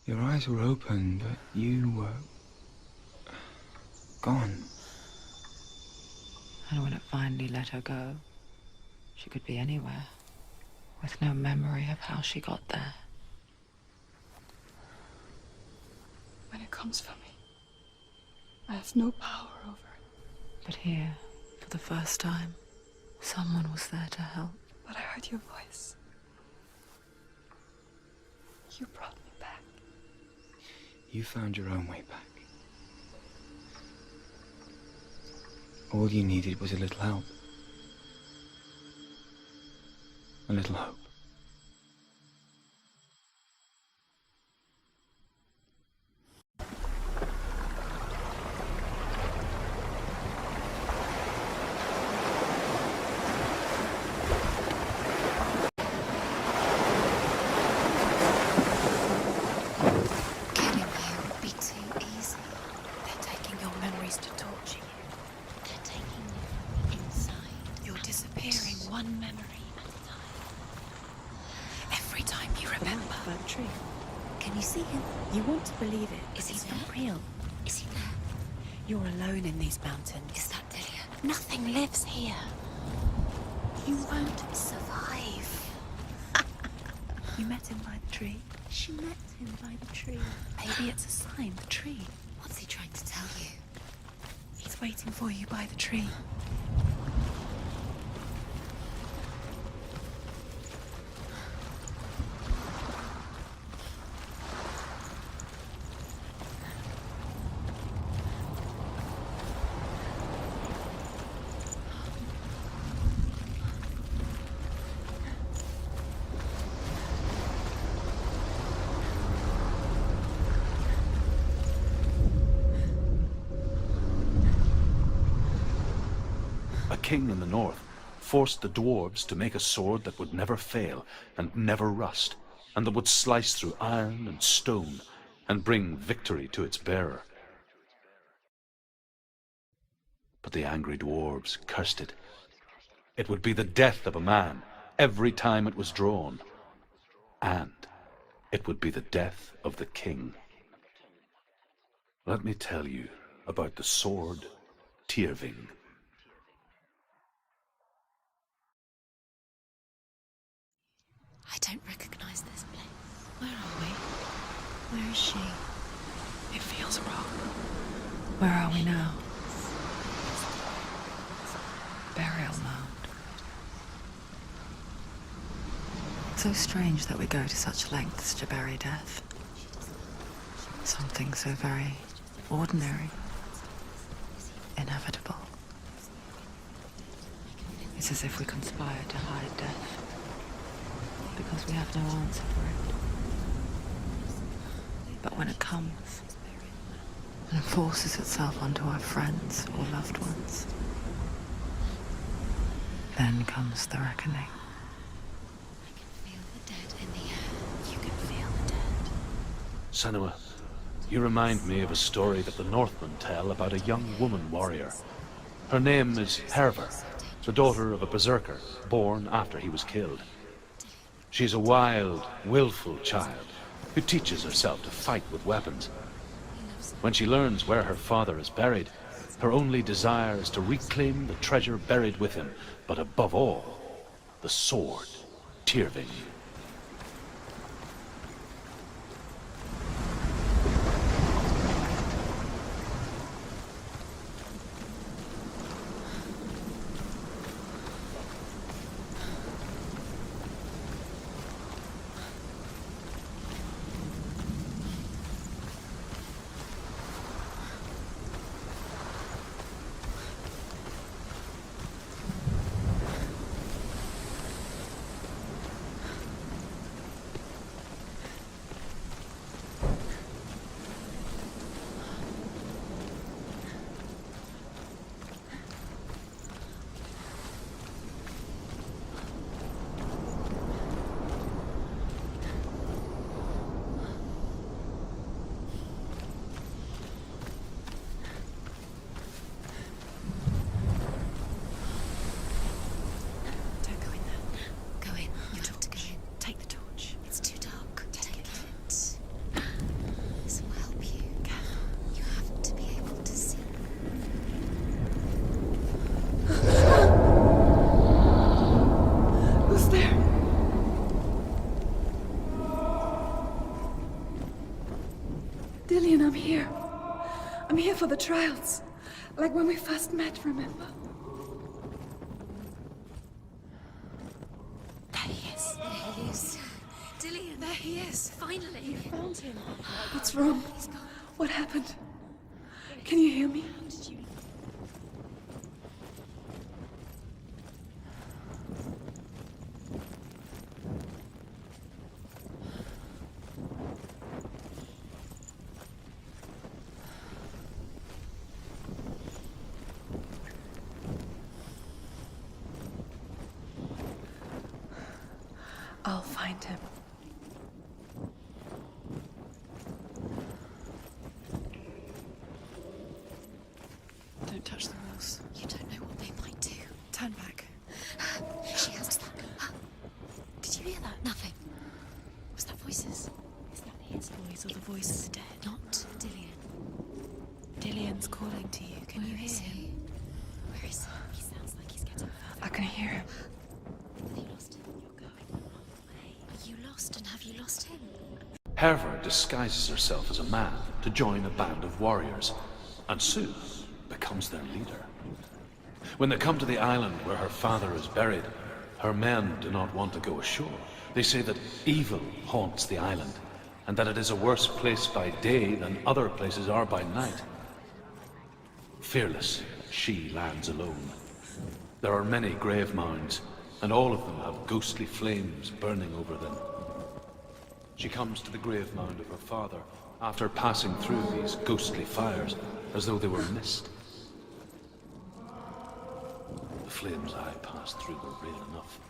Your eyes were open, but you were gone.
And when it finally let her go, she could be anywhere, with no memory of how she got there.
When it comes for me, I have no power over it.
But here, for the first time, someone was there to help.
But I heard your voice. You brought me back.
You found your own way back. All you needed was a little help. A little hope.
Killing you would be too easy. They're taking your memories to torture you. They're taking you from
You want to believe it.
Is he
It's
there?
not real.
Is he there?
You're alone in these mountains.
Is that Delia? Nothing lives here.
You won't survive. You met him by the tree. She met him by the tree. Maybe it's a sign, the tree.
What's he trying to tell you?
He's waiting for you by the tree.
A king in the north forced the dwarves to make a sword that would never fail and never rust, and that would slice through iron and stone and bring victory to its bearer. But the angry dwarves cursed it. It would be the death of a man every time it was drawn, and it would be the death of the king. Let me tell you about the sword Tyrving.
I don't recognize this place.
Where are we? Where is she? It feels wrong.
Where are we now? Burial mound. So strange that we go to such lengths to bury death. Something so very ordinary, inevitable. It's as if we conspire to hide death, because we have no answer for it. But when it comes and forces itself onto our friends or loved ones, then comes the reckoning.
I can feel the dead in the air. You can feel the dead.
Senua, you remind me of a story that the Northmen tell about a young woman warrior. Her name is Herver, the daughter of a berserker born after he was killed. She's a wild, willful child who teaches herself to fight with weapons. When she learns where her father is buried, her only desire is to reclaim the treasure buried with him, but above all, the sword, Tyrving.
Don't go in there.
Go in. You'll have to go in.
Take the torch.
It's too dark. Take it. This will help you. You have to be able to see.
Who's there? Dillian, I'm here. I'm here for the trials. Like when we first met, remember?
There he is. There he is. Dillian, there he is. Finally.
You found him. What's wrong? What happened? Can you hear me? I'll find him.
Don't touch the walls.
You don't know what they might do.
Turn back.
She has that.
Did you hear that?
Nothing.
Was that voices? Is that his voice? memories or the voice of the dead. Not Dillian. Dillian's calling to you. Can you hear him?
Where is he? He sounds like he's getting further.
I can hear him.
Have you lost him? You're going the wrong way. Are you lost, and have you lost him?
Herva disguises herself as a man to join a band of warriors, and soon becomes their leader. When they come to the island where her father is buried, her men do not want to go ashore. They say that evil haunts the island, and that it is a worse place by day than other places are by night. Fearless, she lands alone. There are many grave mounds, and all of them have ghostly flames burning over them. She comes to the grave mound of her father after passing through these ghostly fires as though they were mist. The flames I passed through were real enough.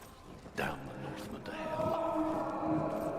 Damn the Northmen to hell.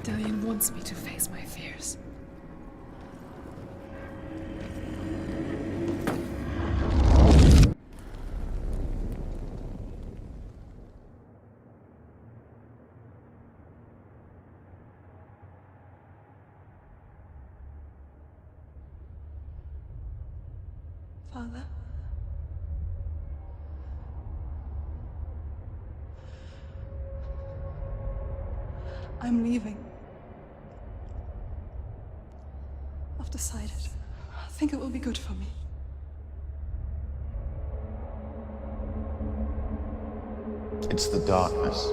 Dillian wants me to face my fears. Father? I'm leaving. I've decided. I think it will be good for me.
It's the darkness.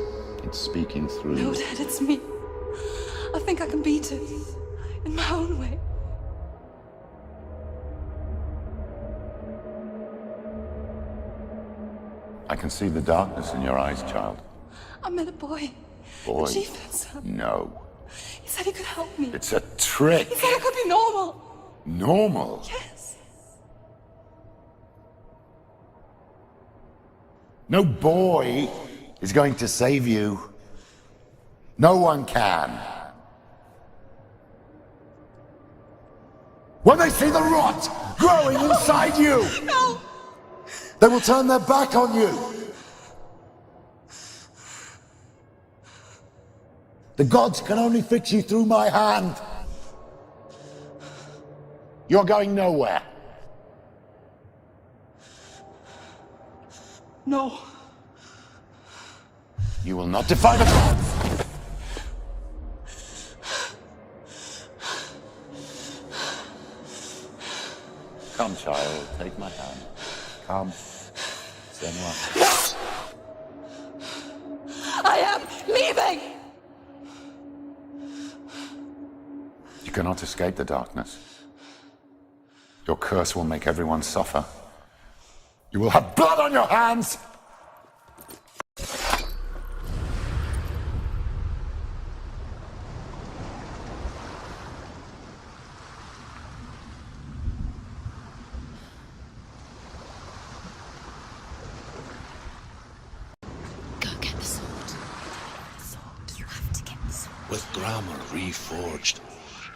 It's speaking through
No,
you.
Dad, it's me. I think I can beat it. In my own way.
I can see the darkness in your eyes, child.
I met a boy.
Boy.
The chieftain's son.
No.
He said he could help me.
It's a trick.
He said I could be normal.
Normal?
Yes.
No boy is going to save you. No one can. When they see the rot growing inside you,
No!
they will turn their back on you. The gods can only fix you through my hand. You're going nowhere.
No.
You will not defy the gods. Come, child, take my hand. Come. Senua.
I am leaving!
You cannot escape the darkness. Your curse will make everyone suffer. You will have blood on your hands!
Go get the sword. You have to get the sword.
With grammar reforged,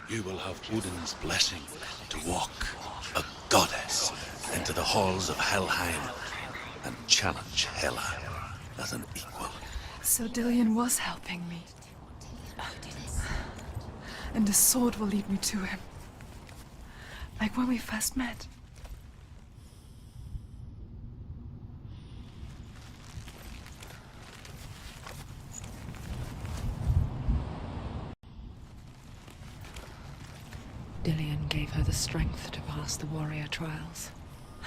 you will have Odin's blessing to walk, a goddess, into the halls of Helheim and challenge Hela as an equal.
So Dillion was helping me. And the sword will lead me to him. Like when we first met.
Dillion gave her the strength to pass the warrior trials,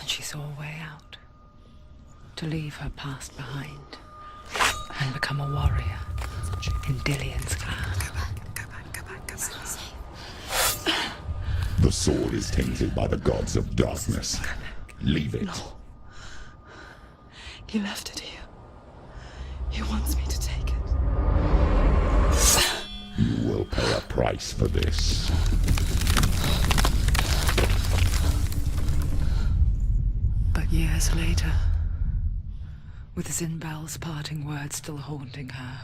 and she saw a way out. To leave her past behind, and become a warrior in Dillion's clan.
The sword is tainted by the gods of darkness. Leave it.
No. He left it here. He wants me to take it.
You will pay a price for this.
But years later, with Zinbel's parting words still haunting her,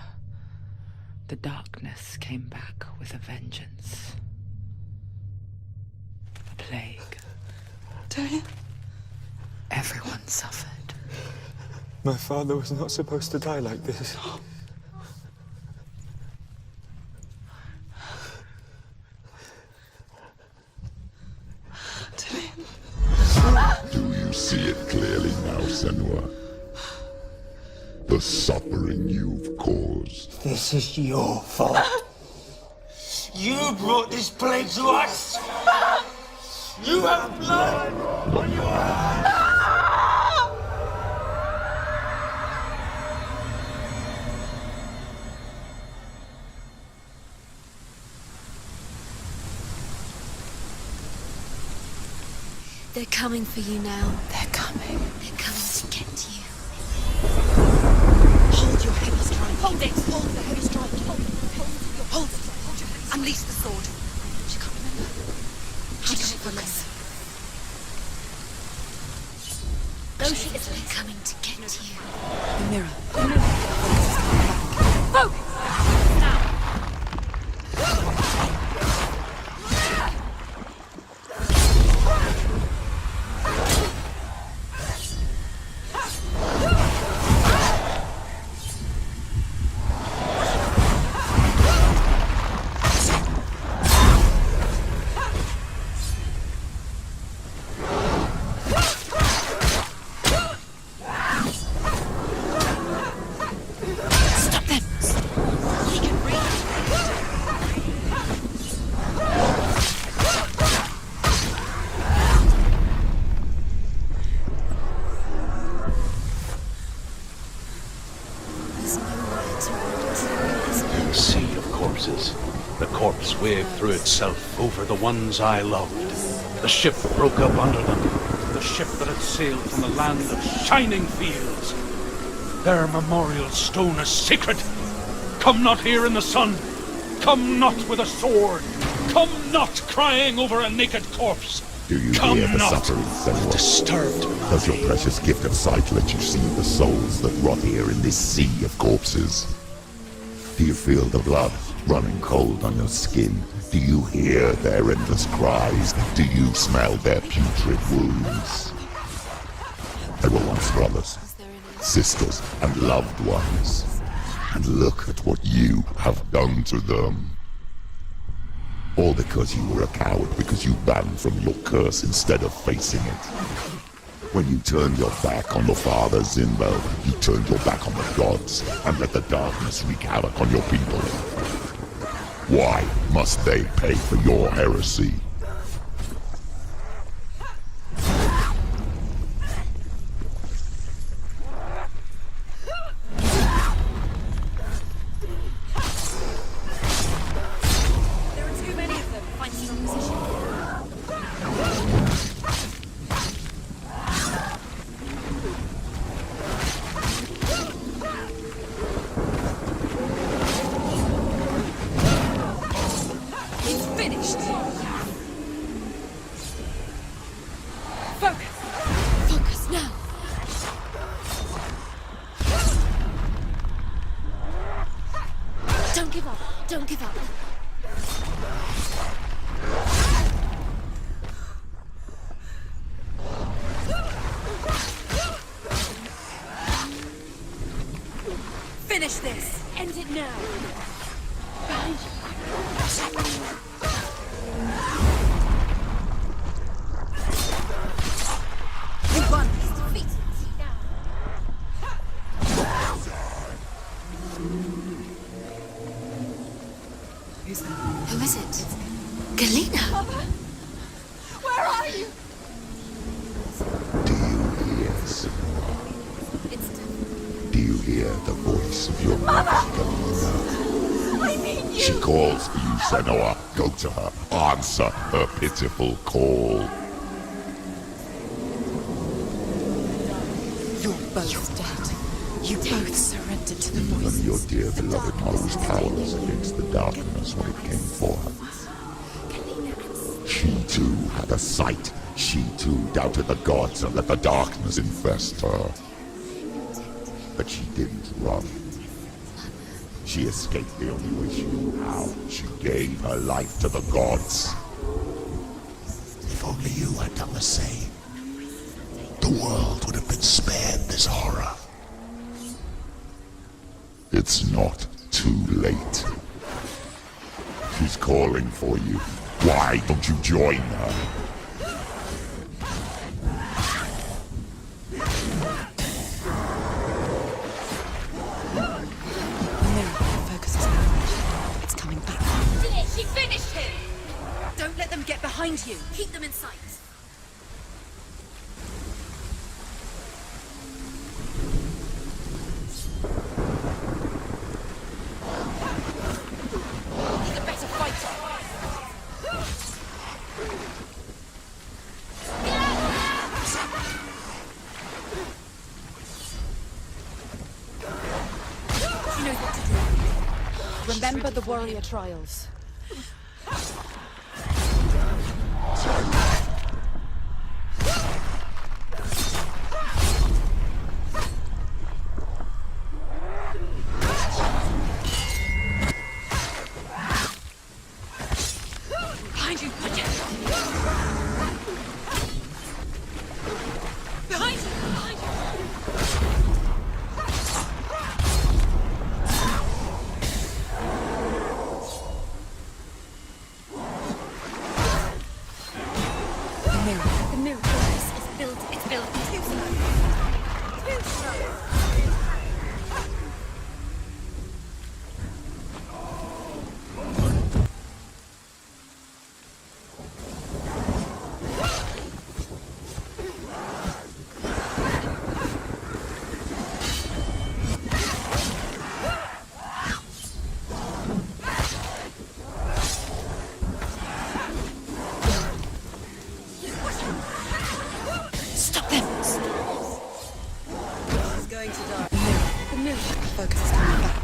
the darkness came back with a vengeance. A plague.
Dillion?
Everyone suffered.
My father was not supposed to die like this.
Do you see it clearly now, Senua? The suffering you've caused.
This is your fault. You brought this plague to us! You have blood on your hands!
They're coming for you now.
They're coming.
They're coming to get you.
Hold your heavy strike. Hold it. Hold the heavy strike. Hold it. Hold it. Unleash the sword. She can't remember. How does she focus?
Those are coming to get you.
The mirror.
Focus!
The corpse waved through itself over the ones I loved. The ship broke up under them. The ship that had sailed from the land of shining fields. Their memorial stone is sacred. Come not here in the sun. Come not with a sword. Come not crying over a naked corpse.
Do you
Come
hear the
not
suffering, Senua?
disturbed
Does your precious gift of sight let you see the souls that rot here in this sea of corpses? Do you feel the blood running cold on your skin? Do you hear their endless cries? Do you smell their putrid wounds? They were once brothers, sisters, and loved ones. And look at what you have done to them. All because you were a coward, because you ran from your curse instead of facing it. When you turned your back on the father Zinbel, you turned your back on the gods, and let the darkness wreak havoc on your people. Why must they pay for your heresy?
There are too many of them. Find a strong position. It's finished. Focus.
Focus now. Don't give up. Don't give up.
Finish this! End it now! Behind you. You won! He's defeated.
Who's that?
Who is it? Galena!
Mother! Where are you?
Do you hear, Senua? Do you hear the voice of your mother, Galena?
I need you!
She calls for you, Senua. Go to her. Answer her pitiful call.
You're both dead. You both surrendered to the
Even
voices.
your dear beloved mother was powerless against the darkness when it came for her. She too had a sight. She too doubted the gods and let the darkness infest her. But she didn't run. She escaped the only way she knew how. She gave her life to the gods. If only you had done the same, the world would have been spared this horror. It's not too late. She's calling for you. Why don't you join her?
Focus is now. It's coming back.
She finished him! Don't let them get behind you. Keep them in sight. He's a better fighter. She knows what to do. Remember the warrior trials. Behind you, Roger! Behind you! Behind you! The mirror force is built. It's built too slow. Too slow. Stop them! He's going to die. The mirror focus is coming back.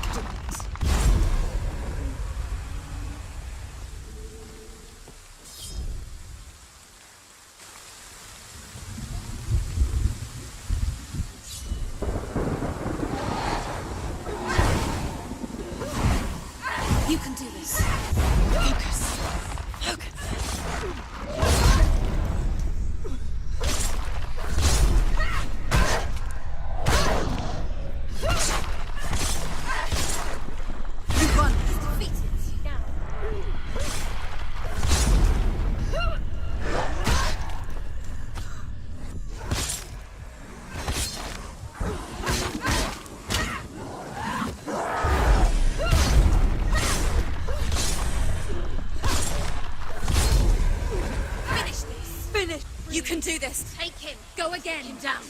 You can do this. Focus. Focus. You won. He's defeated. Finish this. Finish. You can do this. Take him. Go again. Him down.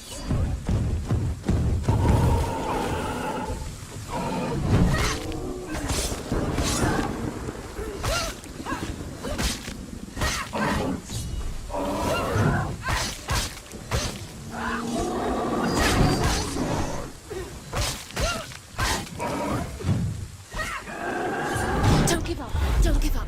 Don't give up. Don't give up.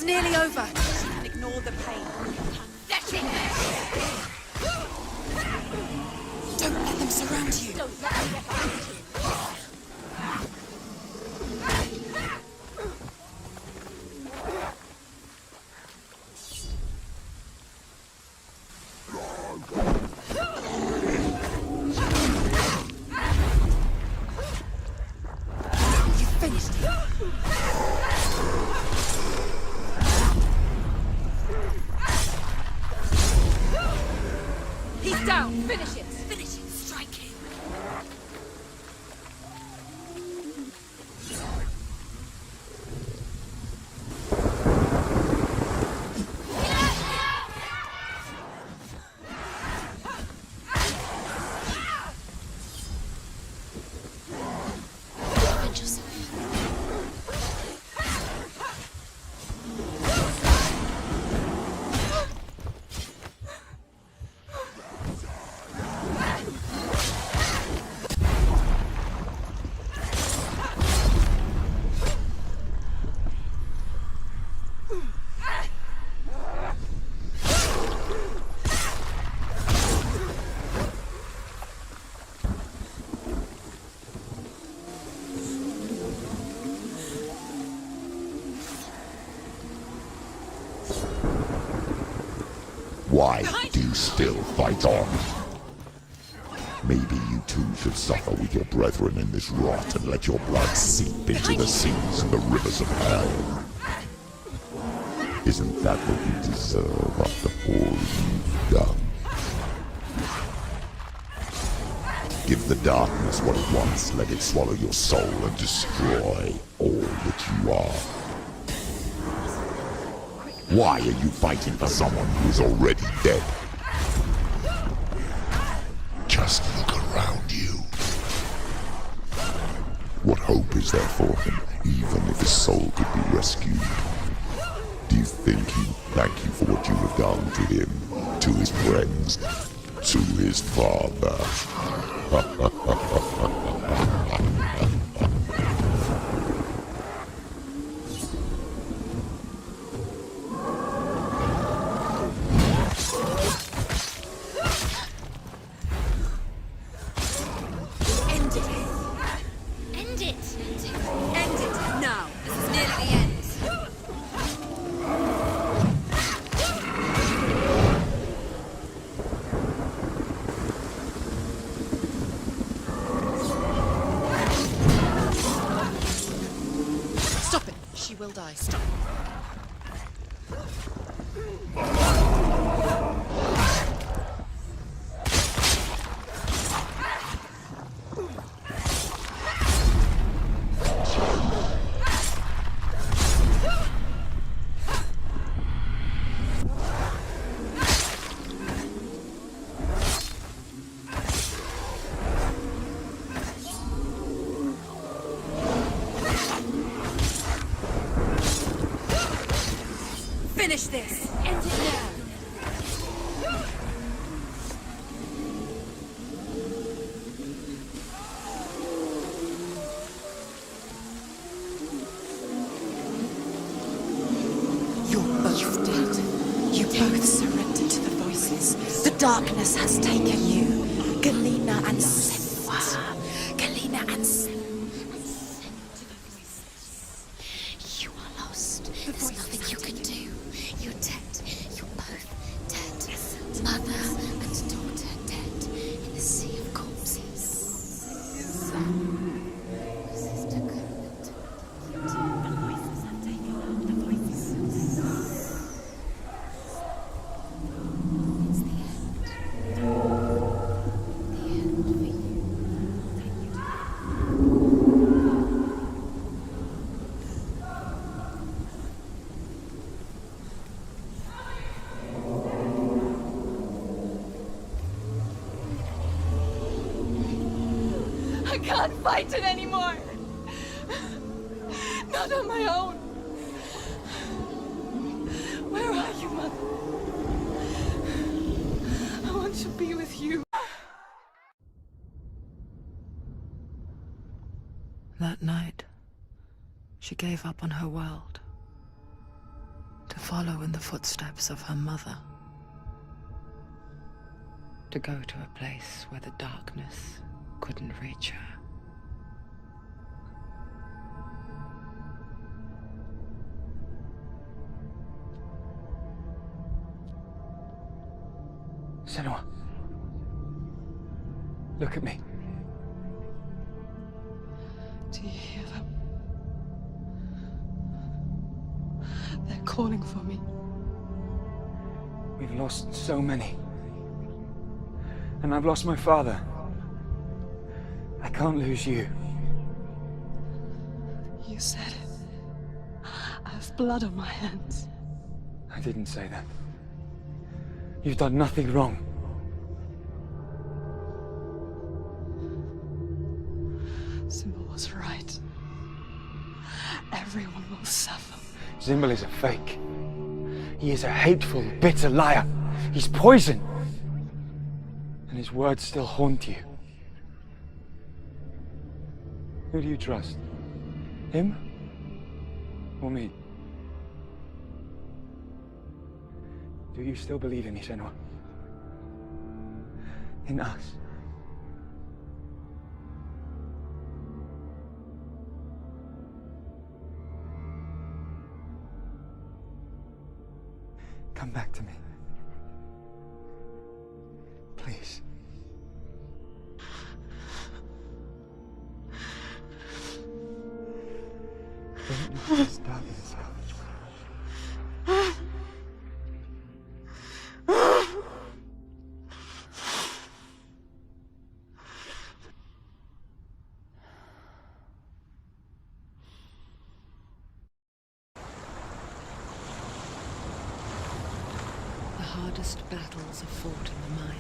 It's nearly over. She can ignore the pain. Pathetic! Don't let them surround you. Don't let them get behind you. You finished it. He's down. Finish it. Finish it. Strike him. Defend yourself.
Why do you still fight on? Maybe you too should suffer with your brethren in this rot and let your blood seep into the seas and the rivers of hell. Isn't that what you deserve after all you've done? Give the darkness what it wants, let it swallow your soul and destroy all that you are. Why are you fighting for someone who is already dead? Just look around you. What hope is there for him, even if his soul could be rescued? Do you think he'd thank you for what you have done to him, to his friends, to his father?
End it. End it. End it. Now. This is nearly the end. Stop it. She will die. Stop. Finish this. End it now.
You're both dead. You both surrendered to the voices. The darkness has taken you. Galena and Senua. Galena and Senua. You are lost. There's nothing you can do. You're dead. You're both dead. Mother and daughter dead in the sea of corpses. Sister couldn't. The voices have taken over. The voices. It's the end. The end for you. Take you to
I can't fight it anymore. Not on my own. Where are you, Mother? I want to be with you.
That night, she gave up on her world. follow in the footsteps of her mother. To go to a place where the darkness couldn't reach her.
Senua. Look at me.
Do you hear them? They're calling for me.
We've lost so many. And I've lost my father. I can't lose you.
You said it. I have blood on my hands.
I didn't say that. You've done nothing wrong.
Symbol was right. Everyone will suffer.
Symbol is a fake. He is a hateful, bitter liar. He's poison. And his words still haunt you. Who do you trust? Him? Or me? Do you still believe in me, Senua? In us? Come back to me. Please. Don't let this darkness out.
The hardest battles are fought in the mind.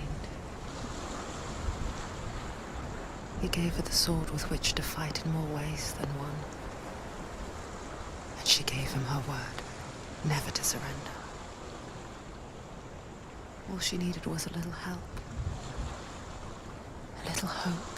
He gave her the sword with which to fight in more ways than one. And she gave him her word, never to surrender. All she needed was a little help, a little hope.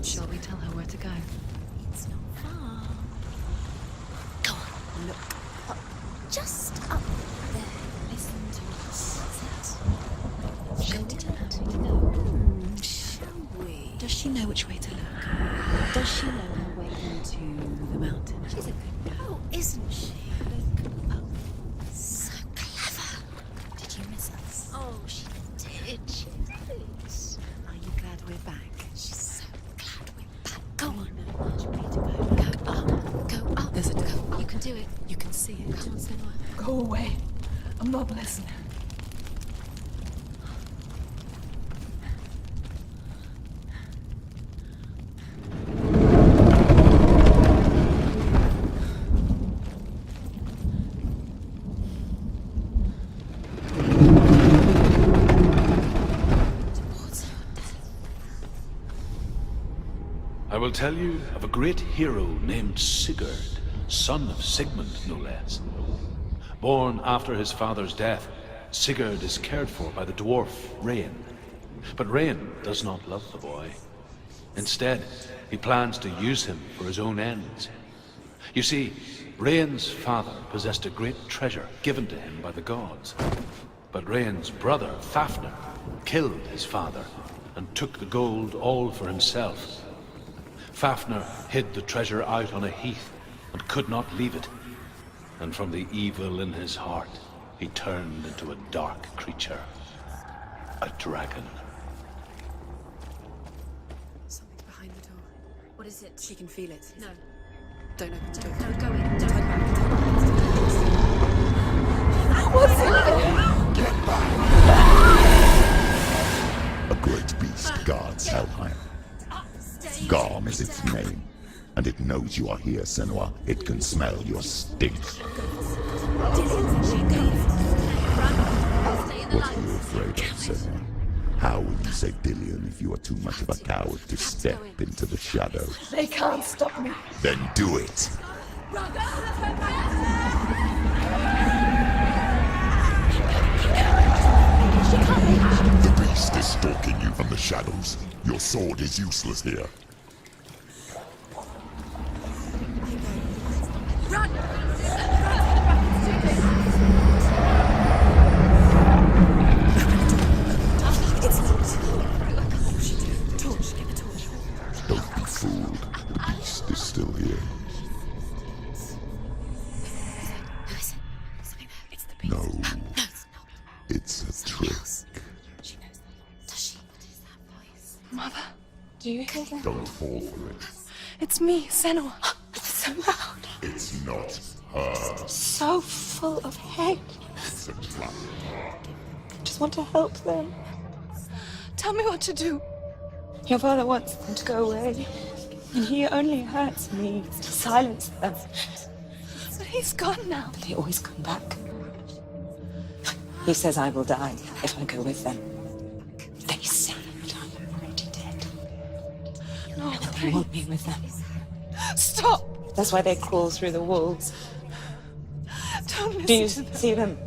Shall we tell her where to go?
It's not far. Go on, look up. Just up there. Listen to us. That's it. Shall we tell her where to go? Shall we?
Does she know which way to look? Does she know her way into the mountain?
She's a good girl, isn't she? Look up. So clever. Did you miss us? Oh, she did. She did.
Are you glad we're back?
She's so glad we're back. Go on.
Which way to go?
Go up. Go up.
There's a door.
Go. You can do it.
You can see it.
Come on, Senua.
Go away. I'm not listening.
I will tell you of a great hero named Sigurd, son of Sigmund, no less. Born after his father's death, Sigurd is cared for by the dwarf Rain. But Rain does not love the boy. Instead, he plans to use him for his own ends. You see, Rain's father possessed a great treasure given to him by the gods. But Rain's brother, Fafnir, killed his father and took the gold all for himself. Fafnir hid the treasure out on a heath and could not leave it. And from the evil in his heart, he turned into a dark creature. A dragon.
Something's behind the door.
What is it?
She can feel it.
No.
Don't open the door.
No, go in. Don't.
Turn back. What's in there?
Get back! A great beast guards Helheim. Garm is its name, and it knows you are here, Senua. It can smell your stink. What are you afraid of, Senua? How will you save Dillion if you are too much of a coward to step into the shadows?
They can't stop me.
Then do it! The beast is stalking you from the shadows. Your sword is useless here.
Run!
It's locked. Torch, get the torch.
Don't be fooled. The beast is still here.
It's the beast.
No.
No, it's not.
It's a trick.
She knows that. Does she? What is that voice?
Mother, do you hear that?
Don't fall for it.
It's me, Senua. It's so loud.
It's not her.
So full of hate.
It's a trap.
I just want to help them. Tell me what to do. Your father wants them to go away. And he only hurts me to silence them. But he's gone now.
They always come back. He says I will die if I go with them. They say that I'm already dead.
No,
They want me with them.
stop.
That's why they crawl through the walls.
Don't listen
Do you
to them.
see them?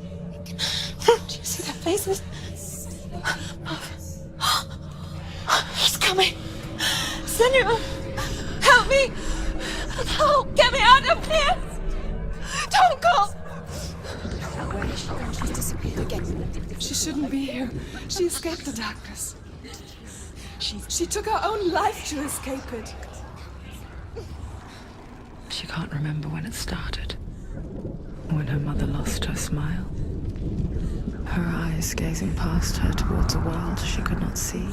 Do you see their faces?
He's coming. Senua, help me. Oh, get me out of here. Don't go.
Where is she gone? She's disappeared again.
She shouldn't be here. She escaped the darkness. She took her own life to escape it.
She can't remember when it started. When her mother lost her smile. Her eyes gazing past her towards a world she could not see.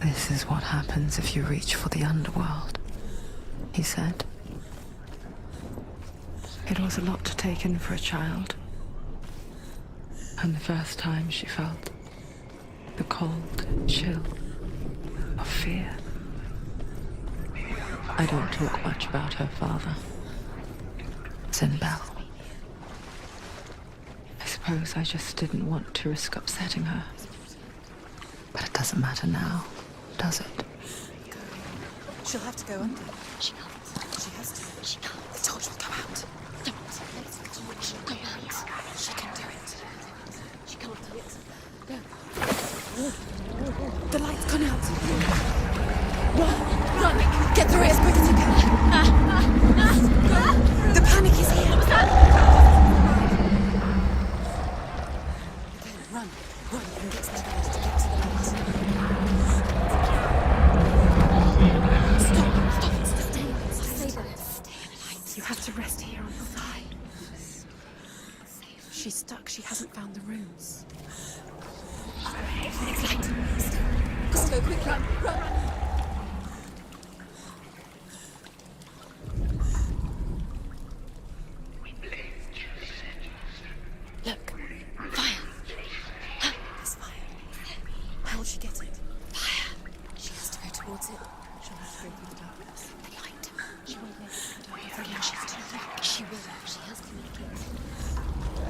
This is what happens if you reach for the underworld, he said. It was a lot to take in for a child. And the first time she felt the cold chill of fear. I don't talk much about her father, Sinbel. I suppose I just didn't want to risk upsetting her. But it doesn't matter now, does it?
She'll have to go under.
She can't.
She has to.
She can't.
The torch will come out.
Don't. She can't.
She can do it.
She can't do it. No.
The light's gone out. Run! Get through it as quick as you can. The panic is here.
What was that?
Okay, run. Run and get to the light. Get to the light. Stop.
Stay there. Stay in the light.
You have to rest here on the side. She's stuck. She hasn't found the rooms.
Next light.
Go quick, run.
Look. Fire.
There's fire. How will she get it?
Fire. She has to go towards it.
She'll have to go through the darkness.
The light.
She won't make it.
Wait for her. She has to do that. She will. She has to make it.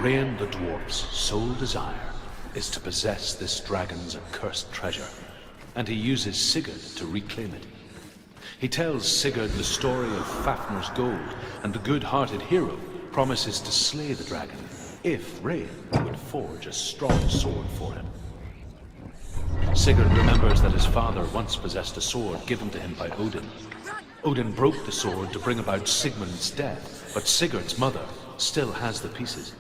Rain the dwarf's sole desire is to possess this dragon's accursed treasure, and he uses Sigurd to reclaim it. He tells Sigurd the story of Fafnir's gold, and the good-hearted hero promises to slay the dragon if Rain would forge a strong sword for him. Sigurd remembers that his father once possessed a sword given to him by Odin. Odin broke the sword to bring about Sigmund's death, but Sigurd's mother still has the pieces.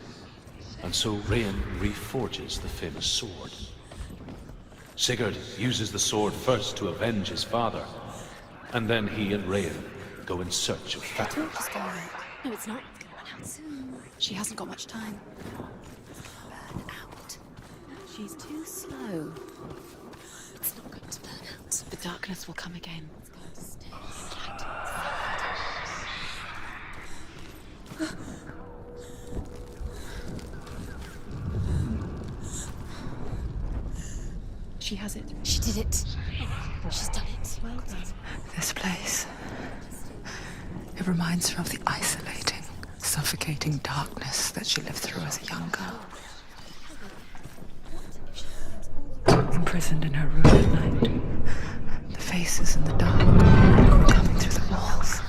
And so Rain reforges the famous sword. Sigurd uses the sword first to avenge his father, and then he and Rain go in search of Fafnir.
Torch is going out. No, it's not. It's going to run out soon. She hasn't got much time. Burn out. She's too slow. It's not going to burn out.
The darkness will come again.
It's going to stay.
She has it.
She did it. She's done it. Well done.
This place. It reminds her of the isolating, suffocating darkness that she lived through as a young girl. Imprisoned in her room at night. The faces in the dark coming through the walls.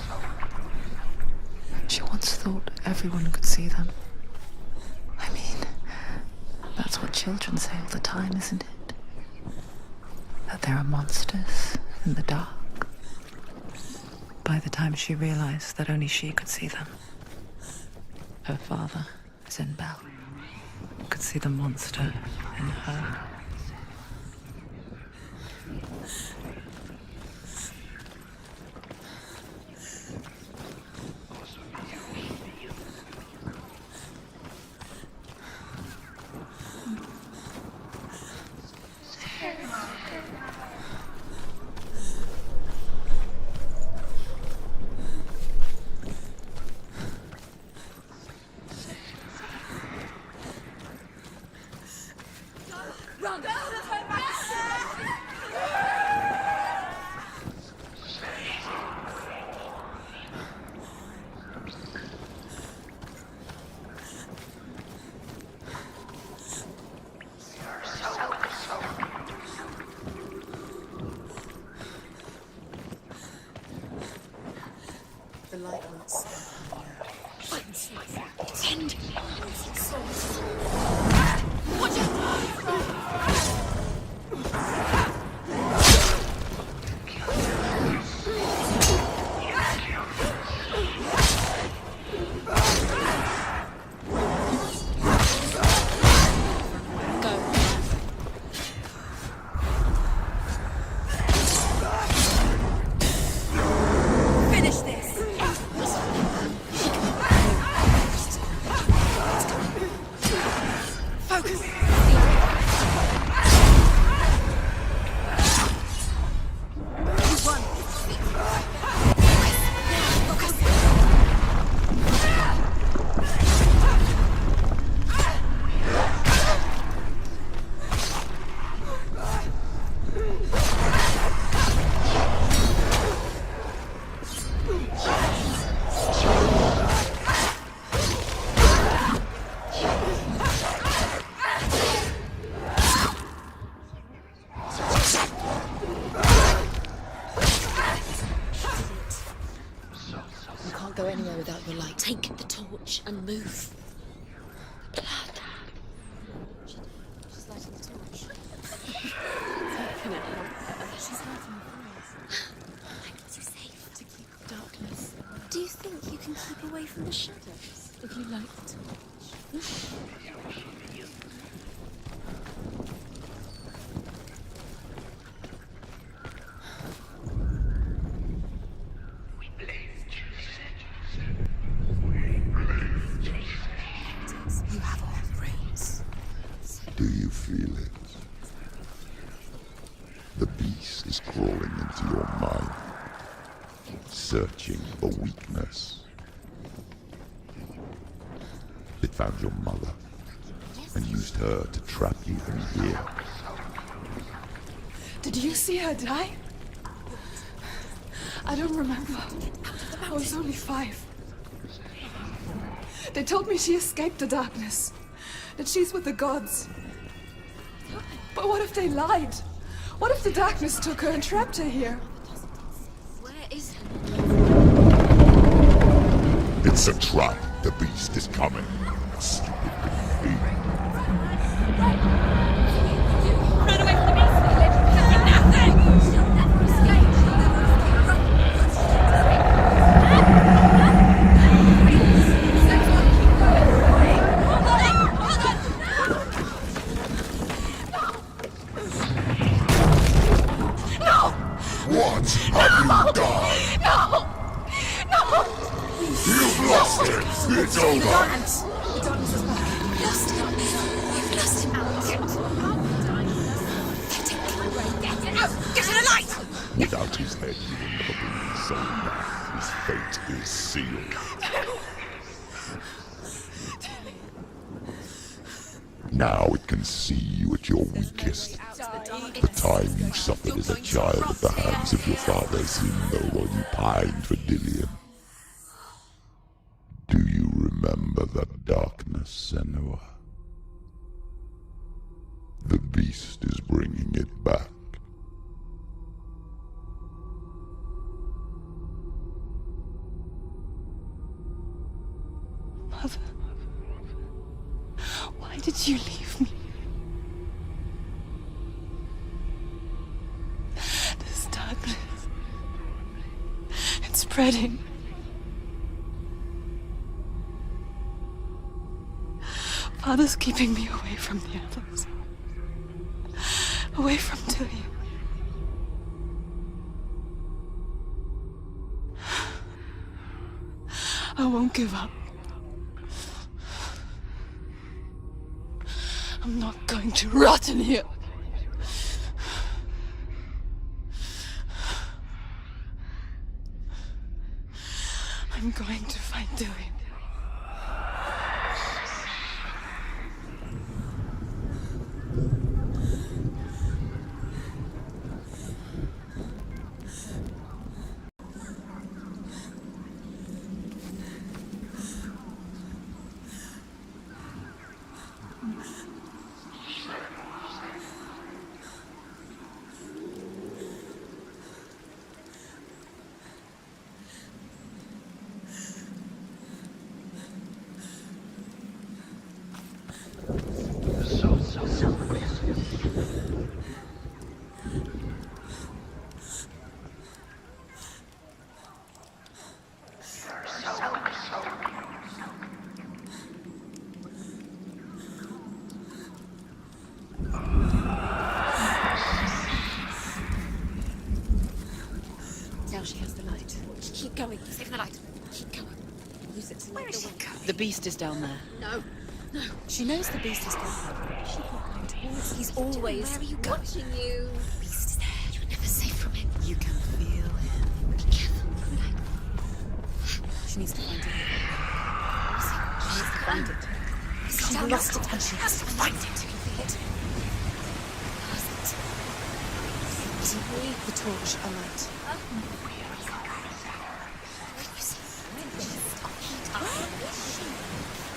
She once thought everyone could see them. I mean, that's what children say all the time, isn't it? That there are monsters in the dark. By the time she realized that only she could see them, her father, Zinbel, could see the monster in her.
The light won't Tend. Watch out! Go anywhere without your light. Take the torch and move. The blood. She's lighting the torch. She's lighting the fires. Magnets are safe to keep darkness. Do you think you can keep away from the shadows if you light the torch?
Do you feel it? The beast is crawling into your mind, searching for weakness. It found your mother and used her to trap you in here.
Did you see her die? I don't remember. I was only 5. They told me she escaped the darkness. that she's with the gods. But what if they lied? What if the darkness took her and trapped her here?
Where is he?
It's a trap. The beast is coming. Stupid thing.
Run away from the beast! Nothing! She'll never escape.
What have you done?
No! No!
You've lost it! It's over!
The darkness is back. We've lost him. You've lost him out. Get it out! Get to the light!
Without his head, you will never bring his soul back. His fate is sealed. Now it can see you at your weakest. The time you suffered as a child at the hands of your father seemed low while you pined for Dillian. Do you remember that darkness, Senua? The beast is bringing it back.
Mother, why did you leave me? This darkness, it's spreading. Father's keeping me away from the others. Away from Dillian. I won't give up. I'm not going to rot in here. I'm going to find Dillian.
Now she has the light. Keep going. Save the light. Keep going. Use it to light the way.
The beast is down there.
No. No.
She knows the beast is coming.
Keep on going towards. He's always where are you going? Watching you. The beast is there. You're never safe from him.
You can feel him.
Be careful. Like,
She needs to find it.
she needs to find it.
She lost it and she has to find it.
You can feel it. Lost it.
The torch alight.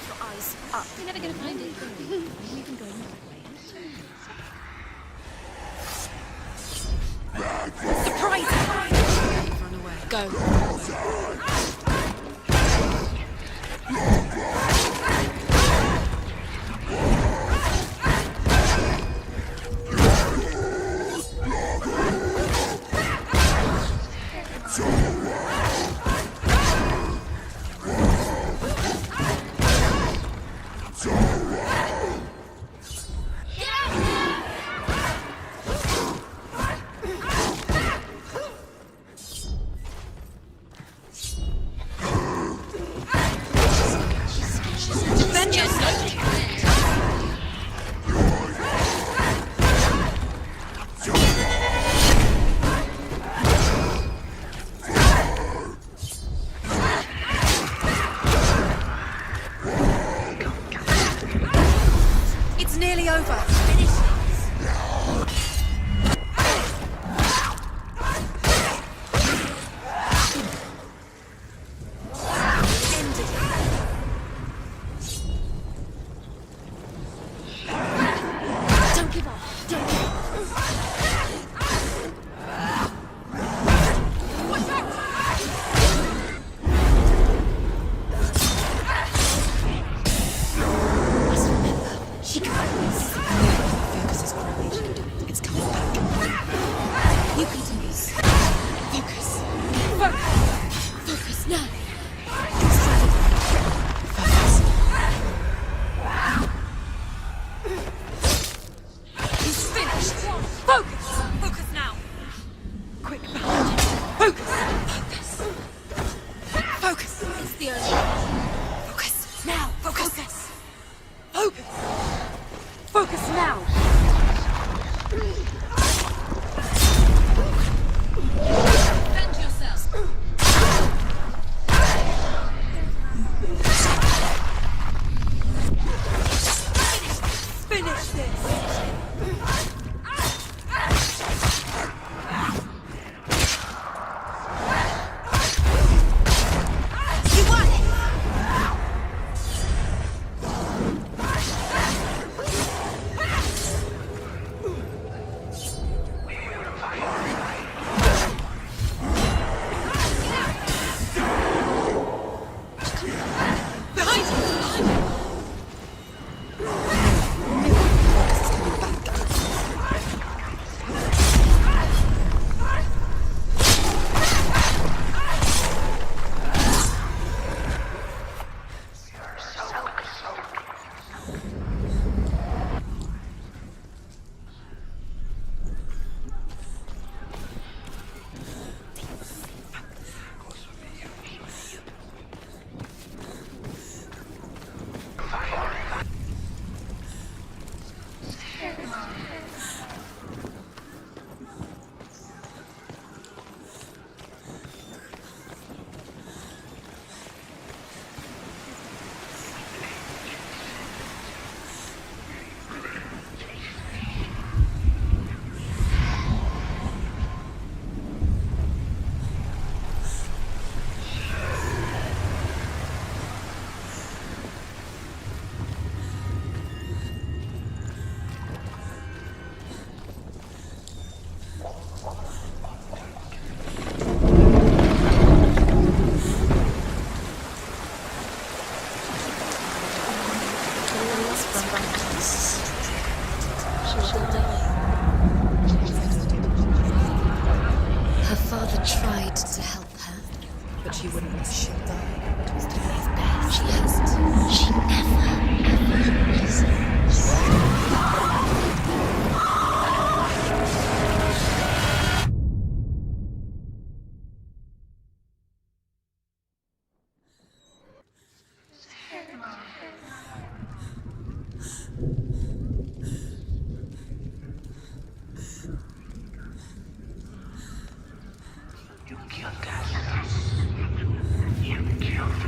Your eyes up. You're never going to find it. You're even going that way.
Surprise! Run away. Go. It's nearly over.
But she wouldn't let she'll die. It was to his best. She hasn't. She never, ever has.
You killed us. You killed us.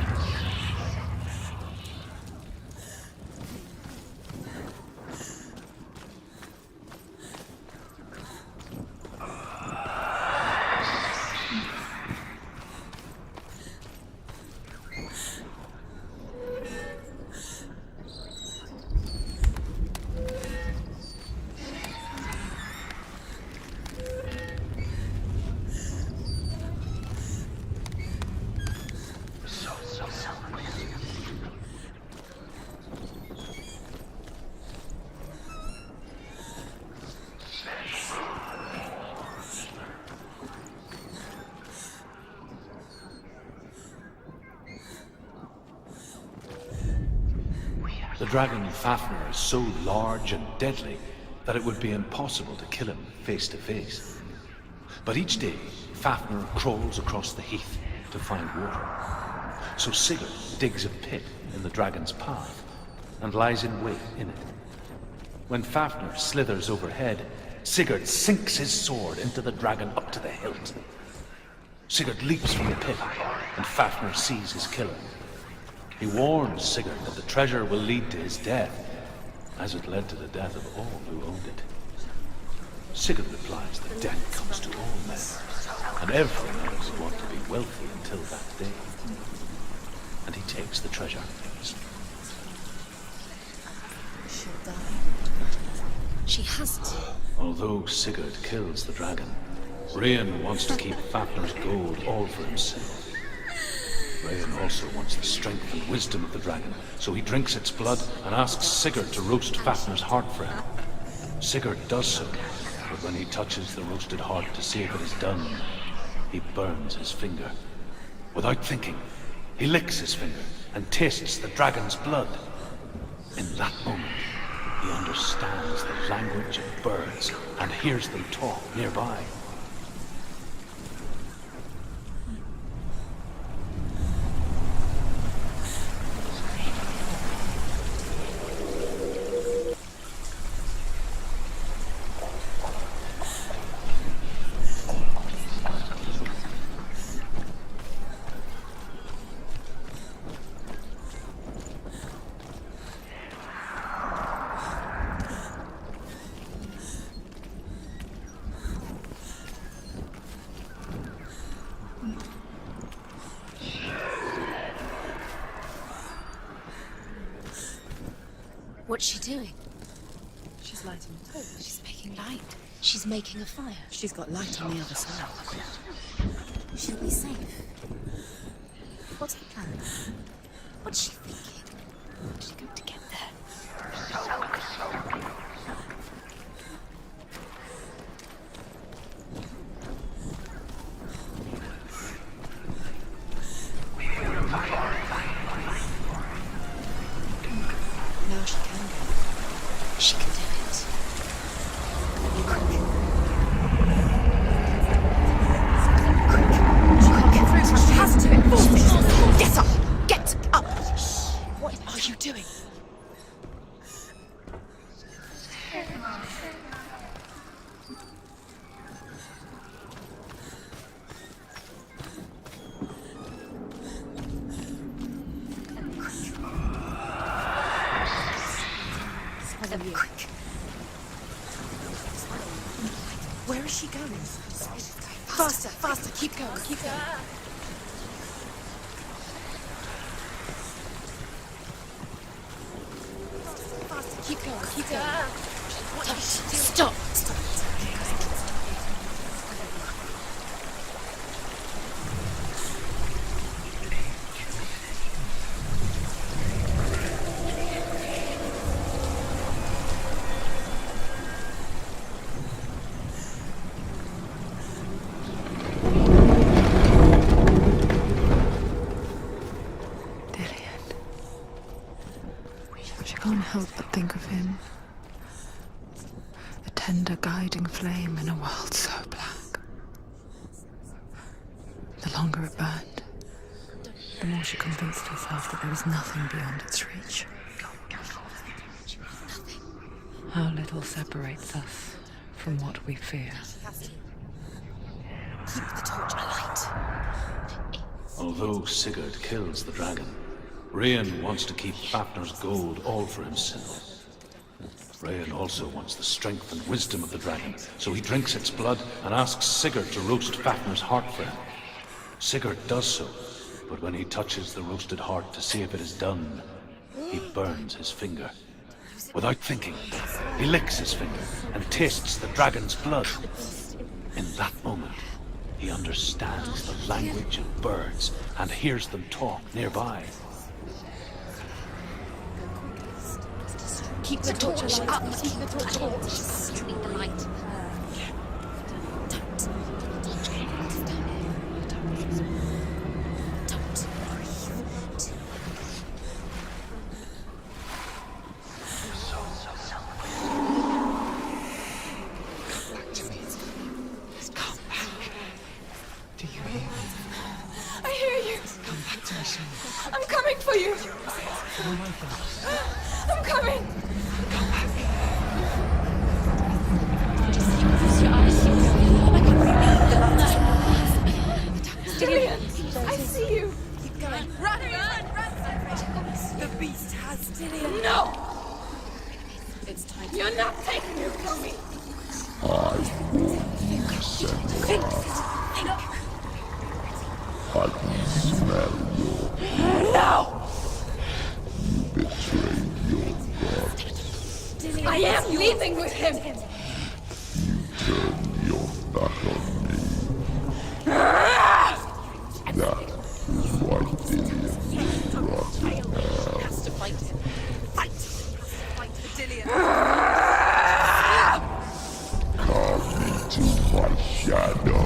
The dragon Fafnir is so large and deadly that it would be impossible to kill him face to face. But each day, Fafnir crawls across the heath to find water. So Sigurd digs a pit in the dragon's path and lies in wait in it. When Fafnir slithers overhead, Sigurd sinks his sword into the dragon up to the hilt. Sigurd leaps from the pit, and Fafnir sees his killer. He warns Sigurd that the treasure will lead to his death, as it led to the death of all who owned it. Sigurd replies that death comes to all men, and everyone would want to be wealthy until that day. And he takes the treasure.
She'll die. She hasn't.
Although Sigurd kills the dragon, Rain wants to keep Fafnir's gold all for himself. Rain also wants the strength and wisdom of the dragon, so he drinks its blood and asks Sigurd to roast Fafnir's heart for him. Sigurd does so, but when he touches the roasted heart to see if it is done, he burns his finger. Without thinking, he licks his finger and tastes the dragon's blood. In that moment, he understands the language of birds and hears them talk nearby.
What's she doing?
She's lighting a torch.
She's making light. She's making a fire.
She's got light on the other side.
She'll be safe. What's the plan? What's she thinking? She's going to get there.
Now she can go.
She can do it.
She can't get through, but she has to. Get up! Get up! What are you doing? Quick. Where is she going? Faster, faster, keep going, keep going. Faster, keep going, keep going. What is she doing? Stop! Stop.
help but think of him. A tender guiding flame in a world so black. The longer it burned, the more she convinced herself that there was nothing beyond its reach. How little separates us from what we fear.
Keep the torch alight.
Although Sigurd kills the dragon, Rayan wants to keep Fafnir's gold all for himself. Rayan also wants the strength and wisdom of the dragon, so he drinks its blood and asks Sigurd to roast Fafnir's heart for him. Sigurd does so, but when he touches the roasted heart to see if it is done, he burns his finger. Without thinking, he licks his finger and tastes the dragon's blood. In that moment, he understands the language of birds and hears them talk nearby.
Keep the torch up. Keep the torch alight. Street the light.
I'm coming for you! I'm coming!
Come back. Just close your eyes. I can read the light.
Dillian, I see you!
Keep going. Run! The beast has Dillian.
No!
It's time.
You're not taking it from me!
I can smell your...
No!
You betrayed your god.
I am leaving with him!
You turned your back on me. That is why Dillian was brought in hell.
Has to fight him. Fight! Fight for Dillian.
Carve me to my shadow.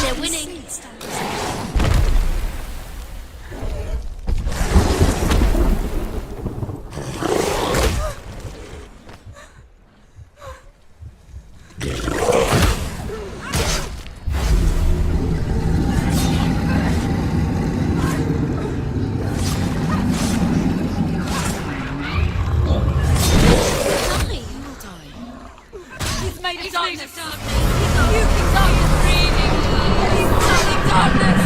They're winning.
He's made of darkness! You can darkness breathing! He's turning darkness!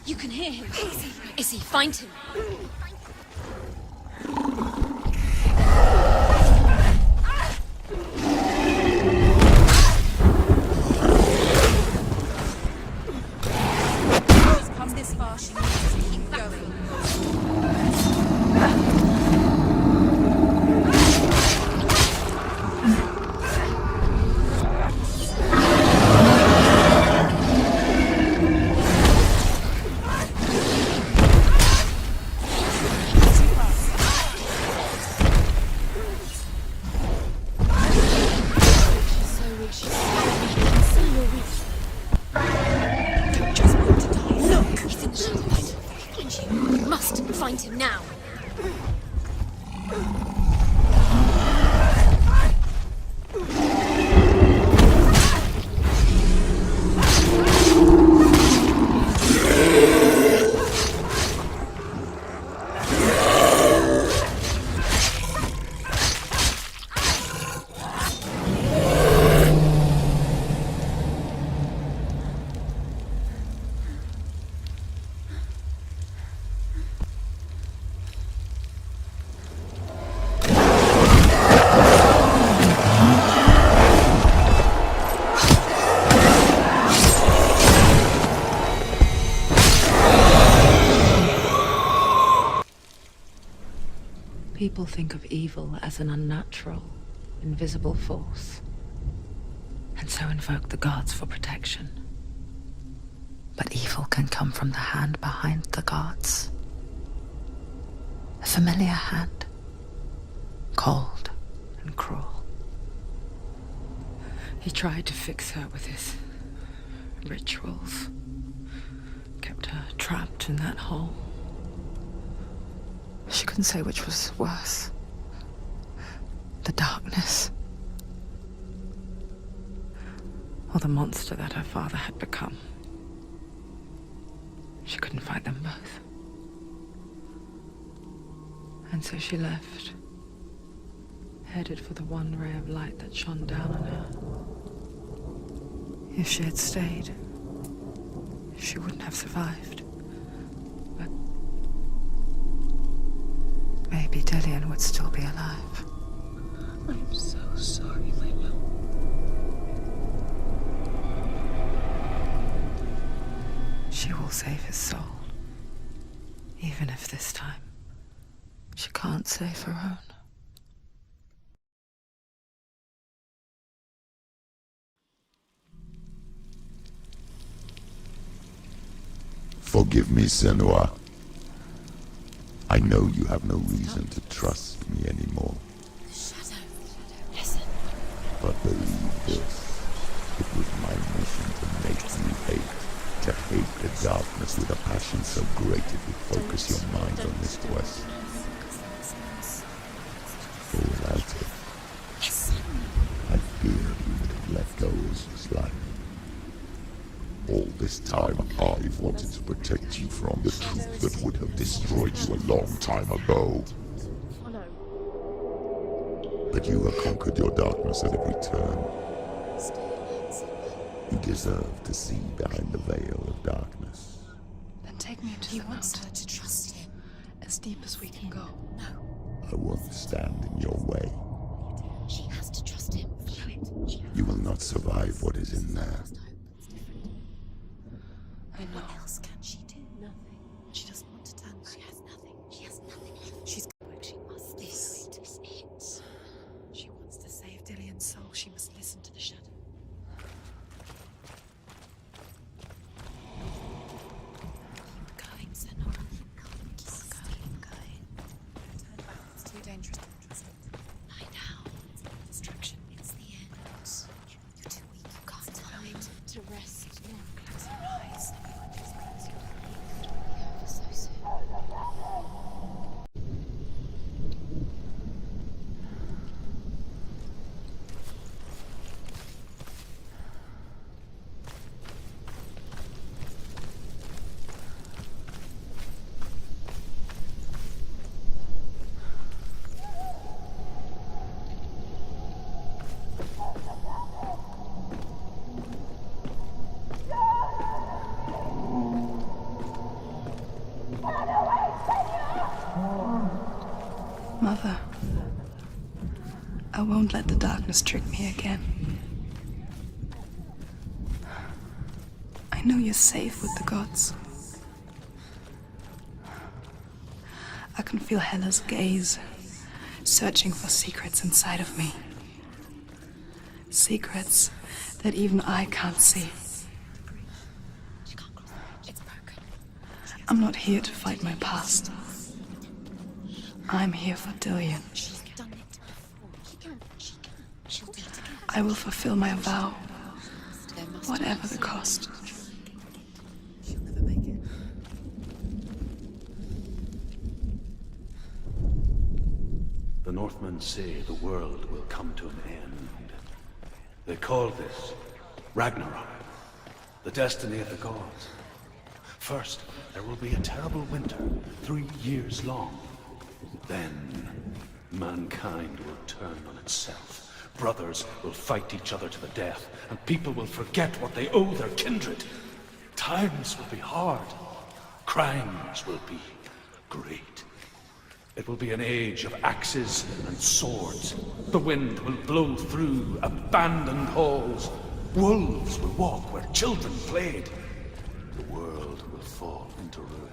You can hear him. Izzy, find him.
She's come this far, she needs to keep going.
Find him now.
People think of evil as an unnatural, invisible force, and so invoke the gods for protection. But evil can come from the hand behind the gods. A familiar hand, cold and cruel.
He tried to fix her with his rituals. Kept her trapped in that hole.
She couldn't say which was worse. The darkness.
Or the monster that her father had become. She couldn't fight them both. And so she left, headed for the one ray of light that shone down on her. If she had stayed, she wouldn't have survived. But
maybe Dillian would still be alive.
I'm so sorry, my love.
She will save his soul. Even if this time she can't save her own.
Forgive me, Senua. I know you have no reason to trust me anymore.
Shadow, listen.
But believe this, it was my mission to make you hate. To hate the darkness with a passion so great it would focus your mind on this quest. For without it, I fear you would have let go as his life. All this time, I've wanted to protect you from the truth that would have destroyed you a long time ago. But you have conquered your darkness at every turn. You deserve to see behind the veil of darkness.
Then take me to the mountain. Her to trust him. As deep as we can go. No.
I won't stand in your way.
She has to trust him.
You will not survive what is in there.
I know.
What else can she do? Nothing. She doesn't want to turn back. She has nothing. She has nothing left. She's going. She must. This is it. She wants to save Dillian's soul. She must listen to the shadow. Keep going, Senua. Keep going. Turn back. It's too dangerous to trust it. Lie down. It's not a distraction. It's the end. You're too weak. You can't time to rest. No. Close your eyes. Everyone just close your eyes. It'll be over so soon.
Mother, I won't let the darkness trick me again. I know you're safe with the gods. I can feel Hela's gaze, searching for secrets inside of me. Secrets that even I can't see. I'm not here to fight my past. I'm here for Dillian.
She's done it before. She'll do it again.
I will fulfill my vow, whatever the cost.
She'll never make it.
The Northmen say the world will come to an end. They call this Ragnarok, the destiny of the gods. First, there will be a terrible winter, 3 years long. Then, mankind will turn on itself. Brothers will fight each other to the death, and people will forget what they owe their kindred. Times will be hard. Crimes will be great. It will be an age of axes and swords. The wind will blow through abandoned halls. Wolves will walk where children played. The world will fall into ruin.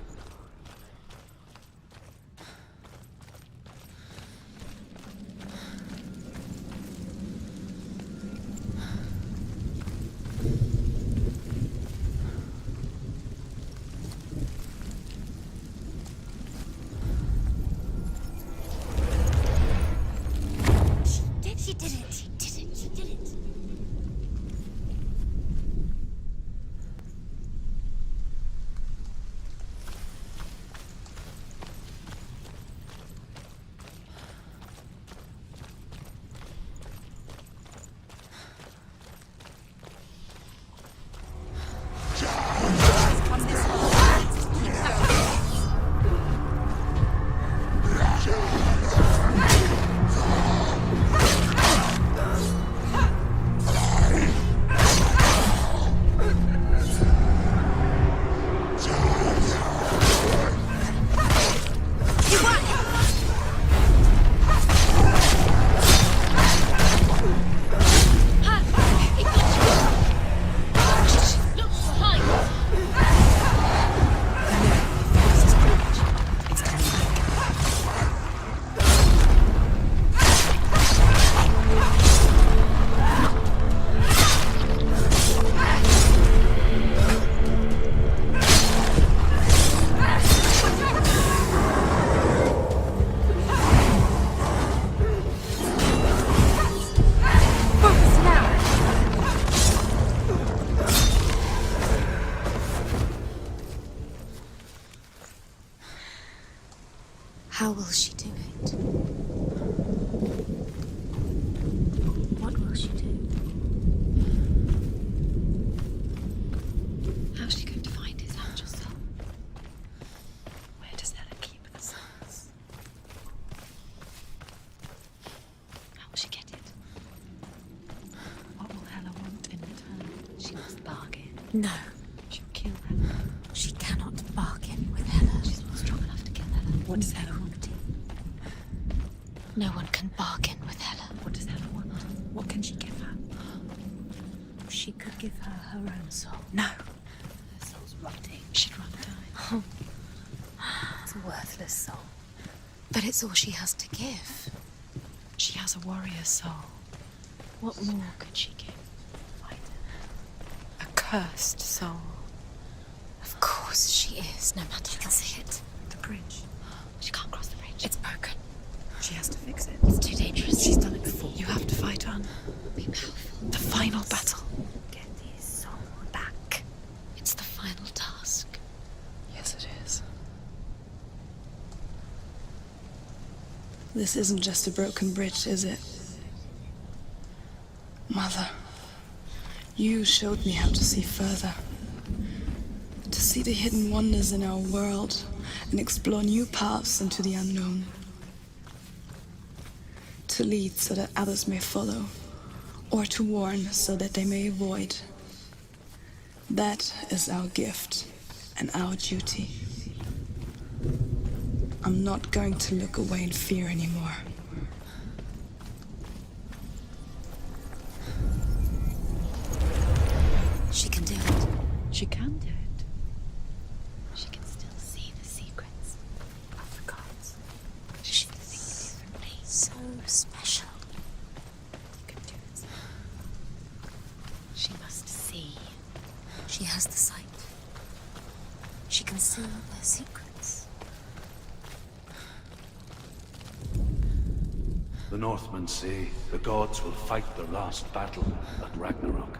How will she do it? What will she do? How's she going to find his angel soul? Where does Hela keep the souls? How will she get it? What will Hela want in return? She must bargain. No. She'll kill Hela. She cannot bargain with Hela. She's not strong enough to kill Hela. What does Hela want? No one can bargain with Hela. What does Hela want? What can she give her? She could give her her own soul. No. Her soul's rotting. She'd rather die. It's a worthless soul. But it's all she has to give. She has a warrior soul. What more could she give? A cursed soul. Of course she is, no matter. You can see it. The bridge. She can't cross the bridge. It's broken. She has to fix it. It's too dangerous. She's done it before. You have to fight on. Be powerful. The final battle. Get his soul back. It's the final task.
Yes, it is. This isn't just a broken bridge, is it? Mother, you showed me how to see further. To see the hidden wonders in our world and explore new paths into the unknown. To lead so that others may follow, or to warn so that they may avoid. That is our gift and our duty. I'm not going to look away in fear anymore.
She can do it. She can do it. She can still see the secrets of the gods. She can think differently. So special. You can do it. She must see. She has the sight. She can see their secrets.
The Northmen say the gods will fight their last battle at Ragnarok.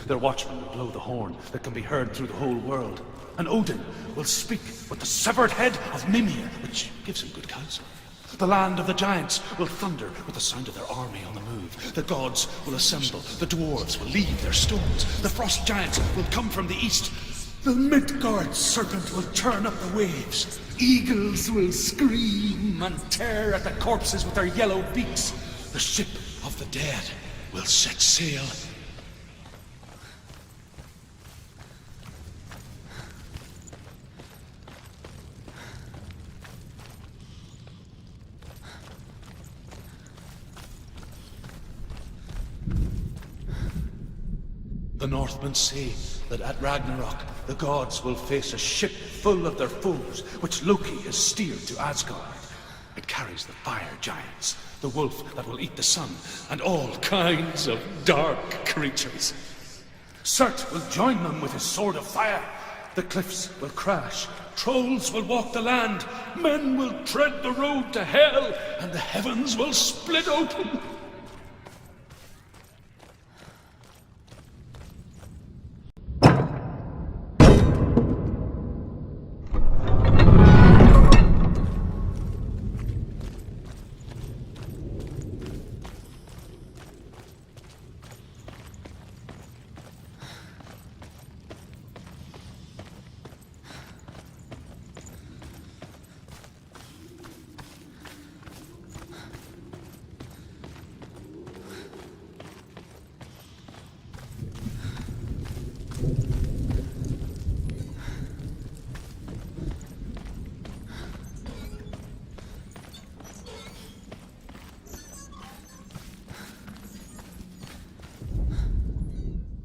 Their watchmen will blow the horn that can be heard through the whole world. And Odin will speak with the severed head of Mimir, which gives him good counsel. The land of the giants will thunder with the sound of their army on the move. The gods will assemble. The dwarves will leave their stones. The frost giants will come from the east. The Midgard serpent will churn up the waves. Eagles will scream and tear at the corpses with their yellow beaks. The ship of the dead will set sail. The Northmen say that at Ragnarok, the gods will face a ship full of their foes, which Loki has steered to Asgard. It carries the fire giants, the wolf that will eat the sun, and all kinds of dark creatures. Surt will join them with his sword of fire. The cliffs will crash, trolls will walk the land, men will tread the road to hell, and the heavens will split open.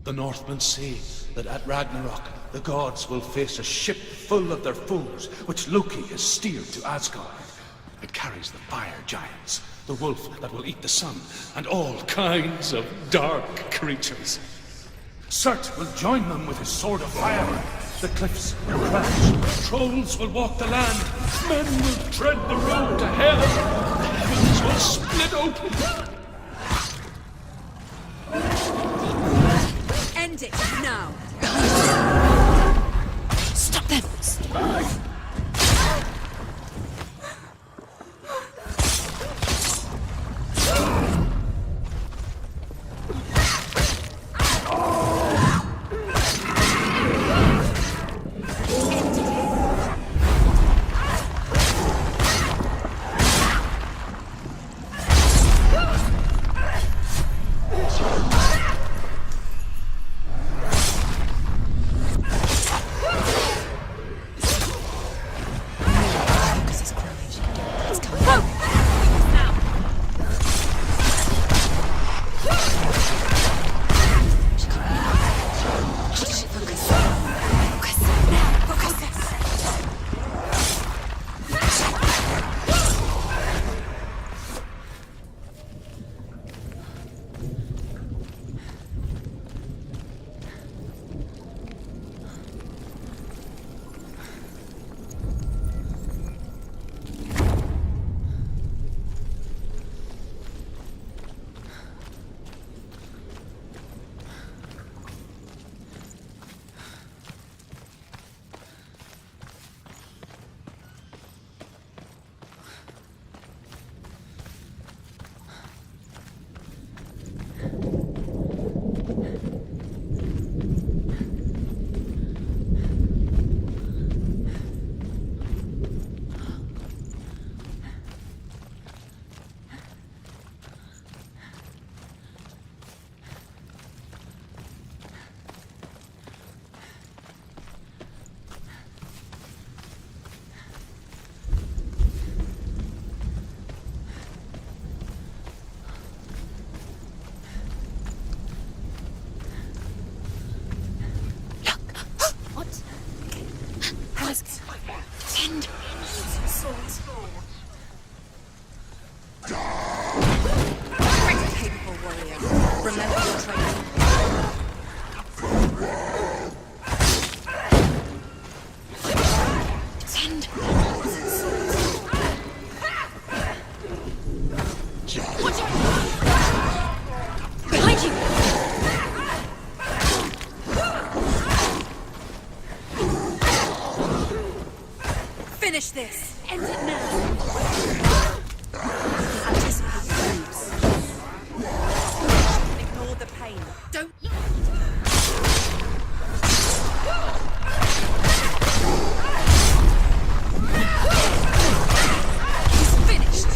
The Northmen say that at Ragnarok, the gods will face a ship full of their foes, which Loki has steered to Asgard. It carries the fire giants, the wolf that will eat the sun, and all kinds of dark creatures. Surt will join them with his sword of fire. The cliffs will crash, trolls will walk the land, men will tread the road to hell, the heavens will split open.
End it now.
Stop them!
Finish this!
End it now!
Anticipate moves. Ignore the pain. Don't... He's finished!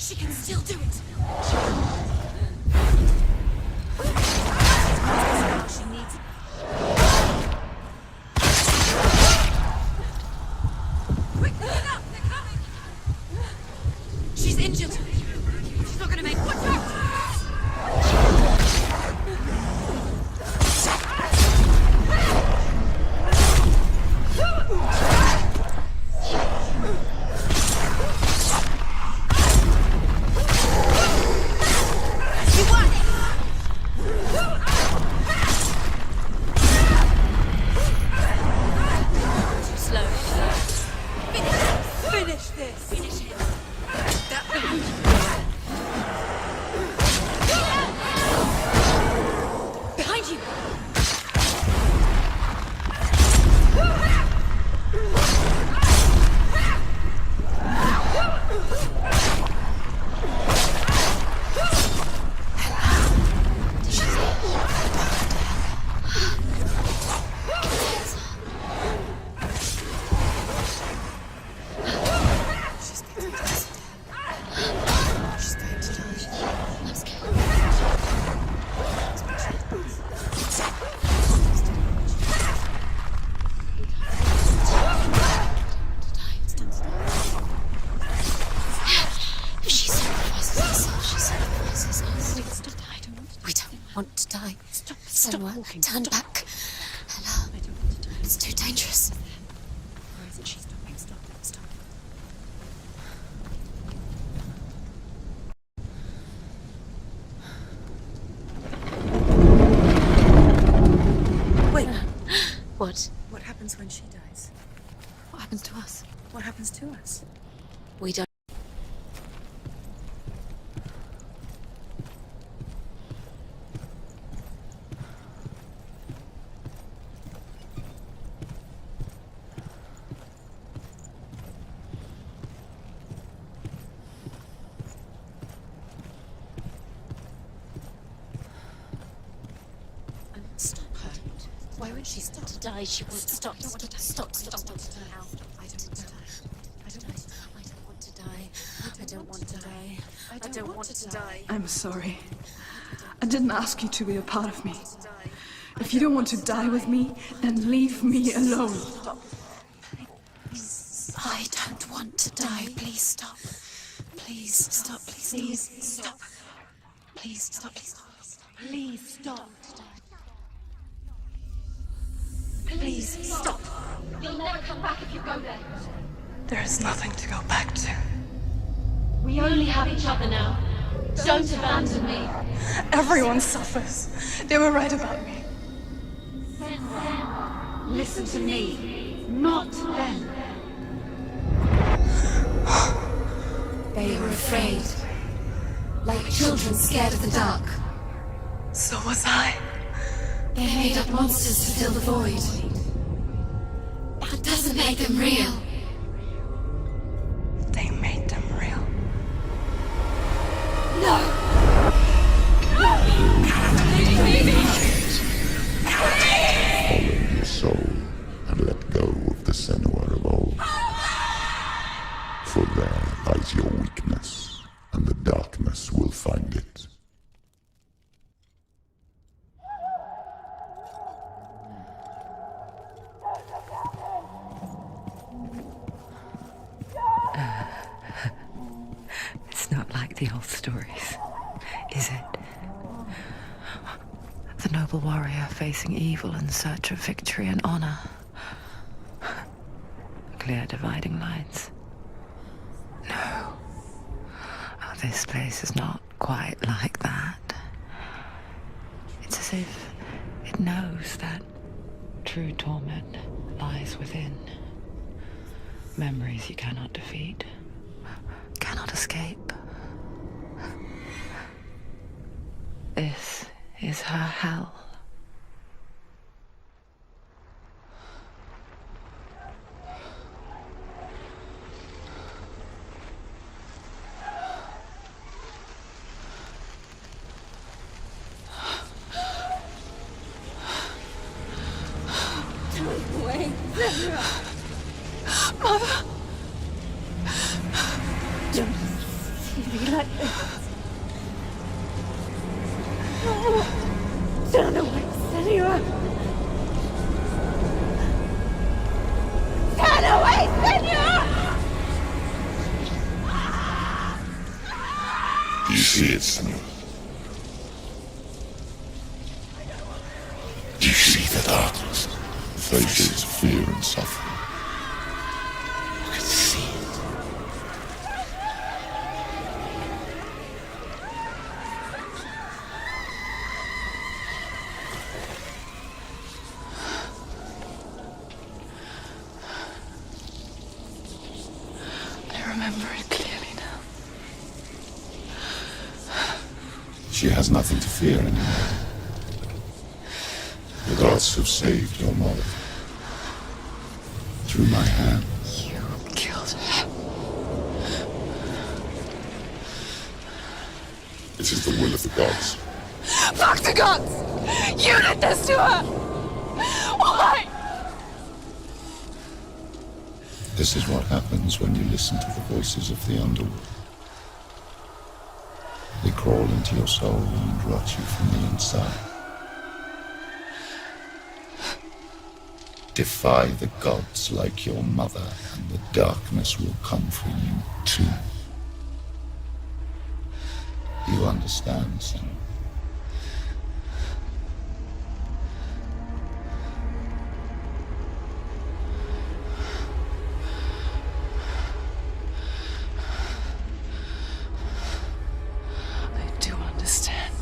She can still do it. She needs it. Quick, get up! They're coming! She's injured. She's not going to make... Watch out!
Turn back. Ella. It's too dangerous.
Where is it? She's stopping. Stop. Wait.
What?
What happens when she dies?
What happens to us?
What happens to us?
We don't.
Stop her. Why would she stop?
To die, she won't stop. Stop.
I don't want to die. I don't want to die. I don't want to die. I don't want to die.
I'm sorry. I didn't ask you to be a part of me. If you don't want to die with me, then leave me alone.
Please.
Please stop. Please stop. Please stop. Please stop. Please stop. Please stop. You'll never come back if you go there.
There is nothing to go back to.
We only have each other now. Don't abandon me.
Everyone suffers. They were right about me.
Listen to me, not them. They were afraid. Like children scared of the dark.
So was I.
They made up monsters to fill the void. That doesn't make them real.
They made them real.
No!
Follow your soul and let go of the Senua of old. For there lies your weakness, and the darkness will find it.
It's not like the old stories, is it? The noble warrior facing evil in search of victory and honor. Clear dividing lines. No. Oh, this place is not quite like that. It's as if it knows that true torment lies within. Memories you cannot defeat, cannot escape. This is her hell.
Wait, Mother! Don't see me like this. Turn away, Senua! Turn away, Senua!
Do you see it, Senua? Do you see the darkness? The faces of fear and suffering.
You can see it.
I remember it clearly now.
She has nothing to fear anymore. The gods have saved your mother. Through my hands.
You killed her.
It is the will of the gods.
Fuck the gods! You did this to her! Why?
This is what happens when you listen to the voices of the underworld. They crawl into your soul and rot you from the inside. Defy the gods like your mother, and the darkness will come for you too. You understand, son?
I do understand.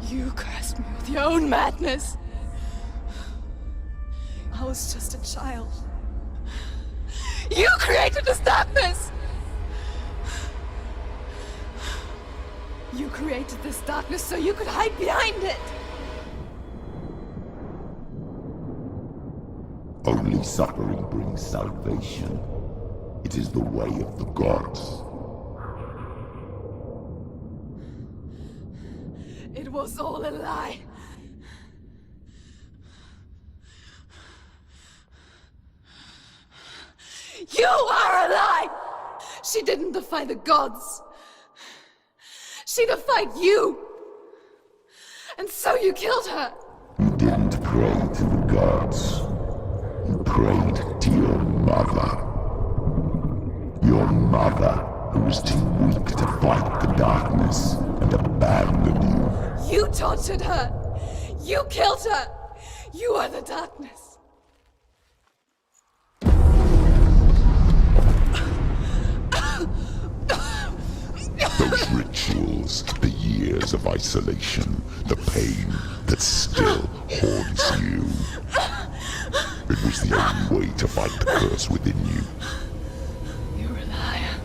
You cursed me with your own madness. I was just a child. You created this darkness! You created this darkness so you could hide behind it!
Only suffering brings salvation. It is the way of the gods.
It was all a lie. You are a lie! She didn't defy the gods. She defied you. And so you killed her.
You didn't pray to the gods. You prayed mother. Your mother, who was too weak to fight the darkness and abandoned you.
You tortured her! You killed her! You are the darkness!
Those rituals, the years of isolation, the pain that still haunts you. It was the only way to fight the curse within you.
You're a liar.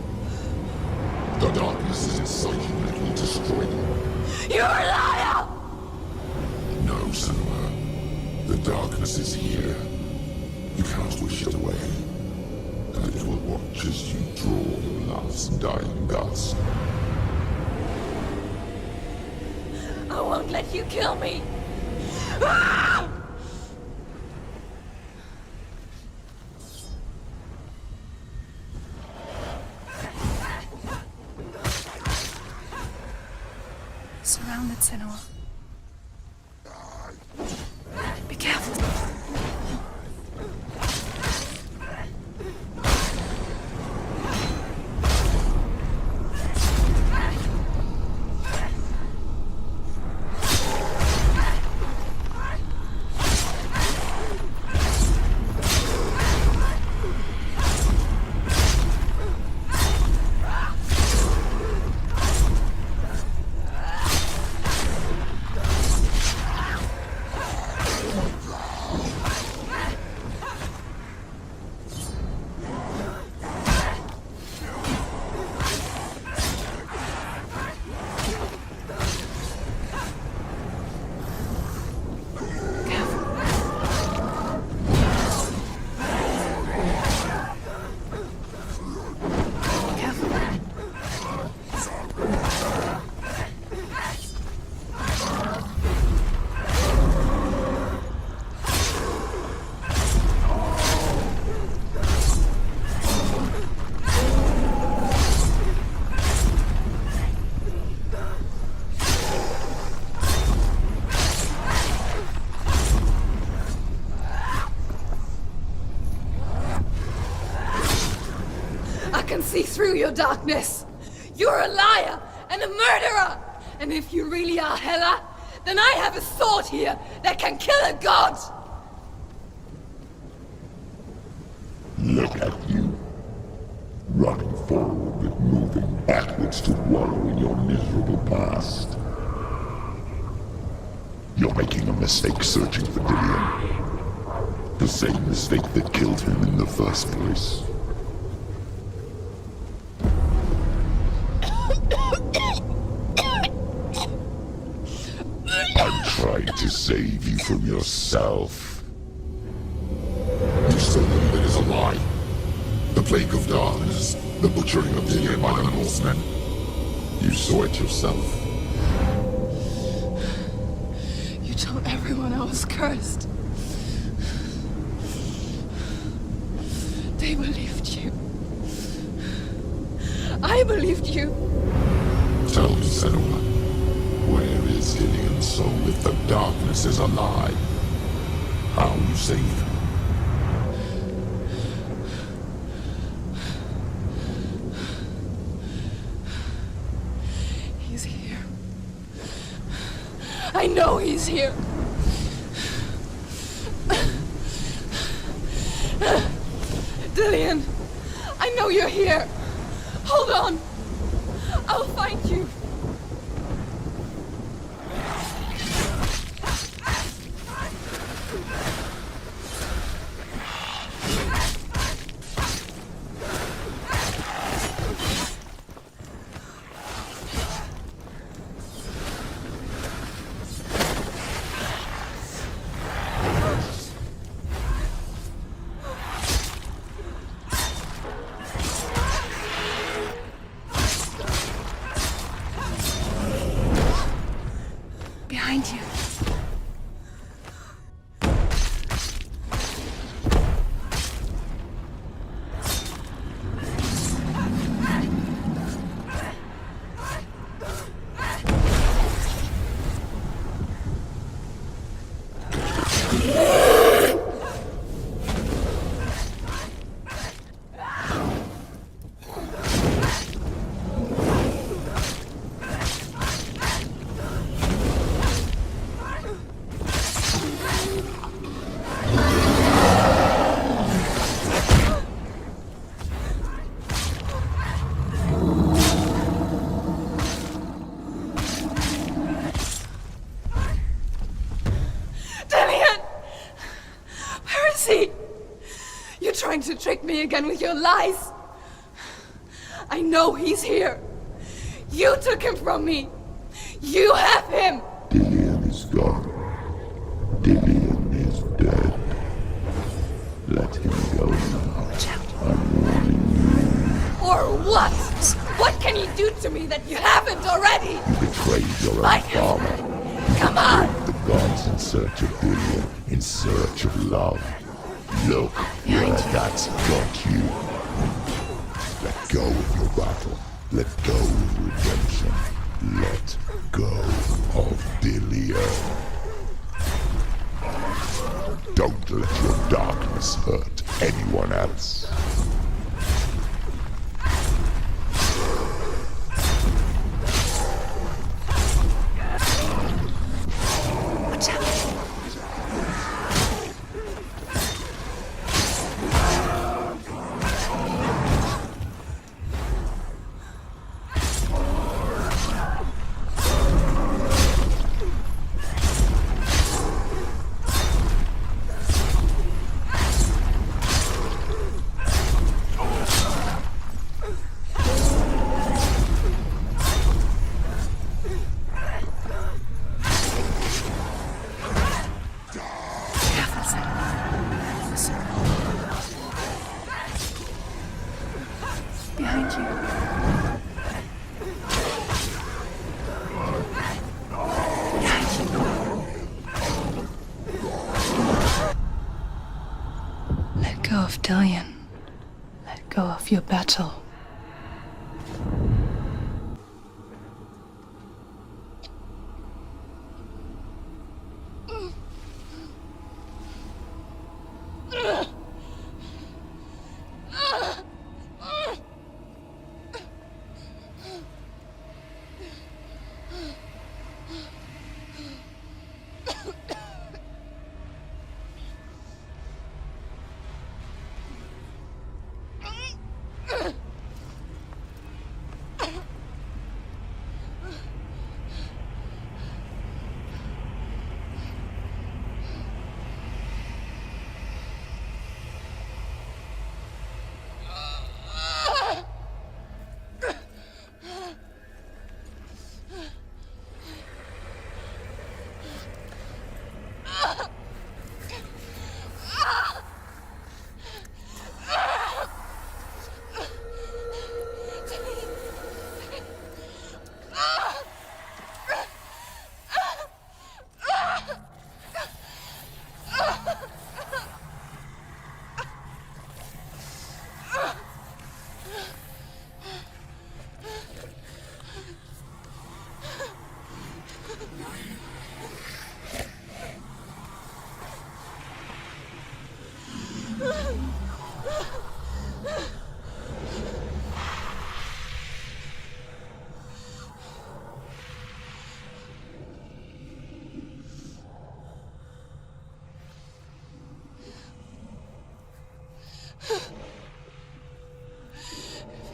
The darkness is inside you and it will destroy you.
You're a liar!
No, Senua. The darkness is here. You cannot wish it away. And it will watch as you draw your last dying gasp.
I won't let you kill me! Ah!
Surrounded, Senua. Be careful.
See through your darkness. You're a liar and a murderer. And if you really are Hela, then I have a sword here that can kill a god.
Look at you. Running forward but moving backwards to wallow in your miserable past. You're making a mistake searching for Dillion. The same mistake that killed him in the first place. I'm trying to save you from yourself. You still believe it is a lie? The plague of darkness, the butchering of Dillion by the Northmen. You saw it yourself.
You told everyone I was cursed. They believed you. I believed you.
Tell me, Senua, where is Dillion's soul if the darkness is a lie? How you saved him?
He's here. I know he's here. Dillion, I know you're here. Hold on. I'll find you. trying to trick me again with your lies? I know he's here. You took him from me. You have him.
Dillion is gone. Dillion is dead. Let him go now. I'm warning you.
Or what? What can you do to me that you haven't already?
You betrayed your own
Like-
father.
Come on!
The gods in search of Dillion, in search of love. Look where that's got you. Let go of your battle. Let go of redemption. Let go of Dillion. Don't let your darkness hurt anyone else.
Behind you. Let go of Dillion. Let go of your battle.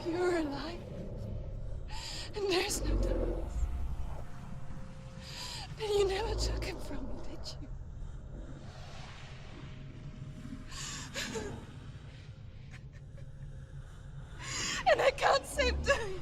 If you're alive, and there's no darkness, then you never took him from me, did you? And I can't save Dillion.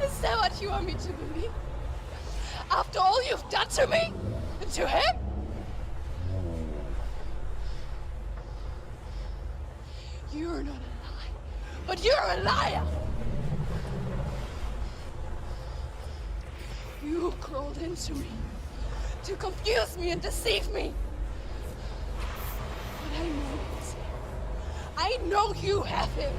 Is that what you want me to believe? After all you've done to me? And to him? You're not a liar, but you're a liar! You crawled into me to confuse me and deceive me. But I know he's here. I know you have him.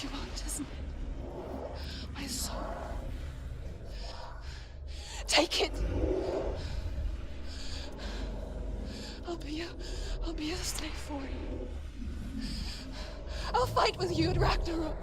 what you want, isn't it? My soul. Take it. I'll be a slave for you. I'll fight with you at Ragnarok.